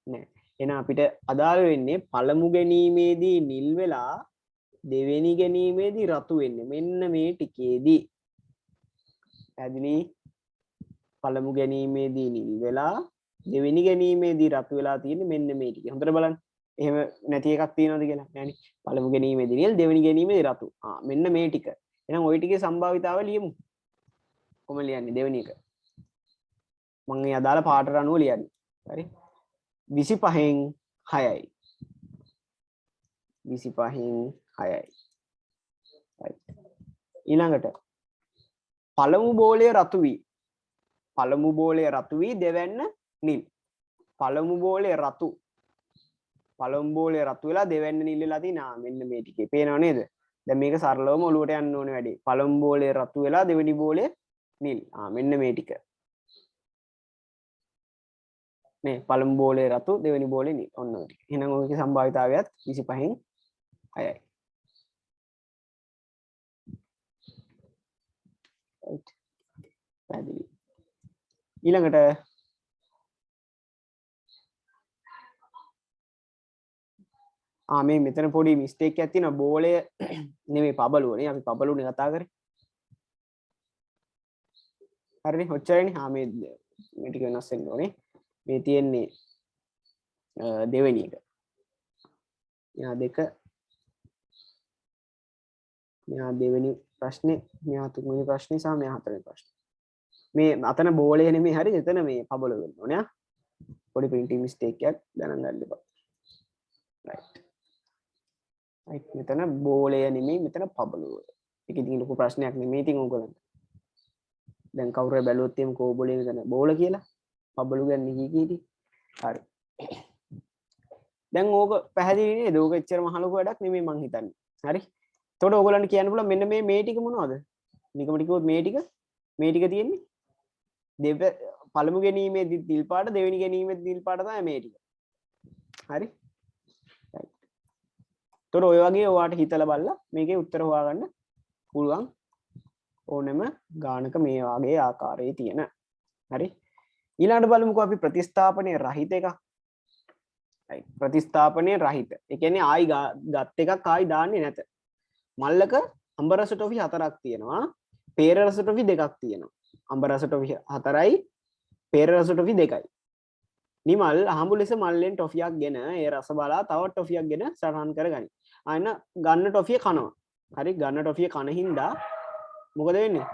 නැහැ. එහෙනම් අපිට අදාළ වෙන්නේ පළමු ගැනීමේදී නිල් වෙලා දෙවෙනි ගැනීමේදී රතු වෙන්නේ. මෙන්න මේ ටිකේදී. පැහැදිලි? පළමු ගැනීමේදී නිල් වෙලා දෙවෙනි ගැනීමේදී රතු වෙලා තියෙන්නේ මෙන්න මේ ටික. හොඳට බලන්න. එහෙම නැති එකක් තියෙනවද කියලා? නෑනේ. පළමු ගැනීමේදී නිල් දෙවෙනි ගැනීමේදී රතු. මෙන්න මේ ටික. එහෙනම් ওই ටිකේ සම්භාවිතාව ලියමු. කොහොම ලියන්නේ දෙවෙනි එක? මම මේ අදාළ පාඩට අනුව ලියන්නේ. හරි? 25න් 6යි. 25න් 6යි. ඊළඟට පළමු බෝලය රතු වී පළමු බෝලය රතු වී දෙවැන්න නිල්. පළමු බෝලය රතු වෙලා දෙවැන්න නිල් වෙලා තිනා මෙන්න මේ ටිකේ පේනව නේද? දැන් මේක සරලවම ඔලුවට යන්න ඕනේ වැඩි. පළමු බෝලය රතු වෙලා දෙවෙනි බෝලය නිල්. මෙන්න මේ ටික. නේ පළමු බෝලය රතු දෙවෙනි බෝලය නිල්. ඔන්න ඔය ටික. එහෙනම් ඔයගේ සම්භාවිතාවයත් 25න් 6යි. right. පැහැදිලි. ඊළඟට මේ මෙතන පොඩි මිස්ටේක් එකක් තියෙනවා. බෝලය නෙමෙයි පබළුවනේ. අපි පබළුනේ කතා කරේ. හරිනේ ඔච්චරනේ. මේ ටික වෙනස් වෙන්න ඕනේ. මේ තියෙන්නේ දෙවෙනි එක. මෙයා දෙක. මෙයා දෙවෙනි ප්‍රශ්නේ, මෙයා තුන්වෙනි ප්‍රශ්නේ සහ මෙයා හතරවෙනි ප්‍රශ්නේ. මේ අතන බෝලය නෙමෙයි හරි. එතන මේ පබළුව වෙන්න ඕනේ. පොඩි printing mistake එකක් දැනන් ගන්න එපා. right. right. මෙතන බෝලය නෙමෙයි මෙතන පබළුව. ඒක ඉතින් ලොකු ප්‍රශ්නයක් නෙමෙයි ඉතින් ඕගොල්ලන්ට. දැන් කවුරු හරි බැලුවොත් එම් කෝ බෝලේ මෙතන බෝල කියලා පබළු ගන්න කීකීටි. හරි. දැන් ඕක පැහැදිලි නේද? ඕක එච්චර මහ ලොකු වැඩක් නෙමෙයි මං හිතන්නේ. හරි. එතකොට ඕගොල්ලන්ට කියන්න පුළුවන් මෙන්න මේ ටික මොනවද? නිකමට කිව්වොත් මේ ටික තියෙන්නේ පළමු ගැනීමේදී නිල් පාට දෙවෙනි ගැනීමේදී නිල් පාට තමයි මේ ටික. හරි. එතකොට ඔය වගේ ඔයාට හිතලා බලලා මේකේ උත්තර හොයාගන්න පුළුවන් ඕනෙම ගානක මේ වගේ ආකාරයේ තියෙන. හරි. ඊළඟට බලමුකෝ අපි ප්‍රතිස්ථාපනයේ රහිත එකක්. right. ප්‍රතිස්ථාපනයේ රහිත. ඒ කියන්නේ ආයි ගත් එකක් ආයි දාන්නේ නැත. මල්ලක අඹ රස ටොෆි 4ක් තියෙනවා. පේර රස ටොෆි 2ක් තියෙනවා. අඹ රස ටොෆි 4යි පේර රස ටොෆි 2යි. නිමල් අහඹු ලෙස මල්ලෙන් ටොෆියක් ගෙන ඒ රස බලා තව ටොෆියක් ගෙන සටහන් කරගනි. අයන ගන්න ටොෆිය කනවා. හරි ගන්න ටොෆිය කන හින්දා මොකද වෙන්නේ?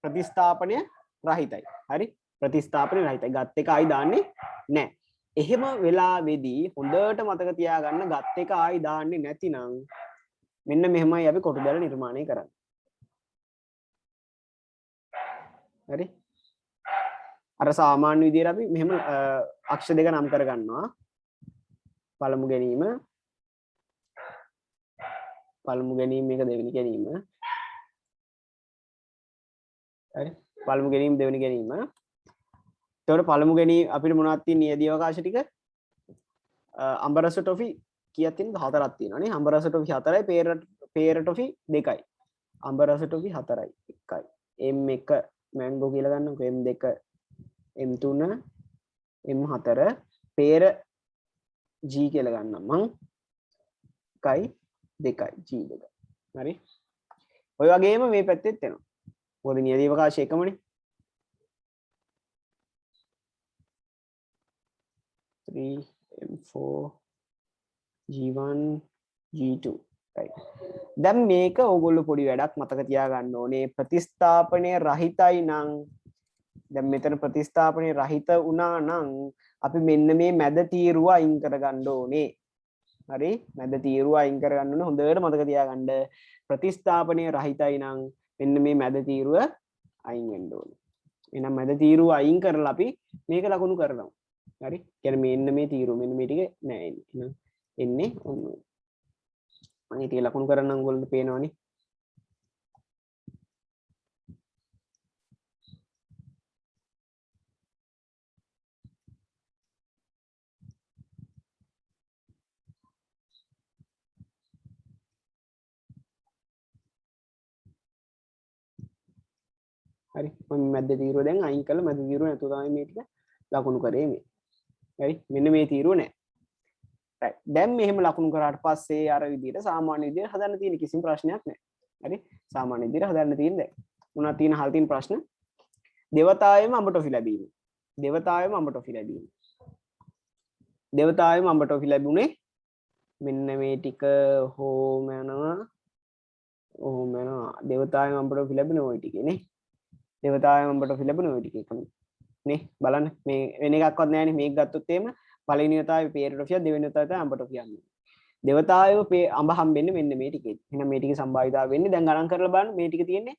ප්‍රතිස්ථාපනය රහිතයි. හරි ප්‍රතිස්ථාපනය රහිතයි. ගත් එක ආයි දාන්නේ නැහැ. එහෙම වෙලාවේදී හොඳට මතක තියාගන්න ගත් එක ආයි දාන්නේ නැතිනම් මෙන්න මෙහෙමයි අපි කොටු දාලා නිර්මාණය කරන්නේ. හරි අර සාමාන්‍ය විදියට අපි මෙහෙම අක්ෂ දෙක නම් කරගන්නවා. පළමු ගැනීම මේක දෙවෙනි ගැනීම. හරි පළමු ගැනීම දෙවෙනි ගැනීම. එතකොට පළමු ගැනීම අපිට මොනවද තියෙන්නේ? නියදී අවකාශ ටික අඹ රස ටොෆි කීයක් තියෙනවද? 4ක් තියෙනවා නේ. අඹ රස ටොෆි 4යි පේර ටොෆි 2යි. අඹ රස ටොෆි 4යි 1යි. M1 මැංගෝ කියලා ගන්නකො. M2 M3 M4 පේර G කියලා ගන්නම් මං 1යි 2යි G2. හරි ඔය වගේම මේ පැත්තෙත් එනවා. මොකද නියදී අවකාශය එකමනේ. 3 M4 G1 G2 right. දැන් මේක ඕගොල්ලෝ පොඩි වැඩක් මතක තියාගන්න ඕනේ. ප්‍රතිස්ථාපනය රහිතයි නම් දැන් මෙතන ප්‍රතිස්ථාපනය රහිත වුණා නම් අපි මෙන්න මේ මැද තීරුව අයින් කරගන්න ඕනේ. හරි මැද තීරුව අයින් කරගන්න ඕනේ. හොඳට මතක තියාගන්න. ප්‍රතිස්ථාපනය රහිතයි නම් මෙන්න මේ මැද තීරුව අයින් වෙන්න ඕනේ. එහෙනම් මැද තීරුව අයින් කරලා අපි මේක ලකුණු කරනවා. හරි කියන්නේ මෙන්න මේ තීරුව මෙන්න මේ ටික නෑ එන්නේ. එන්නේ ඔන්න මම ඊට ලකුණු කරන්නම් ඔයගොල්ලන්ට පේනවනේ. හරි මම මැද තීරුව දැන් අයින් කළා මැද තීරුව නැතුව තමයි මේ ටික ලකුණු කරේ මේ හරි මෙන්න මේ තීරුව නෑ right දැන් මෙහෙම ලකුණු කරාට පස්සේ අර විදිහට සාමාන්‍ය විදිහට හදන්න තියෙන කිසිම ප්‍රශ්නයක් නෑ හරි සාමාන්‍ය විදිහට හදන්න තියෙන දැන් මොනවද තියෙන අහලා තියෙන ප්‍රශ්න දෙවතාවෙම අඹ ටොෆි ලැබීම දෙවතාවෙම අඹ ටොෆි ලැබීම දෙවතාවෙම අඹ ටොෆි ලැබුණේ මෙන්න මේ ටික හෝම යනවා දෙවතාවෙම අඹ ටොෆි ලැබුණේ ওই ටිකේ නේ දෙවතාවෙම අඹ ටොෆි ලැබුණේ ওই ටිකේ එකම නේ බලන්න මේ වෙන එකක්වත් නැහැ නේ මේක ගත්තොත් එහෙම පළවෙනි වතාවේ පේර ටොෆිය දෙවෙනි වතාවේ අඹ ටොෆිය යන්නේ දෙවතාවෙම අඹ හම්බෙන්නේ මෙන්න මේ ටිකේ එහෙනම් මේ ටිකේ සම්භාවිතාව වෙන්නේ දැන් ගණන් කරලා බලන්න මේ ටික තියෙන්නේ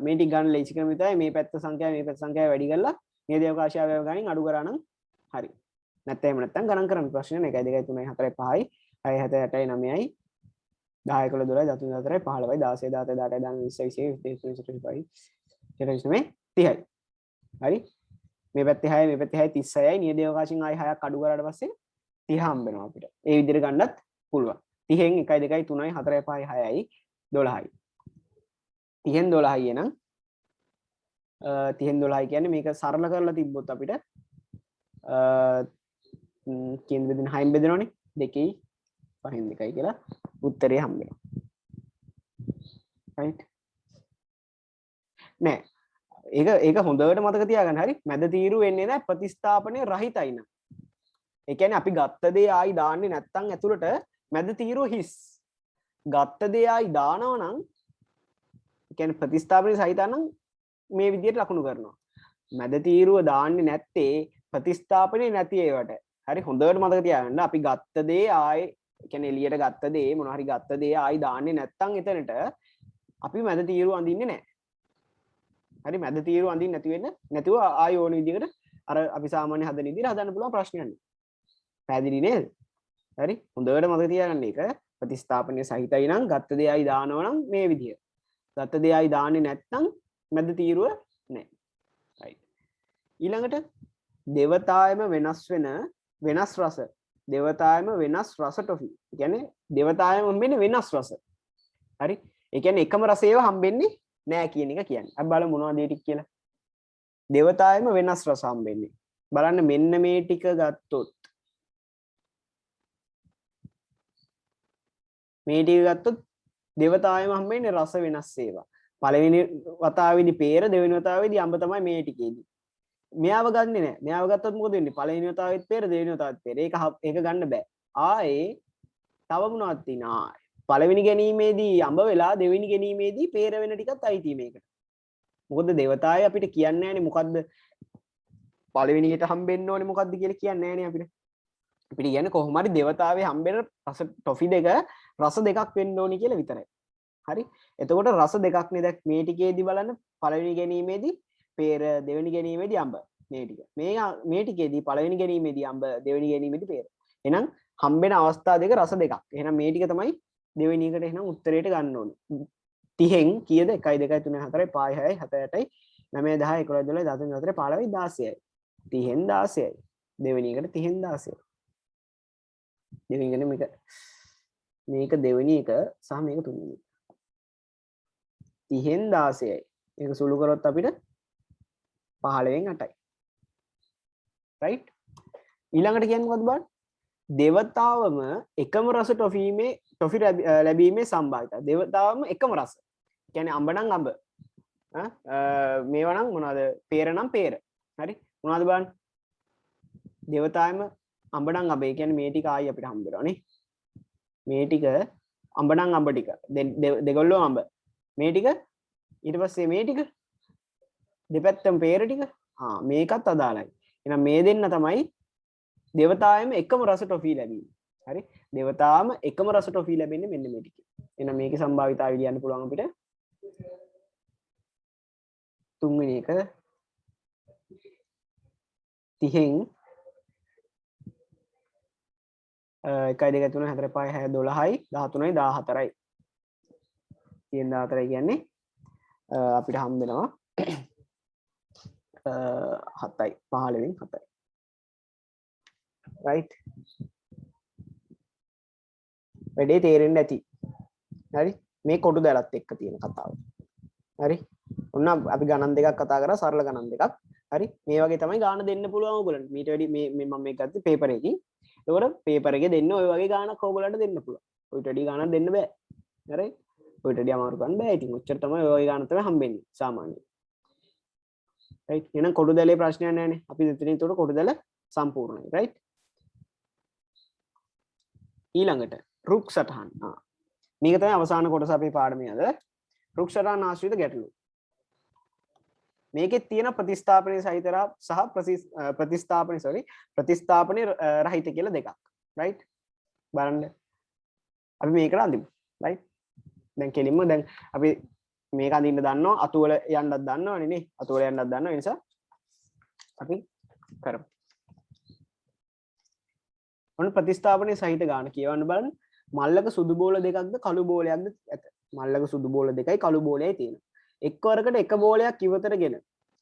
මේ ටික ගන්න ලේසි ක්‍රම විතරයි මේ පැත්ත සංඛ්‍යාව මේ පැත්ත සංඛ්‍යාව වැඩි කරලා මේ දේවකාශය අවයව ගණන් අඩු කරා නම් හරි නැත්නම් එහෙම නැත්නම් ගණන් කරන්න ප්‍රශ්න නෑ 1 2 3 4 5යි 6 7 8යි 9යි 10 11 12 13 14 15යි 16 17 18 19 20 21 22 23 30යි හරි මේ පැත්තේ 6 මේ පැත්තේ 6 36යි නියද අවකාශයෙන් ආයි 6ක් අඩු කරාට පස්සේ 30 හම්බ වෙනවා අපිට ඒ විදිහට ගන්නත් පුළුවන් 30න් 1 2යි 3යි 4යි 5යි 6යි 12යි 30න් 12යි එනම් 30න් 12යි කියන්නේ මේක සරල කරලා තිබ්බොත් අපිට කියන බෙදෙන 6න් බෙදෙනවනේ 2යි 5න් 2යි කියලා උත්තරේ හම්බ වෙනවා right නෑ ඒක හොඳට මතක තියාගන්න හරි මැද තීරු වෙන්නේ නැහැ ප්‍රතිස්ථාපනය රහිතයි නම් ඒ කියන්නේ අපි ගත්ත දේ ආයි දාන්නේ නැත්නම් ඇතුළට මැද තීරු හිස් ගත්ත දේ ආයි දානවා නම් ඒ කියන්නේ ප්‍රතිස්ථාපනය සහිත නම් මේ විදිහට ලකුණු කරනවා මැද තීරුව දාන්නේ නැත්තේ ප්‍රතිස්ථාපනය නැති ඒවට හරි හොඳට මතක තියාගන්න අපි ගත්ත දේ ආයි ඒ කියන්නේ එළියට ගත්ත දේ මොනවා හරි ගත්ත දේ ආයි දාන්නේ නැත්නම් එතනට අපි මැද තීරුව අඳින්නේ නැහැ හරි මැද තීරුව අඳින්න නැතුව ආය ඕන විදිහකට අර අපි සාමාන්‍ය හදන විදිහට හදන්න පුළුවන් ප්‍රශ්නයක් නේ. පැහැදිලි නේද? හරි හොඳට මතක තියාගන්න ඒක ප්‍රතිස්ථාපනය සහිතයි නම් ගත්ත දේ ආයි දානවා නම් මේ විදිය. ගත්ත දේ ආයි දාන්නේ නැත්නම් මැද තීරුව නැහැ. right. ඊළඟට දෙවතාවෙම වෙනස් වෙන වෙනස් රස. දෙවතාවෙම වෙනස් රස ටොෆි. ඒ කියන්නේ දෙවතාවෙම හම්බෙන්නේ වෙනස් රස. හරි? ඒ කියන්නේ එකම රසයව හම්බෙන්නේ නෑ කියන එක කියන්නේ. අපි බලමු මොනවද ඒ ටික කියලා. දෙවතාවෙම වෙනස් රස හම්බෙන්නේ. බලන්න මෙන්න මේ ටික ගත්තොත් මේ ටික ගත්තොත් දෙවතාවෙම හම්බෙන්නේ රස වෙනස් ඒවා. පළවෙනි වතාවේදී peer දෙවෙනි වතාවේදී අඹ තමයි මේ ටිකේදී. මෙයාව ගන්නෙ නෑ. මෙයාව ගත්තොත් මොකද වෙන්නේ? පළවෙනි වතාවෙත් peer දෙවෙනි වතාවෙත් peer. ඒක ගන්න බෑ. ආයේ තව මොනවද තියෙනවා? පළවෙනි ගැනීමේදී අඹ වෙලා දෙවෙනි ගැනීමේදී peer වෙන ටිකත් අයිති මේකට. මොකද දෙවතාවේ අපිට කියන්නේ නෑනේ මොකද්ද පළවෙනියට හම්බෙන්න ඕනේ මොකද්ද කියලා කියන්නේ නෑනේ අපිට. අපිට කියන්නේ කොහොම හරි දෙවතාවේ හම්බෙන රස ටොෆි දෙක රස දෙකක් වෙන්න ඕනේ කියලා විතරයි. හරි? එතකොට රස දෙකක් නේ දැන් මේ ටිකේදී බලන්න පළවෙනි ගැනීමේදී peer දෙවෙනි ගැනීමේදී අඹ මේ ටික. මේ ටිකේදී පළවෙනි ගැනීමේදී අඹ දෙවෙනි ගැනීමේදී peer. එහෙනම් හම්බෙන අවස්ථා දෙක රස දෙකක්. එහෙනම් මේ ටික තමයි දෙවෙනි එකට එහෙනම් උත්තරේට ගන්න ඕනේ. 30න් කීයද 1 2 3 4 5 6 7 8යි 9 10 11 12 13 14 15යි 16යි 30න් 16යි දෙවෙනි එකට 30න් 16යි දෙවෙනි එකට මේක දෙවෙනි එක සහ මේක තුන්වෙනි එක 30න් 16යි මේක සුළු කරොත් අපිට 15න් 8යි right ඊළඟට කියන්නේ මොකද්ද බලන්න දෙවතාවම එකම රස ටොෆි ලැබීමේ සම්භාවිතය දෙවතාවම එකම රස කියන්නේ අඹ නම් අඹ මේවා නම් මොනවද peer නම් peer හරි මොනවද බලන්න දෙවතාවම අඹ නම් අඹ ඒ කියන්නේ මේ ටික ආයි අපිට හම්බ වෙනවා නේ මේ ටික අඹ නම් අඹ ටික දෙගොල්ලෝ අඹ මේ ටික ඊට පස්සේ මේ ටික දෙපැත්තම peer ටික මේකත් අදාළයි එහෙනම් මේ දෙන්න තමයි දෙවතාවෙම එකම රස ටොෆි ලැබීම. හරි? දෙවතාවම එකම රස ටොෆි ලැබෙන්නේ මෙන්න මේ ටිකේ. එහෙනම් මේකේ සම්භාවිතාවය කියන්න පුළුවන් අපිට. තුන්වෙනි එක 30න් 1 2 3 4 5 6 12යි 13යි 14යි. 14යි කියන්නේ අපිට හම්බ වෙනවා 7යි 15න් 7යි. right වැඩේ තේරෙන්න ඇති හරි මේ කොටු දැලත් එක්ක තියෙන කතාව හරි ඔන්න අපි ගණන් දෙකක් කතා කරා සරල ගණන් දෙකක්. හරි මේ වගේ තමයි ගාන දෙන්න පුළුවන් ඕගොල්ලන්ට. මීට වැඩි මේ මම මේක ගත්තේ පේපර් එකකින්. ඒකට පේපර් එකේ දෙන්න ඔය වගේ ගානක් ඕගොල්ලන්ට දෙන්න පුළුවන්. ඔයිට වැඩි ගානක් දෙන්න බෑ. හරි ඔයිට වැඩි අමාරු ගන්න බෑ. ඉතින් ඔච්චර තමයි ඔය වගේ ගාන තමයි හම්බෙන්නේ සාමාන්‍යයෙන්. right එහෙනම් කොටු දැලේ ප්‍රශ්නයක් නැහැනේ. අපි දෙතනින් උඩ කොටු දැල සම්පූර්ණයි. right ඊළඟට රුක් සටහන්. මේක තමයි අවසාන කොටස අපේ පාඩමේ අද. රුක් සටහන් ආශ්‍රිත ගැටලු. මේකේ තියෙන ප්‍රතිස්ථාපනයේ සහිත සහ ප්‍රතිස්ථාපනයේ රහිත කියලා දෙකක්. right බලන්න. අපි මේකට අඳිමු. right දැන් කෙලින්ම දැන් අපි මේක අඳින්න දන්නවා අතු වල යන්නත් දන්නවනේ නේ. අතු වල යන්නත් දන්නවා. ඒ නිසා අපි කරමු. ඔන්න ප්‍රතිස්ථාපනයේ සහිත ගාන කියවන්න බලන්න. මල්ලක සුදු බෝල දෙකක්ද කළු බෝලයක්ද ඇත. මල්ලක සුදු බෝල දෙකයි කළු බෝලයයි තියෙනවා. එක්වරකට එක බෝලයක් ඉවතරගෙන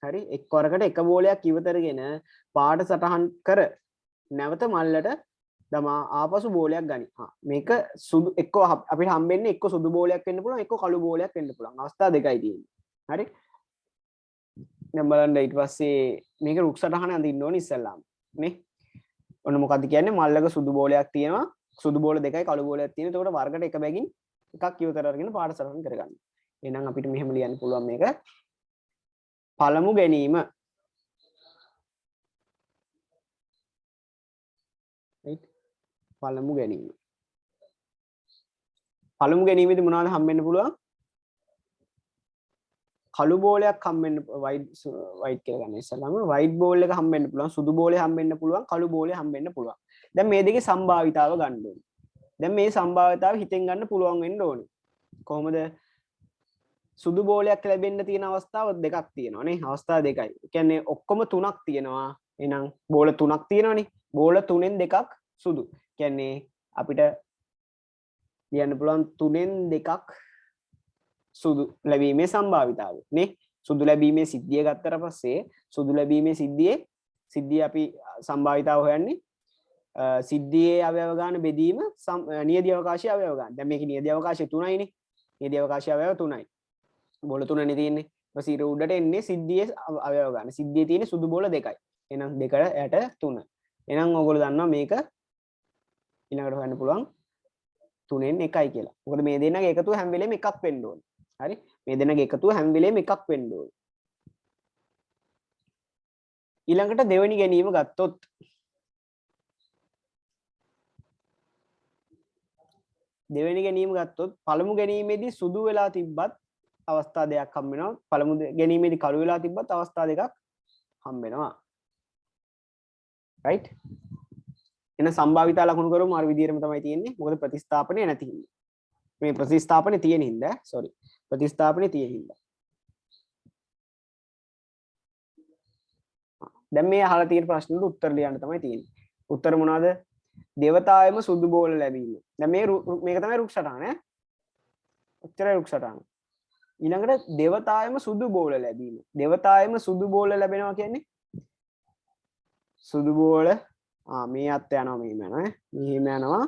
හරි එක්වරකට එක බෝලයක් ඉවතරගෙන පාට සටහන් කර නැවත මල්ලට දමා ආපසු බෝලයක් ගනි. මේක සුදු එක්ක අපිට හම්බෙන්නේ එක්ක සුදු බෝලයක් වෙන්න පුළුවන් එක්ක කළු බෝලයක් වෙන්න පුළුවන්. අවස්ථා දෙකයි තියෙන්නේ. හරි දැන් බලන්න ඊට පස්සේ මේක රුක් සටහන අඳින්න ඕනේ ඉස්සල්ලාම නේ. ඔන්න මොකද්ද කියන්නේ මල්ලක සුදු බෝලයක් තියෙනවා සුදු බෝල දෙකයි කළු බෝලයක් තියෙනවා. එතකොට වර්ගයට එක බැගින් එකක් ඉවතර අරගෙන පාට සටහන් කරගන්න. එහෙනම් අපිට මෙහෙම ලියන්න පුළුවන් මේක පළමු ගැනීම right පළමු ගැනීම පළමු ගැනීමේදී මොනවද හම්බෙන්න පුළුවන් කළු බෝලයක් හම්බෙන්න වයිට් කියලා ගන්න ඉස්සලාම වයිට් බෝල් එක හම්බෙන්න පුළුවන් සුදු බෝලේ හම්බෙන්න පුළුවන් කළු බෝලේ හම්බෙන්න පුළුවන්. දැන් මේ දෙකේ සම්භාවිතාව ගන්න ඕනේ. දැන් මේ සම්භාවිතාව හිතෙන් ගන්න පුළුවන් වෙන්න ඕනේ. කොහොමද සුදු බෝලයක් ලැබෙන්න තියෙන අවස්ථාව දෙකක් තියෙනවා නේ. අවස්ථා දෙකයි. ඒ කියන්නේ ඔක්කොම තුනක් තියෙනවා. එහෙනම් බෝල තුනක් තියෙනවානේ. බෝල තුනෙන් දෙකක් සුදු. කියන්නේ අපිට ලියන්න පුළුවන් තුනෙන් දෙකක් සුදු ලැබීමේ සම්භාවිතාවය නේ. සුදු ලැබීමේ සිද්ධිය ගත්තට පස්සේ සුදු ලැබීමේ සිද්ධිය අපි සම්භාවිතාව හොයන්නේ සිද්ධියේ අවයව ගන්න බෙදීම නියදී අවකාශයේ අවයව ගන්න. දැන් මේකේ නියදී අවකාශය 3යිනේ. නියදී අවකාශයේ අවයව 3යි. බෝල 3නේ තියෙන්නේ. ඊට පස්සේ උඩට එන්නේ සිද්ධියේ අවයව ගන්න. සිද්ධියේ තියෙන්නේ සුදු බෝල 2යි. එහෙනම් 2 යට 3. එහෙනම් ඕගොල්ලෝ දන්නවා මේක ඊළඟට හොයන්න පුළුවන් 3න් 1යි කියලා. මොකද මේ දෙන්නගේ එකතුව හැම වෙලේම එකක් වෙන්න ඕනේ. හරි? මේ දෙන්නගේ එකතුව හැම වෙලේම එකක් වෙන්න ඕනේ. ඊළඟට දෙවෙනි ගැනීම ගත්තොත් පළමු ගැනීමේදී සුදු වෙලා තිබ්බත් අවස්ථා දෙකක් හම්බ වෙනවා. පළමු ගැනීමේදී කළු වෙලා තිබ්බත් අවස්ථා දෙකක් හම්බ වෙනවා. right? එන සම්භාවිතා ලකුණු කරුවම අර විදිහටම තමයි තියෙන්නේ. මොකද ප්‍රතිස්ථාපනය නැති හින්දා. මේ ප්‍රතිස්ථාපනය තියෙන හින්දා ප්‍රතිස්ථාපනය තියෙන හින්දා. දැන් මේ අහලා තියෙන ප්‍රශ්නෙට උත්තර ලියන්න තමයි තියෙන්නේ. උත්තර මොනවද? දේවතාවෙම සුදු බෝල ලැබීම. දැන් මේක තමයි රුක් සටහන ඈ. ඔච්චරයි රුක් සටහන. ඊළඟට දේවතාවෙම සුදු බෝල ලැබීම. දේවතාවෙම සුදු බෝල ලැබෙනවා කියන්නේ සුදු බෝල මේ අත් යනවා මෙහෙම යනවා මෙහෙම යනවා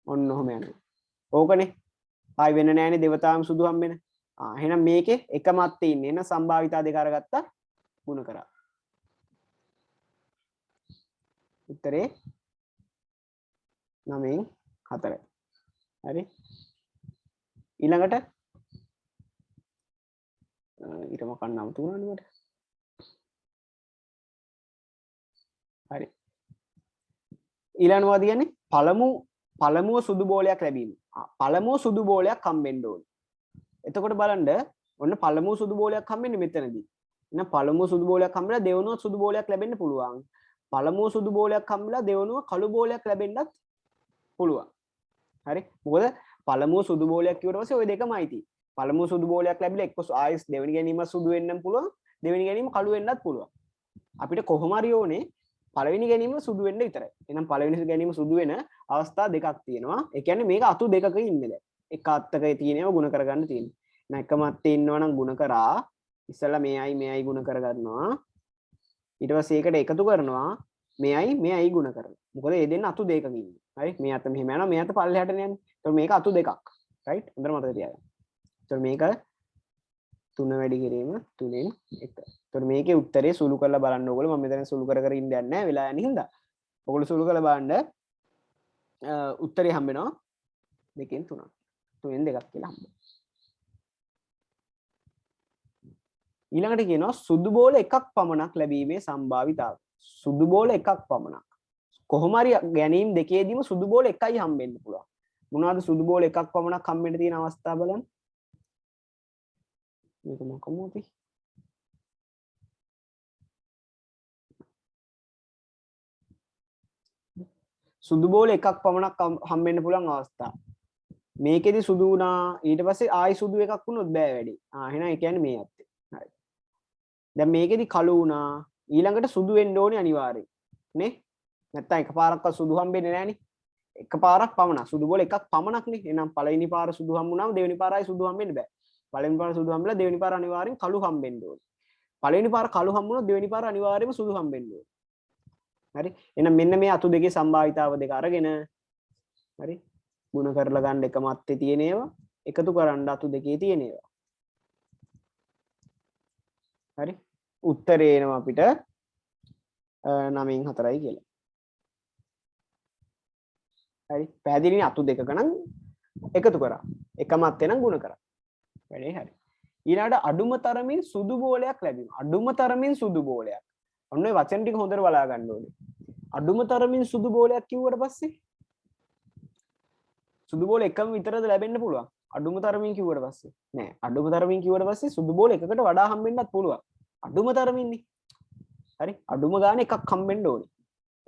ඔන්න ඔහම යනවා. ඕකනේ. ආයි වෙන නෑනේ දේවතාවම සුදු හම්බෙන. එහෙනම් මේකේ එකම අත්තේ ඉන්නේ. එහෙනම් සම්භාවිතා දෙක අරගත්තා ගුණ කරා. උත්තරේ 9න් 4. හරි. ඊළඟට ඊටම කන්නම තුනනේ මට. හරි. ඊළඟවද කියන්නේ පළමුව සුදු බෝලයක් ලැබීම. පළමුව සුදු බෝලයක් හම්බෙන්න ඕනේ. එතකොට බලන්න ඔන්න පළමුව සුදු බෝලයක් හම්බෙන්නේ මෙතනදී. එහෙනම් පළමුව සුදු බෝලයක් හම්බෙලා දෙවෙනුව සුදු බෝලයක් ලැබෙන්න පුළුවන්. පළමුව සුදු බෝලයක් හම්බෙලා දෙවෙනුව කළු බෝලයක් ලැබෙන්නත් පුළුවන්. හරි. මොකද පළමුව සුදු බෝලයක් කිව්වට පස්සේ ওই දෙකමයි තියෙන්නේ. පළමුව සුදු බෝලයක් ලැබිලා එක්ක ආයෙත් දෙවෙනි ගැනීම සුදු වෙන්නම පුළුවන්. දෙවෙනි ගැනීම කළු වෙන්නත් පුළුවන්. අපිට කොහොම හරි ඕනේ පළවෙනි ගැනීම සුදු වෙන්න විතරයි. එහෙනම් පළවෙනි ගැනීම සුදු වෙන අවස්ථා දෙකක් තියෙනවා. ඒ කියන්නේ මේක අතු දෙකක ඉන්නේ දැන්. එක අත්තක තියෙනව ಗುಣ කරගන්න තියෙනවා. එහෙනම් එකම අත්තේ ඉන්නවා නම් ಗುಣ කරා ඉස්සෙල්ලා මේයි ಗುಣ කරගන්නවා. ඊට පස්සේ ඒකට එකතු කරනවා මේයි ಗುಣ කරනවා. මොකද මේ දෙන්න අතු දෙකක ඉන්නේ. හරි? මේ අත මෙහෙම යනවා මේ අත පල්ලෙහාට යන්නේ. ඒතකොට මේක අතු දෙකක්. රයිට්? හොඳට මතක තියාගන්න. ඒතකොට මේක 3 වැඩි කිරීම 3න් 1. එතකොට මේකේ උත්තරේ සුළු කරලා බලන්න ඕගොල්ලෝ. මම මෙතන සුළු කර කර ඉන්න යන්නේ නැහැ වෙලා යන හින්දා. ඔයගොල්ලෝ සුළු කරලා බලන්න උත්තරේ හම්බ වෙනවා 2න් 3ක්. 3න් 2ක් කියලා හම්බ. ඊළඟට කියනවා සුදු බෝල එකක් පමණක් ලැබීමේ සම්භාවිතාව. සුදු බෝල එකක් පමණක්. කොහොම හරි ගැනීම දෙකේදීම සුදු බෝල එකයි හම්බෙන්න පුළුවන්. මොනවාද සුදු බෝල එකක් පමණක් හම්බෙන්න තියෙන අවස්ථා බලන්න. මේක මොකක්ද? සුදු බෝල එකක් පමණක් හම්බෙන්න පුළුවන් අවස්ථා. මේකෙදි සුදු වුණා ඊට පස්සේ ආයි සුදු එකක් වුණොත් බෑ වැඩි. එහෙනම් ඒ කියන්නේ මේ ඇත්තේ. හරි. දැන් මේකෙදි කළු වුණා ඊළඟට සුදු වෙන්න ඕනේ අනිවාර්යයෙන්. නේ? නැත්තම් එකපාරක්වත් සුදු හම්බෙන්නේ නැහනේ. එකපාරක් පමණක් සුදු බෝල එකක් පමණක්නේ. එහෙනම් පළවෙනි පාර සුදු හම්බුනාම දෙවෙනි පාරයි සුදු හම්බෙන්න බෑ. පළවෙනි පාර සුදු හම්බෙලා දෙවෙනි පාර අනිවාර්යෙන් කළු හම්බෙන්න ඕනේ. පළවෙනි පාර කළු හම්බුනොත් දෙවෙනි පාර අනිවාර්යෙන්ම සුදු හම්බෙන්න ඕනේ. හරි. එහෙනම් මෙන්න මේ අතු දෙකේ සම්භාවිතාව දෙක අරගෙන හරි ගුණ කරලා ගන්න එකම අත්තේ තියෙන ඒවා එකතු කරන්න අතු දෙකේ තියෙන ඒවා. හරි. උත්තරේ එනවා අපිට 9න් 4යි කියලා. හරි. පැහැදිලිනේ අතු දෙකක නම් එකතු කරා. එකම අත්තේ නම් ගුණ කරා. වැඩේ හරි. ඊළඟට අඩුම තරමින් සුදු බෝලයක් ලැබීම. අඩුම තරමින් සුදු බෝලයක්. ඔන්න ඔය වචන ටික හොඳට බලා ගන්න ඕනේ. අඩුම තරමින් සුදු බෝලයක් කිව්වට පස්සේ සුදු බෝල එකම විතරද ලැබෙන්න පුළුවන්. අඩුම තරමින් කිව්වට පස්සේ නෑ. අඩුම තරමින් කිව්වට පස්සේ සුදු බෝල එකකට වඩා හම්බෙන්නත් පුළුවන්. අඩුම තරමින්නේ. හරි. අඩුම ගානේ එකක් හම්බෙන්න ඕනේ.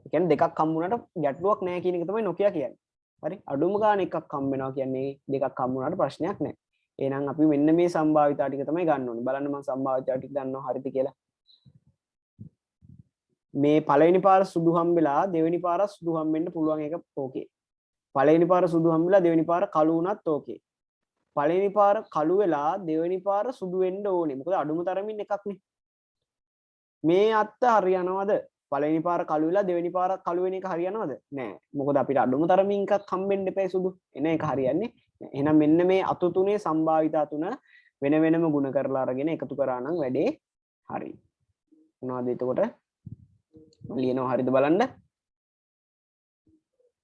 ඒ කියන්නේ දෙකක් හම්බුනට ගැටලුවක් නෑ කියන එක තමයි නොකිය කියන්නේ. හරි. අඩුම ගානේ එකක් හම්බෙනවා කියන්නේ දෙකක් හම්බුනට ප්‍රශ්නයක් නෑ. එහෙනම් අපි මෙන්න මේ සම්භාවිතා ටික තමයි ගන්න ඕනේ. බලන්න මම සම්භාවිතා ටික ගන්නවා හරිද කියලා. මේ පළවෙනි පාර සුදු හම්බෙලා දෙවෙනි පාර සුදු හම්බෙන්න පුළුවන් එක ඕකේ. පළවෙනි පාර සුදු හම්බෙලා දෙවෙනි පාර කළු වුණත් ඕකේ. පළවෙනි පාර කළු වෙලා දෙවෙනි පාර සුදු වෙන්න ඕනේ. මොකද අඩුම තරමින් එකක්නේ. මේ අත්ත හරියනවද? පළවෙනි පාර කළු වෙලා දෙවෙනි පාර කළු වෙන එක හරියනවද? නෑ. මොකද අපිට අඩුම තරමින් එකක් හම්බෙන්න එපා සුදු. එන එක හරියන්නේ නෑ. එහෙනම් මෙන්න මේ අතු තුනේ සම්භාවිතා තුන වෙන වෙනම ගුණ කරලා අරගෙන එකතු කරා නම් වැඩේ හරි. මොනවද එතකොට? ලියනවා හරිද බලන්න.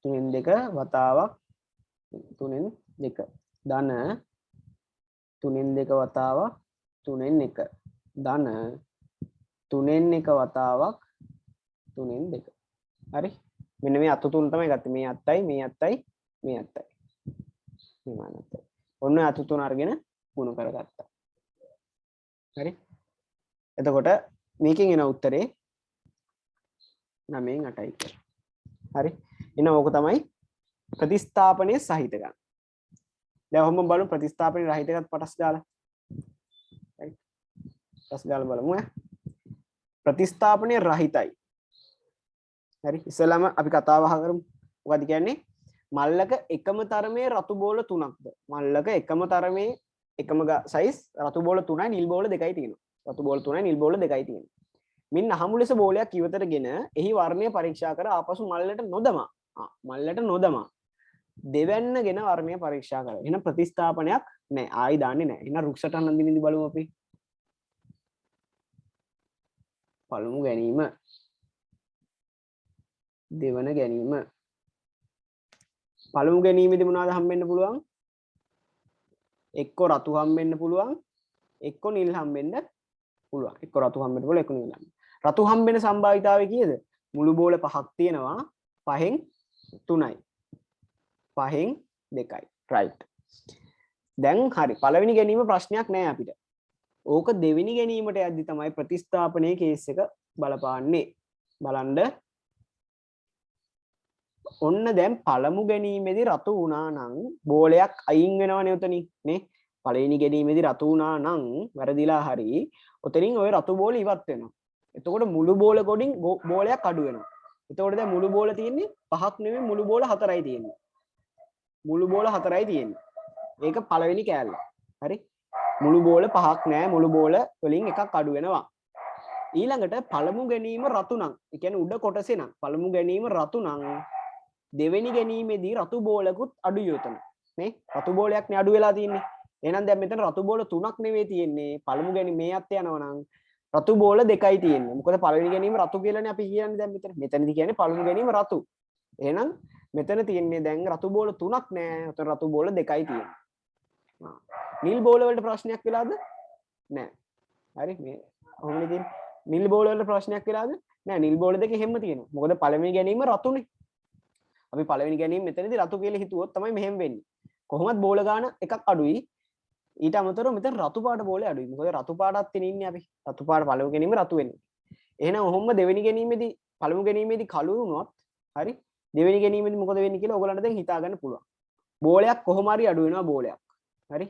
3න් 2 වතාවක් 3න් 2 ධන 3න් 2 වතාවක් 3න් 1 ධන 3න් 1 වතාවක් 3න් 2. හරි. මෙන්න මේ අතු තුන තමයි ගත්තේ. මේ අත්තයි මේ අත්තයි මේ අත්තයි. මේ මානත්තයි. ඔන්න අතු තුන අරගෙන ගුණ කරගත්තා. හරි. එතකොට මේකෙන් එන උත්තරේ 9න් 8යි කියලා. හරි. එහෙනම් ඕක තමයි ප්‍රතිස්ථාපනයේ සහිත ගන්න. දැන් ඔහොම බලමු ප්‍රතිස්ථාපනයේ රහිත එකත් පටස් ගාලා. හරි. පටස් ගාලා බලමු ඈ. ප්‍රතිස්ථාපනයේ රහිතයි. හරි. ඉස්සෙල්ලාම අපි කතාව කරමු. මොකද කියන්නේ? මල්ලක එකම තරමේ රතු බෝල 3ක්ද? මල්ලක එකම තරමේ එකම සයිස් රතු බෝල 3යි නිල් බෝල 2යි තියෙනවා. රතු බෝල 3යි නිල් බෝල 2යි තියෙනවා. මින් අහමු ලෙස බෝලයක් ඉවතටගෙන එහි වර්ණය පරීක්ෂා කර ආපසු මල්ලට නොදමා. මල්ලට නොදමා. දෙවැන්නගෙන වර්ණය පරීක්ෂා කරා. එහෙනම් ප්‍රතිස්ථාපනයක් නැහැ. ආයි දාන්නේ නැහැ. එහෙනම් රුක්සටහන අඳින්න බලමු අපි. පළමු ගැනීම. දෙවන ගැනීම. පළමු ගැනීමේදී මොනවද හම්බෙන්න පුළුවන්? එක්ක රතු හම්බෙන්න පුළුවන්, එක්ක නිල් හම්බෙන්න පුළුවන්. එක්ක රතු හම්බෙන්න පුළුවන්, එක්ක නිල් හම්බෙන්න. රතු හම්බෙන සම්භාවිතාවය කීයද? මුළු බෝල 5ක් තියෙනවා. 5න් 3යි. 5න් 2යි. right. දැන් හරි. පළවෙනි ගැනීම ප්‍රශ්නයක් නෑ අපිට. ඕක දෙවෙනි ගැනීමට යද්දි තමයි ප්‍රතිස්ථාපනයේ කේස් එක බලපාන්නේ. බලන්න. ඔන්න දැන් පළමු ගැනීමේදී රතු වුණා නම් බෝලයක් අයින් වෙනවනේ උතනින් නේ. පළවෙනි ගැනීමේදී රතු වුණා නම් වැරදිලා හරි උතනින් ওই රතු බෝල ඉවත් වෙනවා. එතකොට මුළු බෝල ගොඩින් බෝලයක් අඩු වෙනවා. එතකොට දැන් මුළු බෝල තියෙන්නේ 5ක් නෙමෙයි මුළු බෝල 4යි තියෙන්නේ. මුළු බෝල 4යි තියෙන්නේ. ඒක පළවෙනි කෑල්ල. හරි. මුළු බෝල 5ක් නෑ මුළු බෝල වලින් එකක් අඩු වෙනවා. ඊළඟට පළමු ගැනීම රතු නම්, ඒ කියන්නේ උඩ කොටසේ නම් පළමු ගැනීම රතු නම් දෙවෙනි ගැනීමේදී රතු බෝලකුත් අඩුයි උතන. නේ? රතු බෝලයක් නේ අඩු වෙලා තියෙන්නේ. එහෙනම් දැන් මෙතන රතු බෝල 3ක් නෙවෙයි තියෙන්නේ. පළමු ගැනීම මේ අතේ යනවා නම් රතු බෝල 2යි තියෙන්නේ. මොකද පළවෙනි ගැනීම රතු කියලානේ අපි කියන්නේ දැන් මෙතන. මෙතනදී කියන්නේ පළමු ගැනීම රතු. එහෙනම් මෙතන තියෙන්නේ දැන් රතු බෝල 3ක් නෑ. උතන රතු බෝල 2යි තියෙන්නේ. නිල් බෝල වලට ප්‍රශ්නයක් වෙලාද? නෑ. හරි මේ කොහොමද තියෙන්නේ? නිල් බෝල වලට ප්‍රශ්නයක් වෙලාද? නෑ නිල් බෝල දෙක හැම තියෙනවා. මොකද පළවෙනි ගැනීම රතුනේ. අපි පළවෙනි ගැනීම මෙතනදී රතු කියලා හිතුවොත් තමයි මෙහෙම වෙන්නේ. කොහොමත් බෝල ගාන එකක් අඩුයි. ඊට අමතරව මෙතන රතු පාට බෝලේ අඩුයි. මොකද රතු පාටත් තියෙන ඉන්නේ අපි. රතු පාට පළවෙනි ගැනීම රතු වෙන්නේ. එහෙනම් ඔහොම දෙවෙනි ගැනීමේදී පළමු ගැනීමේදී කළු වුණොත් හරි දෙවෙනි ගැනීමේදී මොකද වෙන්නේ කියලා ඔයගලන්ට දැන් හිතා ගන්න පුළුවන්. බෝලයක් කොහොම හරි අඩු වෙනවා බෝලයක්. හරි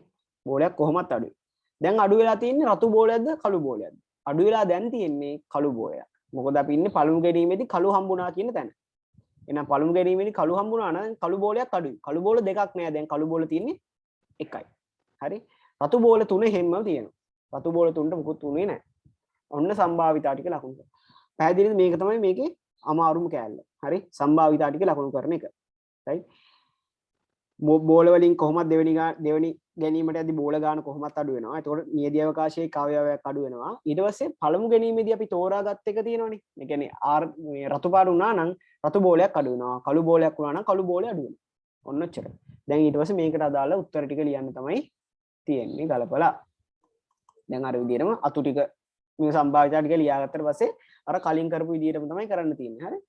බෝලයක් කොහොමත් අඩුයි. දැන් අඩු වෙලා තියෙන්නේ රතු බෝලයක්ද කළු බෝලයක්ද? අඩු වෙලා දැන් තියෙන්නේ කළු බෝලයක්. මොකද අපි ඉන්නේ පළමු ගැනීමේදී කළු හම්බුණා කියන තැන. එහෙනම් පළමු ගැනීමේදී කළු හම්බුණා නම් කළු බෝලයක් අඩුයි. කළු බෝල දෙකක් නෑ දැන් කළු බෝල තියෙන්නේ එකයි. හරි රතු බෝල 3 හැමම තියෙනවා. රතු බෝල 3ට මුකුත් උනේ නැහැ. ඔන්න සම්භාවිතා ටික ලකුණු කරනවා. පැහැදිලිද? මේක තමයි මේකේ අමාරුම කෑල්ල. හරි සම්භාවිතා ටික ලකුණු කරන එක. right බෝල වලින් කොහොමද දෙවෙනි ගැනීමට යද්දි බෝල ගාන කොහොමත් අඩු වෙනවා. එතකොට නියදී අවකාශයේ කවයවයක් අඩු වෙනවා. ඊට පස්සේ පළමු ගැනීමේදී අපි තෝරාගත් එක තියෙනවනේ. ඒ කියන්නේ මේ රතු පාට වුණා නම් රතු බෝලයක් අඩු වෙනවා. කළු බෝලයක් වුණා නම් කළු බෝලේ අඩු වෙනවා. ඔන්න ඔච්චර. දැන් ඊට පස්සේ මේකට අදාළ උත්තර ටික ලියන්න තමයි තියෙන්නේ ගලපලා. දැන් අර විදිහටම අතු ටික මේ සම්භාවිතා ටික ලියාගත්තට පස්සේ අර කලින් කරපු විදිහටම තමයි කරන්න තියෙන්නේ. හරි.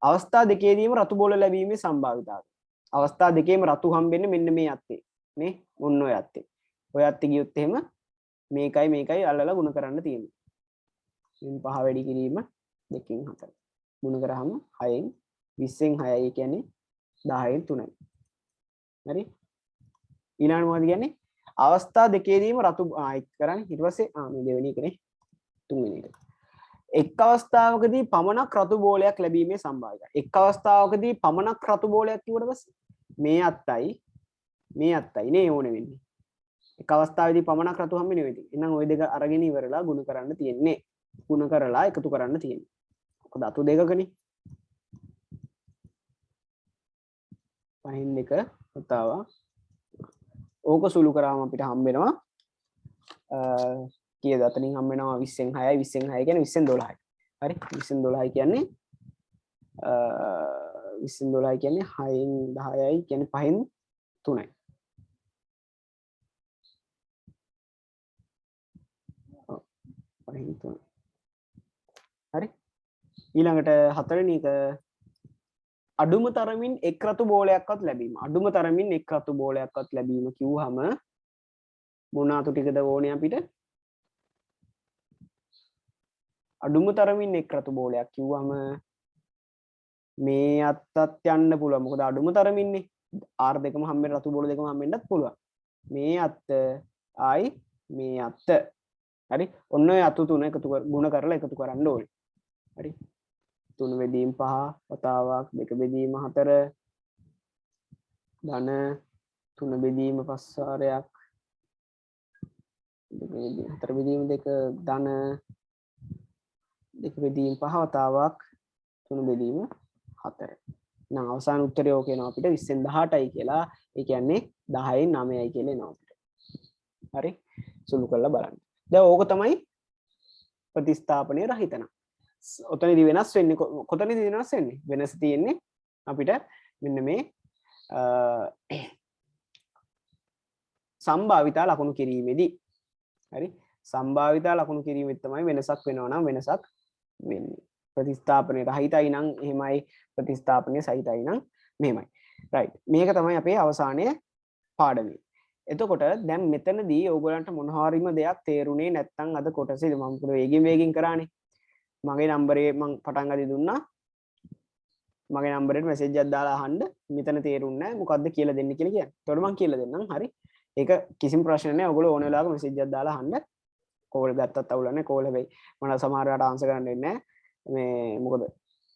අවස්ථා දෙකේදීම රතු බෝල ලැබීමේ සම්භාවිතාව. අවස්ථා දෙකේම රතු හම්බෙන්නේ මෙන්න මේ අත්තේ. නේ? ඔන්න ඔය අත්තේ. ඔය අත්තේ ගියොත් එහෙම මේකයි අල්ලලා ගුණ කරන්න තියෙන්නේ. ඉන් 5 වැඩි කිරීම 2කින් 4. ගුණ කරාම 6න් 20න් 6යි කියන්නේ 10න් 3යි. හරි? ඊළඟට මොකද කියන්නේ? අවස්ථා දෙකේදීම රතු එක් කරන්නේ ඊට පස්සේ මේ දෙවෙනි එකනේ තුන්වෙනි එක. එක් අවස්ථාවකදී පමණක් රතු බෝලයක් ලැබීමේ සම්භාවිතය. එක් අවස්ථාවකදී පමණක් රතු බෝලයක් කිව්වට පස්සේ මේ අත්තයි නේ ඕනේ වෙන්නේ. එක් අවස්ථාවේදී පමණක් රතු හම්බෙන්නේ නෙවෙයි. එහෙනම් ওই දෙක අරගෙන ඉවරලා ගුණ කරන්න තියෙන්නේ. ගුණ කරලා එකතු කරන්න තියෙන්නේ. මොකද අතු දෙකකනේ. පහින් දෙක වතාවක් ඕක සුළු කරාම අපිට හම්බ වෙනවා කීයද අතනින් හම්බ වෙනවා 20න් 6යි 20න් 6 කියන්නේ 20න් 12යි. හරි 20න් 12යි කියන්නේ 20න් 12යි කියන්නේ 6න් 10යි කියන්නේ 5න් 3යි. ඔව් 5න් 3. හරි ඊළඟට හතරවෙනි එක අඩුම තරමින් එක් රතු බෝලයක්වත් ලැබීම. අඩුම තරමින් එක් රතු බෝලයක්වත් ලැබීම කිව්වහම මොන අතු ටිකද ඕනේ අපිට? අඩුම තරමින් එක් රතු බෝලයක් කිව්වහම මේ අත්තත් යන්න පුළුවන්. මොකද අඩුම තරමින්නේ R දෙකම හම්බෙන්න රතු බෝල දෙකම හම්බෙන්නත් පුළුවන්. මේ අත්ත ආයි මේ අත්ත. හරි. ඔන්න ඔය අතු තුන එකතු ගුණ කරලා එකතු කරන්න ඕනේ. හරි. 3 බෙදීම 5 වතාවක් 2 බෙදීම 4 ධන 3 බෙදීම 5 වාරයක් 4 බෙදීම 2 ධන 2 බෙදීම 5 වතාවක් 3 බෙදීම 4. නම් අවසාන උත්තරය ඕක එනවා අපිට 20න් 18යි කියලා. ඒ කියන්නේ 10න් 9යි කියලා එනවා අපිට. හරි. සුළු කරලා බලන්න. දැන් ඕක තමයි ප්‍රතිස්ථාපනයේ රහිතන. ඔතනදී වෙනස් වෙන්නේ කොතනදී වෙනස් වෙන්නේ? වෙනස තියෙන්නේ අපිට මෙන්න මේ සම්භාවිතා ලකුණු කිරීමේදී. හරි. සම්භාවිතා ලකුණු කිරීමෙත් තමයි වෙනසක් වෙනවා නම් වෙනසක් වෙන්නේ. ප්‍රතිස්ථාපනයේ රහිතයි නම් එහෙමයි ප්‍රතිස්ථාපනයේ සහිතයි නම් මෙහෙමයි. රයිට්. මේක තමයි අපේ අවසානයේ පාඩමේ. එතකොට දැන් මෙතනදී ඕගොල්ලන්ට මොන හරිම දෙයක් තේරුනේ නැත්නම් අද කොටසේ මම මොකද වේගින් කරානේ. මගේ නම්බරේ මම පටන් ගදී දුන්නා. මගේ නම්බරේට මැසේජ් එකක් දාලා අහන්න මෙතන තේරුන්නේ නැහැ මොකද්ද කියලා දෙන්න කියලා කියන්නේ. එතකොට මම කියලා දෙන්නම්. හරි. ඒක කිසිම ප්‍රශ්න නැහැ. ඔයගොල්ලෝ ඕන වෙලාවක මැසේජ් එකක් දාලා අහන්න. කෝල් ගත්තත් අවුල නැහැ. කෝල් හැබැයි මම සමහර වෙලාවට ආන්සර් කරන්න වෙන්නේ නැහැ. මේ මොකද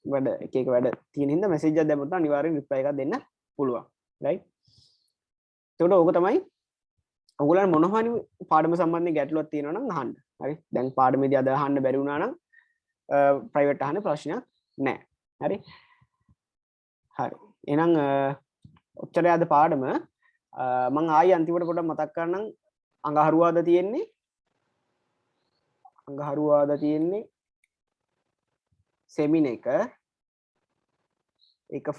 වැඩ එක වැඩ තියෙන හින්දා මැසේජ් එකක් දැම්මොත් අනිවාර්යෙන් රිප්ලයි එකක් දෙන්න පුළුවන්. රයිට්. එතකොට ඕක තමයි ඔයගොල්ලන් මොන හරි පාඩම සම්බන්ධයෙන් ගැටලුවක් තියෙනවා නම් අහන්න. හරි. දැන් පාඩමේදී අද අහන්න බැරි වුණා නම් ප්‍රයිවට් අහන්න ප්‍රශ්නයක් නැහැ. හරි. හරි. එහෙනම් ඔච්චරයි අද පාඩම. මං ආයි අන්තිමට පොඩ්ඩක් මතක් කරන්නම් අඟහරුවාදා තියෙන්නේ සෙමින එක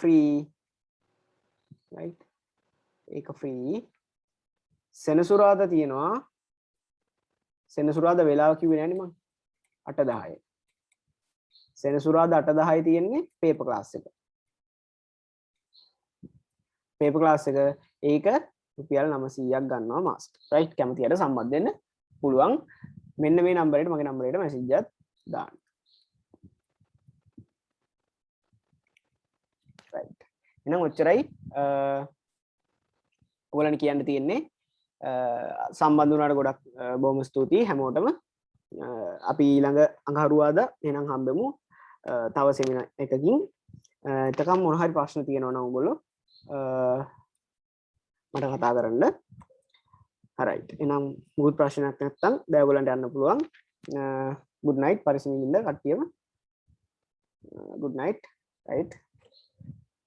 ෆ්‍රී right ඒක ෆ්‍රී සෙනසුරාදා තියෙනවා සෙනසුරාදා වෙලාව කිව්වේ නෑනේ මං 8:10 සෙනසුරාදා 8:10 තියෙන්නේ පේපර් ක්ලාස් එක ඒක රුපියල් 900ක් ගන්නවා මාස්ටර් රයිට් කැමතියට සම්බන්ධ වෙන්න පුළුවන් මෙන්න මේ නම්බරේට මගේ නම්බරේට මැසේජ් එකක් දාන්න රයිට් එහෙනම් ඔච්චරයි ඔයගලන්ට කියන්න තියෙන්නේ සම්බන්ධ වුණාට ගොඩක් බොහොම ස්තුතියි හැමෝටම අපි ඊළඟ අඟහරුවාදා එහෙනම් හම්බෙමු තව සෙමිනාර් එකකින් එතකම් මොන හරි ප්‍රශ්න තියෙනවා නම් ඔයගොල්ලෝ මට කතා කරන්න හරයිට් එහෙනම් මුකුත් ප්‍රශ්නයක් නැත්නම් දැන් ඔයගලන්ට යන්න පුළුවන් good night පරිස්සමින් ඉන්න කට්ටියම good night right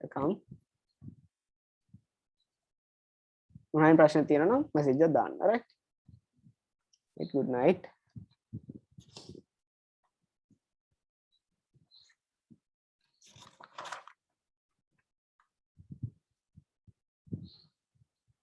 එකම් මොන හරි ප්‍රශ්න තියෙනවා නම් මැසේජ් එකක් දාන්න right good night